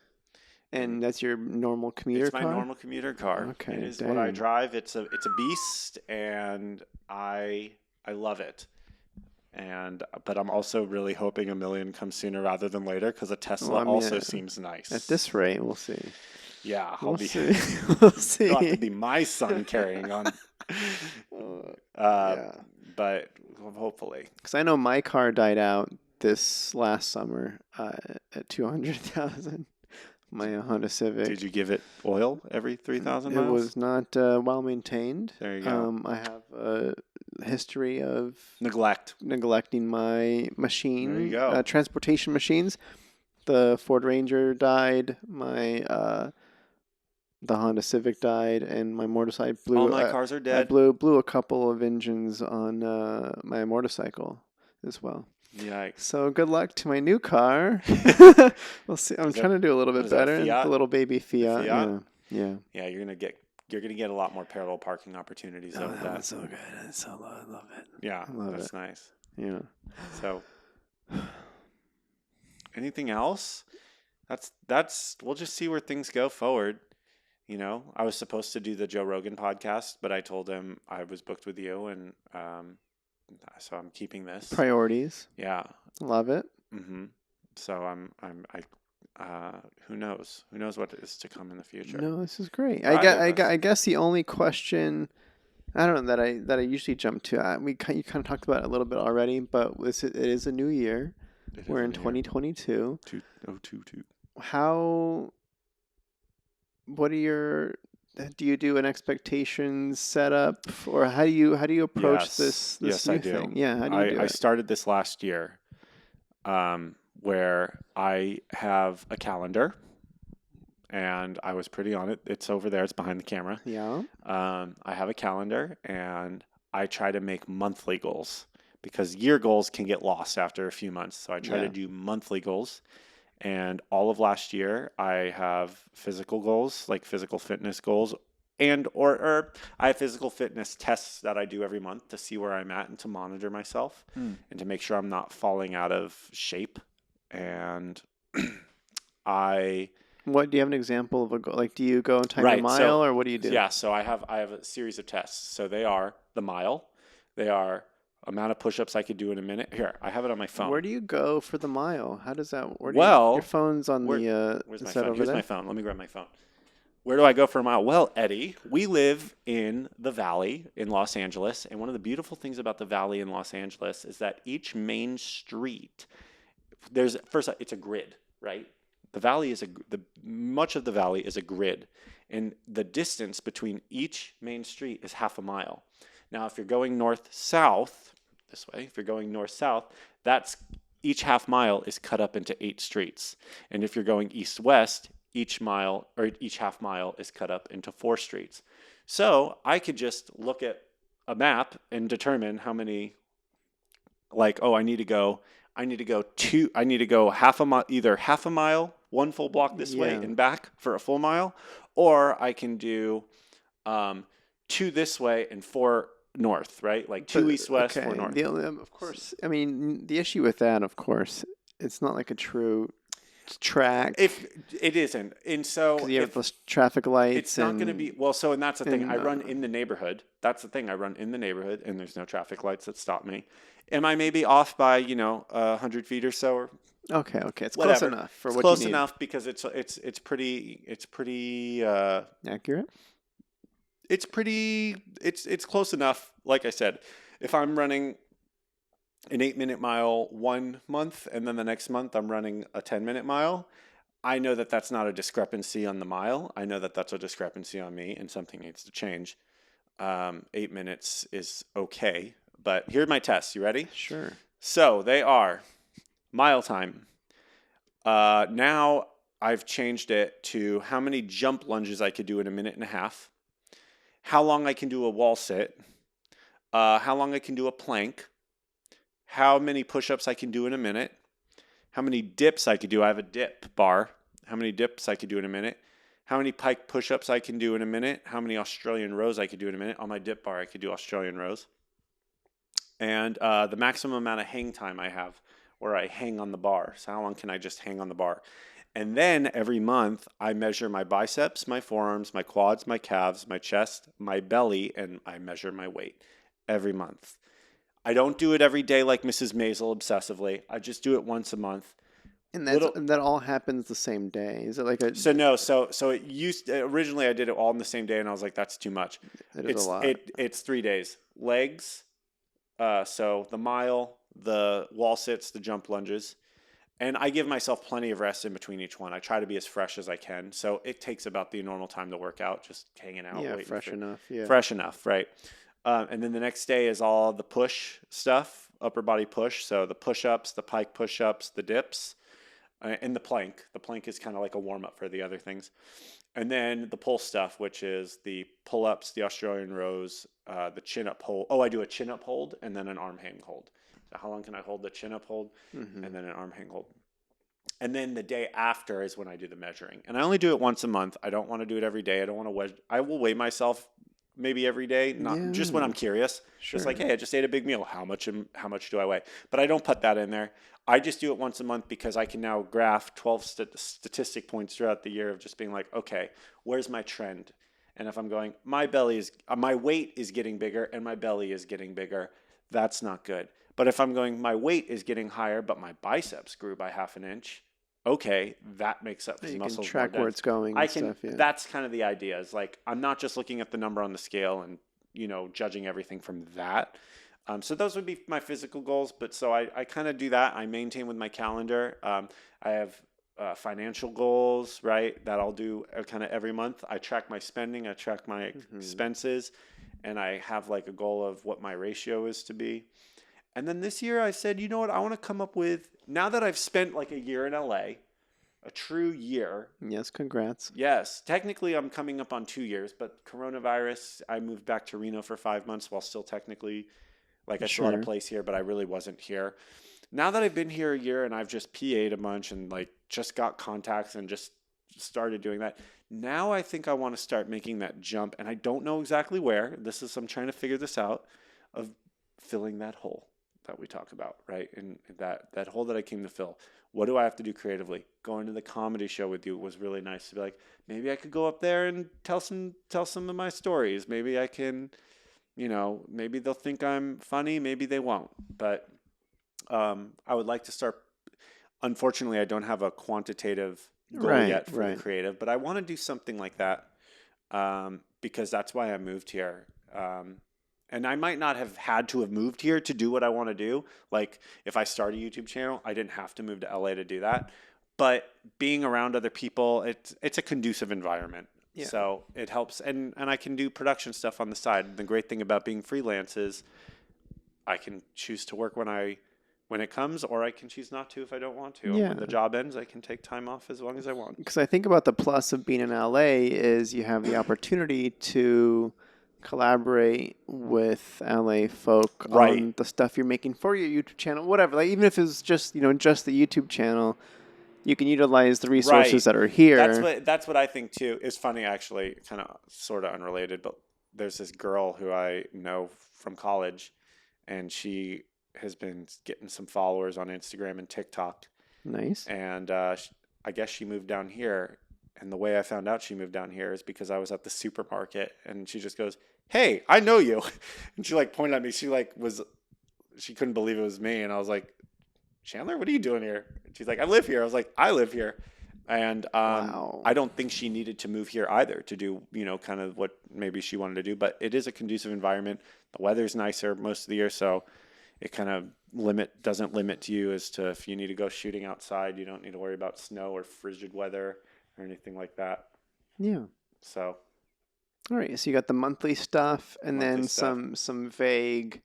and and that's your normal commuter it's my car? normal commuter car. Okay, It is what I dang. drive. It's a beast, and I love it. But I'm also really hoping 1,000,000 comes sooner rather than later because a Well, Tesla I mean, also seems nice. at this rate, we'll see. Yeah, We'll see. We'll It'll have to see. be my son carrying on. Uh, Uh, yeah, but hopefully. because I know my car died out this last summer at 200,000. My Honda Civic. Did you give it oil every 3,000 It miles? was not well maintained. There you go. I have a history of Neglect. neglecting my There you machine, go. transportation machines. The Ford Ranger died. The Honda Civic died, and my motorcycle blew. All my cars are I dead. blew a couple of engines on my motorcycle as well. Yikes. So good luck to my new car. We'll see. I'm Is that- trying to do a little bit is that a better. And Fiat? the little baby Fiat. Fiat? Yeah. Yeah. Yeah, you're gonna get a lot more parallel parking opportunities Oh, out of that was that. so good. I love it. Yeah, I love that's it. nice. Yeah. So, anything else? That's. We'll just see where things go forward. You know, I was supposed to do the Joe Rogan podcast, but I told him I was booked with you, and so I'm keeping this. Priorities. Yeah. Love it. Mm-hmm. So who knows? Who knows what is to come in the future? No, this is great. Either of us. I guess the only question I don't know that I usually jump to. You kind of talked about it a little bit already, but it is a new year. It is We're a in new year. 2022. 2022. What are your do you do an expectations setup, or how do you approach Yes. this Yes, new I do. thing? Yeah, how do you do I it? started this last year. where I have a calendar, and I was pretty on it. It's over there. It's behind the camera. Yeah. I have a calendar, and I try to make monthly goals because year goals can get lost after a few months. So I try to do monthly goals. And all of last year, I have physical goals, like physical fitness goals, and or I have physical fitness tests that I do every month to see where I'm at and to monitor myself and to make sure I'm not falling out of shape. And I What do you have an example of a goal? Like, do you go and time your Right. mile, or what do you do? Yeah, so I have a series of tests. So they are the mile, they are amount of push-ups I could do in a minute. Here, I have it on my phone. Where do you go for the mile? How does that? Your Well, phone's on the. where's Is my that phone? over Here's there? my phone. Let me grab my phone. Where do I go for a mile? Well, Eddie, we live in the Valley in Los Angeles, and one of the beautiful things about the Valley in Los Angeles is that each main street, it's a grid, right? The valley is much of the valley is a grid, and the distance between each main street is half a mile. Now, if you're going north-south, this way, if you're going north-south, that's each half mile is cut up into 8 streets. And if you're going east-west, each half mile is cut up into 4 streets. So I could just look at a map and determine how many, like, I need to go half a mile, either half a mile, one full block this way and back for a full mile, or I can do 2 this way and 4 north, right? Like 2 east, west, 4 north. Of course, I mean, the issue with that, of course, it's not like a true track. If it isn't, and so you have those traffic lights, it's not going to be So, and that's the thing. I run in the neighborhood. That's the thing. I run in the neighborhood, and there's no traffic lights that stop me. Am I maybe off by 100 feet or so, or okay, it's whatever. close enough for it's what close you need. enough because it's pretty Accurate. It's close enough. Like I said, if I'm running an 8-minute mile one month and then the next month I'm running a 10-minute mile, I know that that's not a discrepancy on the mile. I know that that's a discrepancy on me, and something needs to change. 8 minutes is okay, but here are my tests. You ready? Sure. So they are mile time. Now I've changed it to how many jump lunges I could do in a minute and a half, how long I can do a wall sit, how long I can do a plank, how many push-ups I can do in a minute, how many dips I could do. I have a dip bar. How many dips I could do in a minute, how many pike push-ups I can do in a minute, how many Australian rows I could do in a minute. On my dip bar, I could do Australian rows. And the maximum amount of hang time I have, where I hang on the bar. So how long can I just hang on the bar? And then every month, I measure my biceps, my forearms, my quads, my calves, my chest, my belly, and I measure my weight every month. I don't do it every day like Mrs. Maisel obsessively. I just do it once a month. And that all happens the same day. Is it like a? So no, so it originally I did it all in the same day, and I was like, that's too much. It's a lot. It's 3 days. Legs, so the mile, the wall sits, the jump lunges, and I give myself plenty of rest in between each one. I try to be as fresh as I can, so it takes about the normal time to work out, just hanging out. Yeah, fresh enough. Yeah, fresh enough, right? And then the next day is all the push stuff, upper body push. So the push-ups, the pike push-ups, the dips. And the plank. The plank is kind of like a warm-up for the other things. And then the pull stuff, which is the pull-ups, the Australian rows, the chin-up hold. I do a chin-up hold and then an arm hang hold. So how long can I hold the chin-up hold and then an arm hang hold? And then the day after is when I do the measuring. And I only do it once a month. I don't want to do it every day. I will weigh myself maybe every day, just when I'm curious. Sure. Just like, hey, I just ate a big meal. How much do I weigh? But I don't put that in there. I just do it once a month because I can now graph 12 statistic points throughout the year of just being like, okay, where's my trend? And if I'm going, my weight is getting bigger and my belly is getting bigger, that's not good. But if I'm going, my weight is getting higher, but my biceps grew by half an inch, okay, that makes up for the muscles. You can track where it's going. That's kind of the idea. Is like I'm not just looking at the number on the scale and judging everything from that. So those would be my physical goals. But so I kind of do that. I maintain with my calendar. I have financial goals, right? That I'll do kind of every month. I track my spending. I track my expenses, and I have like a goal of what my ratio is to be. And then this year I said, you know what? I want to come up with, now that I've spent like a year in LA, a true year. Yes, congrats. Yes, technically I'm coming up on 2 years, but coronavirus, I moved back to Reno for 5 months while still technically, like I still had a Sure. place here, but I really wasn't here. Now that I've been here a year and I've just PA'd a bunch and like just got contacts and just started doing that, now I think I want to start making that jump. And I don't know exactly where. I'm trying to figure this out, of filling that hole that we talk about, right? And that hole that I came to fill. What do I have to do creatively? Going to the comedy show with you was really nice to be like, maybe I could go up there and tell some of my stories. Maybe I can, maybe they'll think I'm funny, maybe they won't. But I would like to start. Unfortunately, I don't have a quantitative goal yet for the creative, but I want to do something like that, because that's why I moved here. And I might not have had to have moved here to do what I want to do. Like if I start a YouTube channel, I didn't have to move to LA to do that. But being around other people, it's a conducive environment. Yeah. So it helps. And I can do production stuff on the side. The great thing about being freelance is I can choose to work when it comes, or I can choose not to if I don't want to. Yeah. And when the job ends, I can take time off as long as I want. Because I think about the plus of being in LA is you have the opportunity to collaborate with LA folk on the stuff you're making for your YouTube channel, whatever. Like even if it's just just the YouTube channel, you can utilize the resources that are here. That's what I think too. It's funny actually, kind of sort of unrelated, but there's this girl who I know from college, and she has been getting some followers on Instagram and TikTok. Nice. And I guess she moved down here. And the way I found out she moved down here is because I was at the supermarket, and she just goes, "Hey, I know you." And she like pointed at me. She couldn't believe it was me. And I was like, "Chandler, what are you doing here?" And she's like, "I live here." I was like, "I live here." And Wow. I don't think she needed to move here either to do, kind of what maybe she wanted to do. But it is a conducive environment. The weather's nicer most of the year, so it kind of doesn't limit you as to if you need to go shooting outside. You don't need to worry about snow or frigid weather or anything like that. Yeah. So. All right. So you got the monthly stuff, and then some vague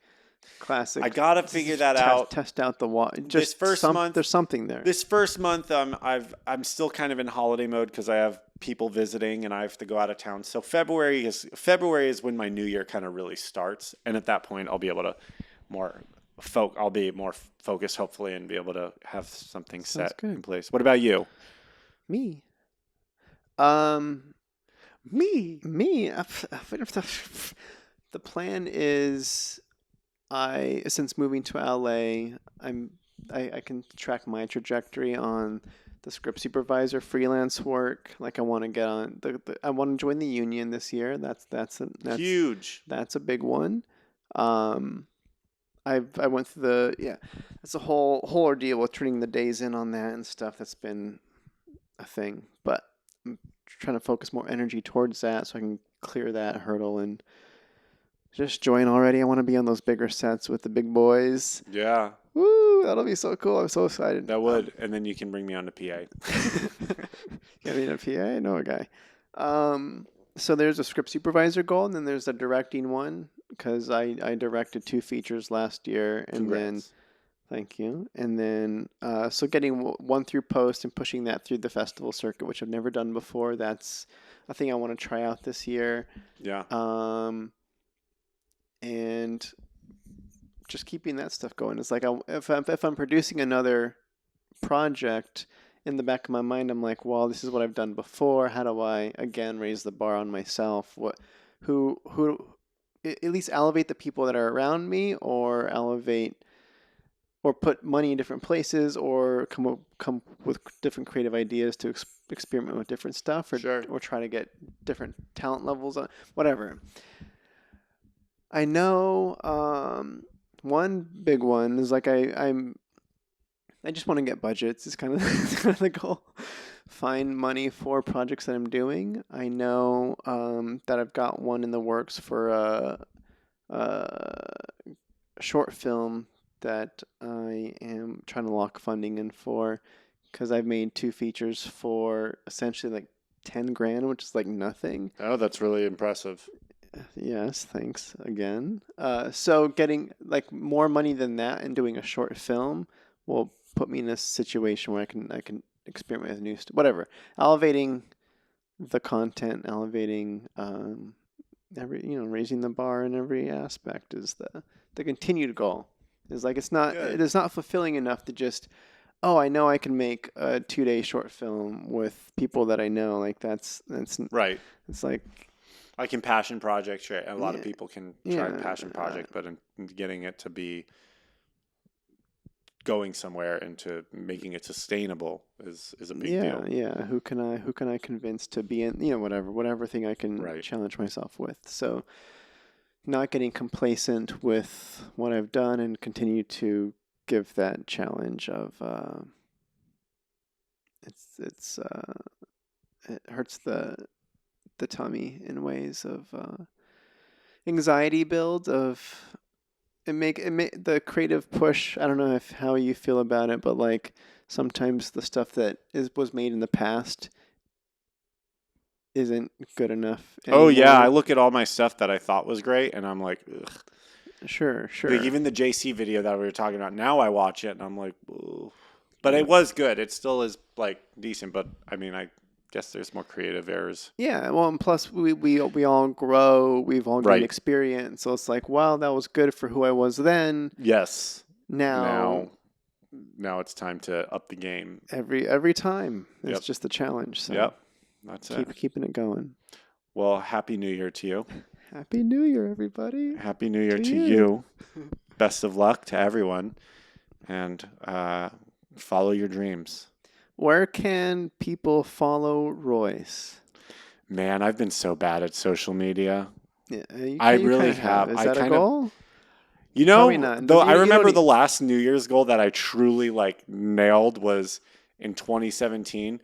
classic. I gotta figure that out. Test out the water. This first month, there's something there. This first month, I'm still kind of in holiday mode because I have people visiting and I have to go out of town. So February is when my new year kind of really starts, and at that point, I'll be able to I'll be more focused, hopefully, and be able to have something set in place. What about you? Me. Me. The plan is, since moving to LA, I can track my trajectory on the script supervisor freelance work. Like I want to get on I want to join the union this year. That's huge. That's a big one. I went through that's a whole ordeal with turning the days in on that and stuff. That's been a thing, but I'm trying to focus more energy towards that so I can clear that hurdle and just join already. I want to be on those bigger sets with the big boys. Yeah. Woo, that'll be so cool. I'm so excited. That would. And then you can bring me on to PA. You need a PA? I know a guy. So there's a script supervisor goal, and then there's a directing one, because I directed 2 features last year. And Congrats. Thank you. And then, so getting one through post and pushing that through the festival circuit, which I've never done before. That's a thing I want to try out this year. Yeah. And just keeping that stuff going. It's like if I'm producing another project, in the back of my mind, I'm like, well, this is what I've done before. How do I again raise the bar on myself? Who at least elevate the people that are around me, or elevate, or put money in different places, or come with different creative ideas to experiment with different stuff, or try to get different talent levels on whatever. I know one big one is like I just want to get budgets. It's kind of the goal. Find money for projects that I'm doing. I know that I've got one in the works for a short film that I am trying to lock funding in for, because I've made 2 features for essentially like $10,000, which is like nothing. Oh, that's really impressive. Yes, thanks again. So getting like more money than that and doing a short film will put me in a situation where I can experiment with new whatever. Elevating the content, elevating every raising the bar in every aspect is the continued goal. Is like Good. it is not fulfilling enough to just, oh, I know I can make a 2-day short film with people that I know. Like that's Right. it's like I can passion project. Sure. A lot of yeah, people can try yeah. passion project, but in getting it to be going somewhere and to making it sustainable is a big deal. Yeah. Who can I convince to be in, whatever thing I can Right. challenge myself with. So not getting complacent with what I've done and continue to give that challenge of it hurts the tummy in ways of anxiety build of it make the creative push. I don't know if how you feel about it, but like sometimes the stuff that was made in the past isn't good enough Oh yeah, I anymore. look at all my stuff that I thought was great, and I'm like, ugh. Sure, Like sure. even the JC video that we were talking about. Now I watch it and I'm like, ugh. But Yeah. it was good. It still is like decent. But I mean, I guess there's more creative errors. Yeah, well, and plus we all grow, we've all gained Right. experience, so it's like, wow, that was good for who I was then. Yes. Now, Now it's time to up the game. every time, it's Yep. just a challenge. So Yep. That's it. keeping it going. Well, Happy New Year to you. Happy New Year, everybody. Happy New Year To to you. you. Best of luck to everyone. And follow your dreams. Where can people follow Royce? Man, I've been so bad at social media. Yeah, I you really kind of have. Is I that a kind of, goal? you Probably know, not. though I You don't remember need- the last New Year's goal that I truly like nailed was in 2017.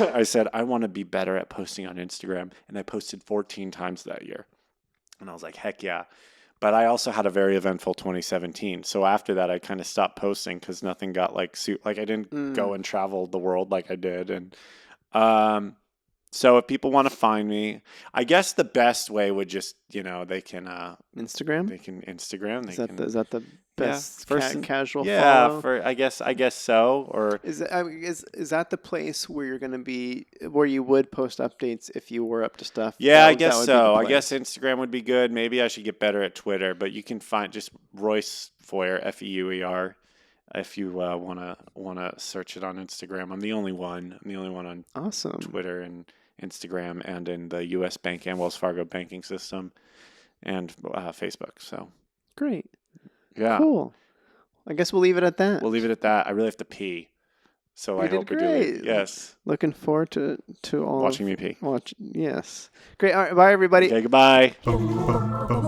I said, I want to be better at posting on Instagram. And I posted 14 times that year. And I was like, heck yeah. But I also had a very eventful 2017. So after that, I kind of stopped posting because nothing got like I didn't go and travel the world like I did. And so if people want to find me, I guess the best way would just they can Instagram. Instagram. They can Is that the best first casual yeah follow? for I guess so. Or Is that the place where you're gonna be where you would post updates if you were up to stuff? yeah, I That guess would be the so. I place. guess Instagram would be good. Maybe I should get better at Twitter, but you can find just Royce Feuer, Feuer, if you wanna search it on Instagram. I'm the only one. I'm the only one on Awesome. Twitter and Instagram and in the U.S. Bank and Wells Fargo banking system and Facebook. So Great. yeah, Cool. I guess we'll leave it at that. we'll leave it at that. I really have to pee, so You I did hope we do leave. great. Yes, Looking forward to all watching me pee. Yes. Great. All right. Bye, everybody. Okay, goodbye. Boom, boom, boom.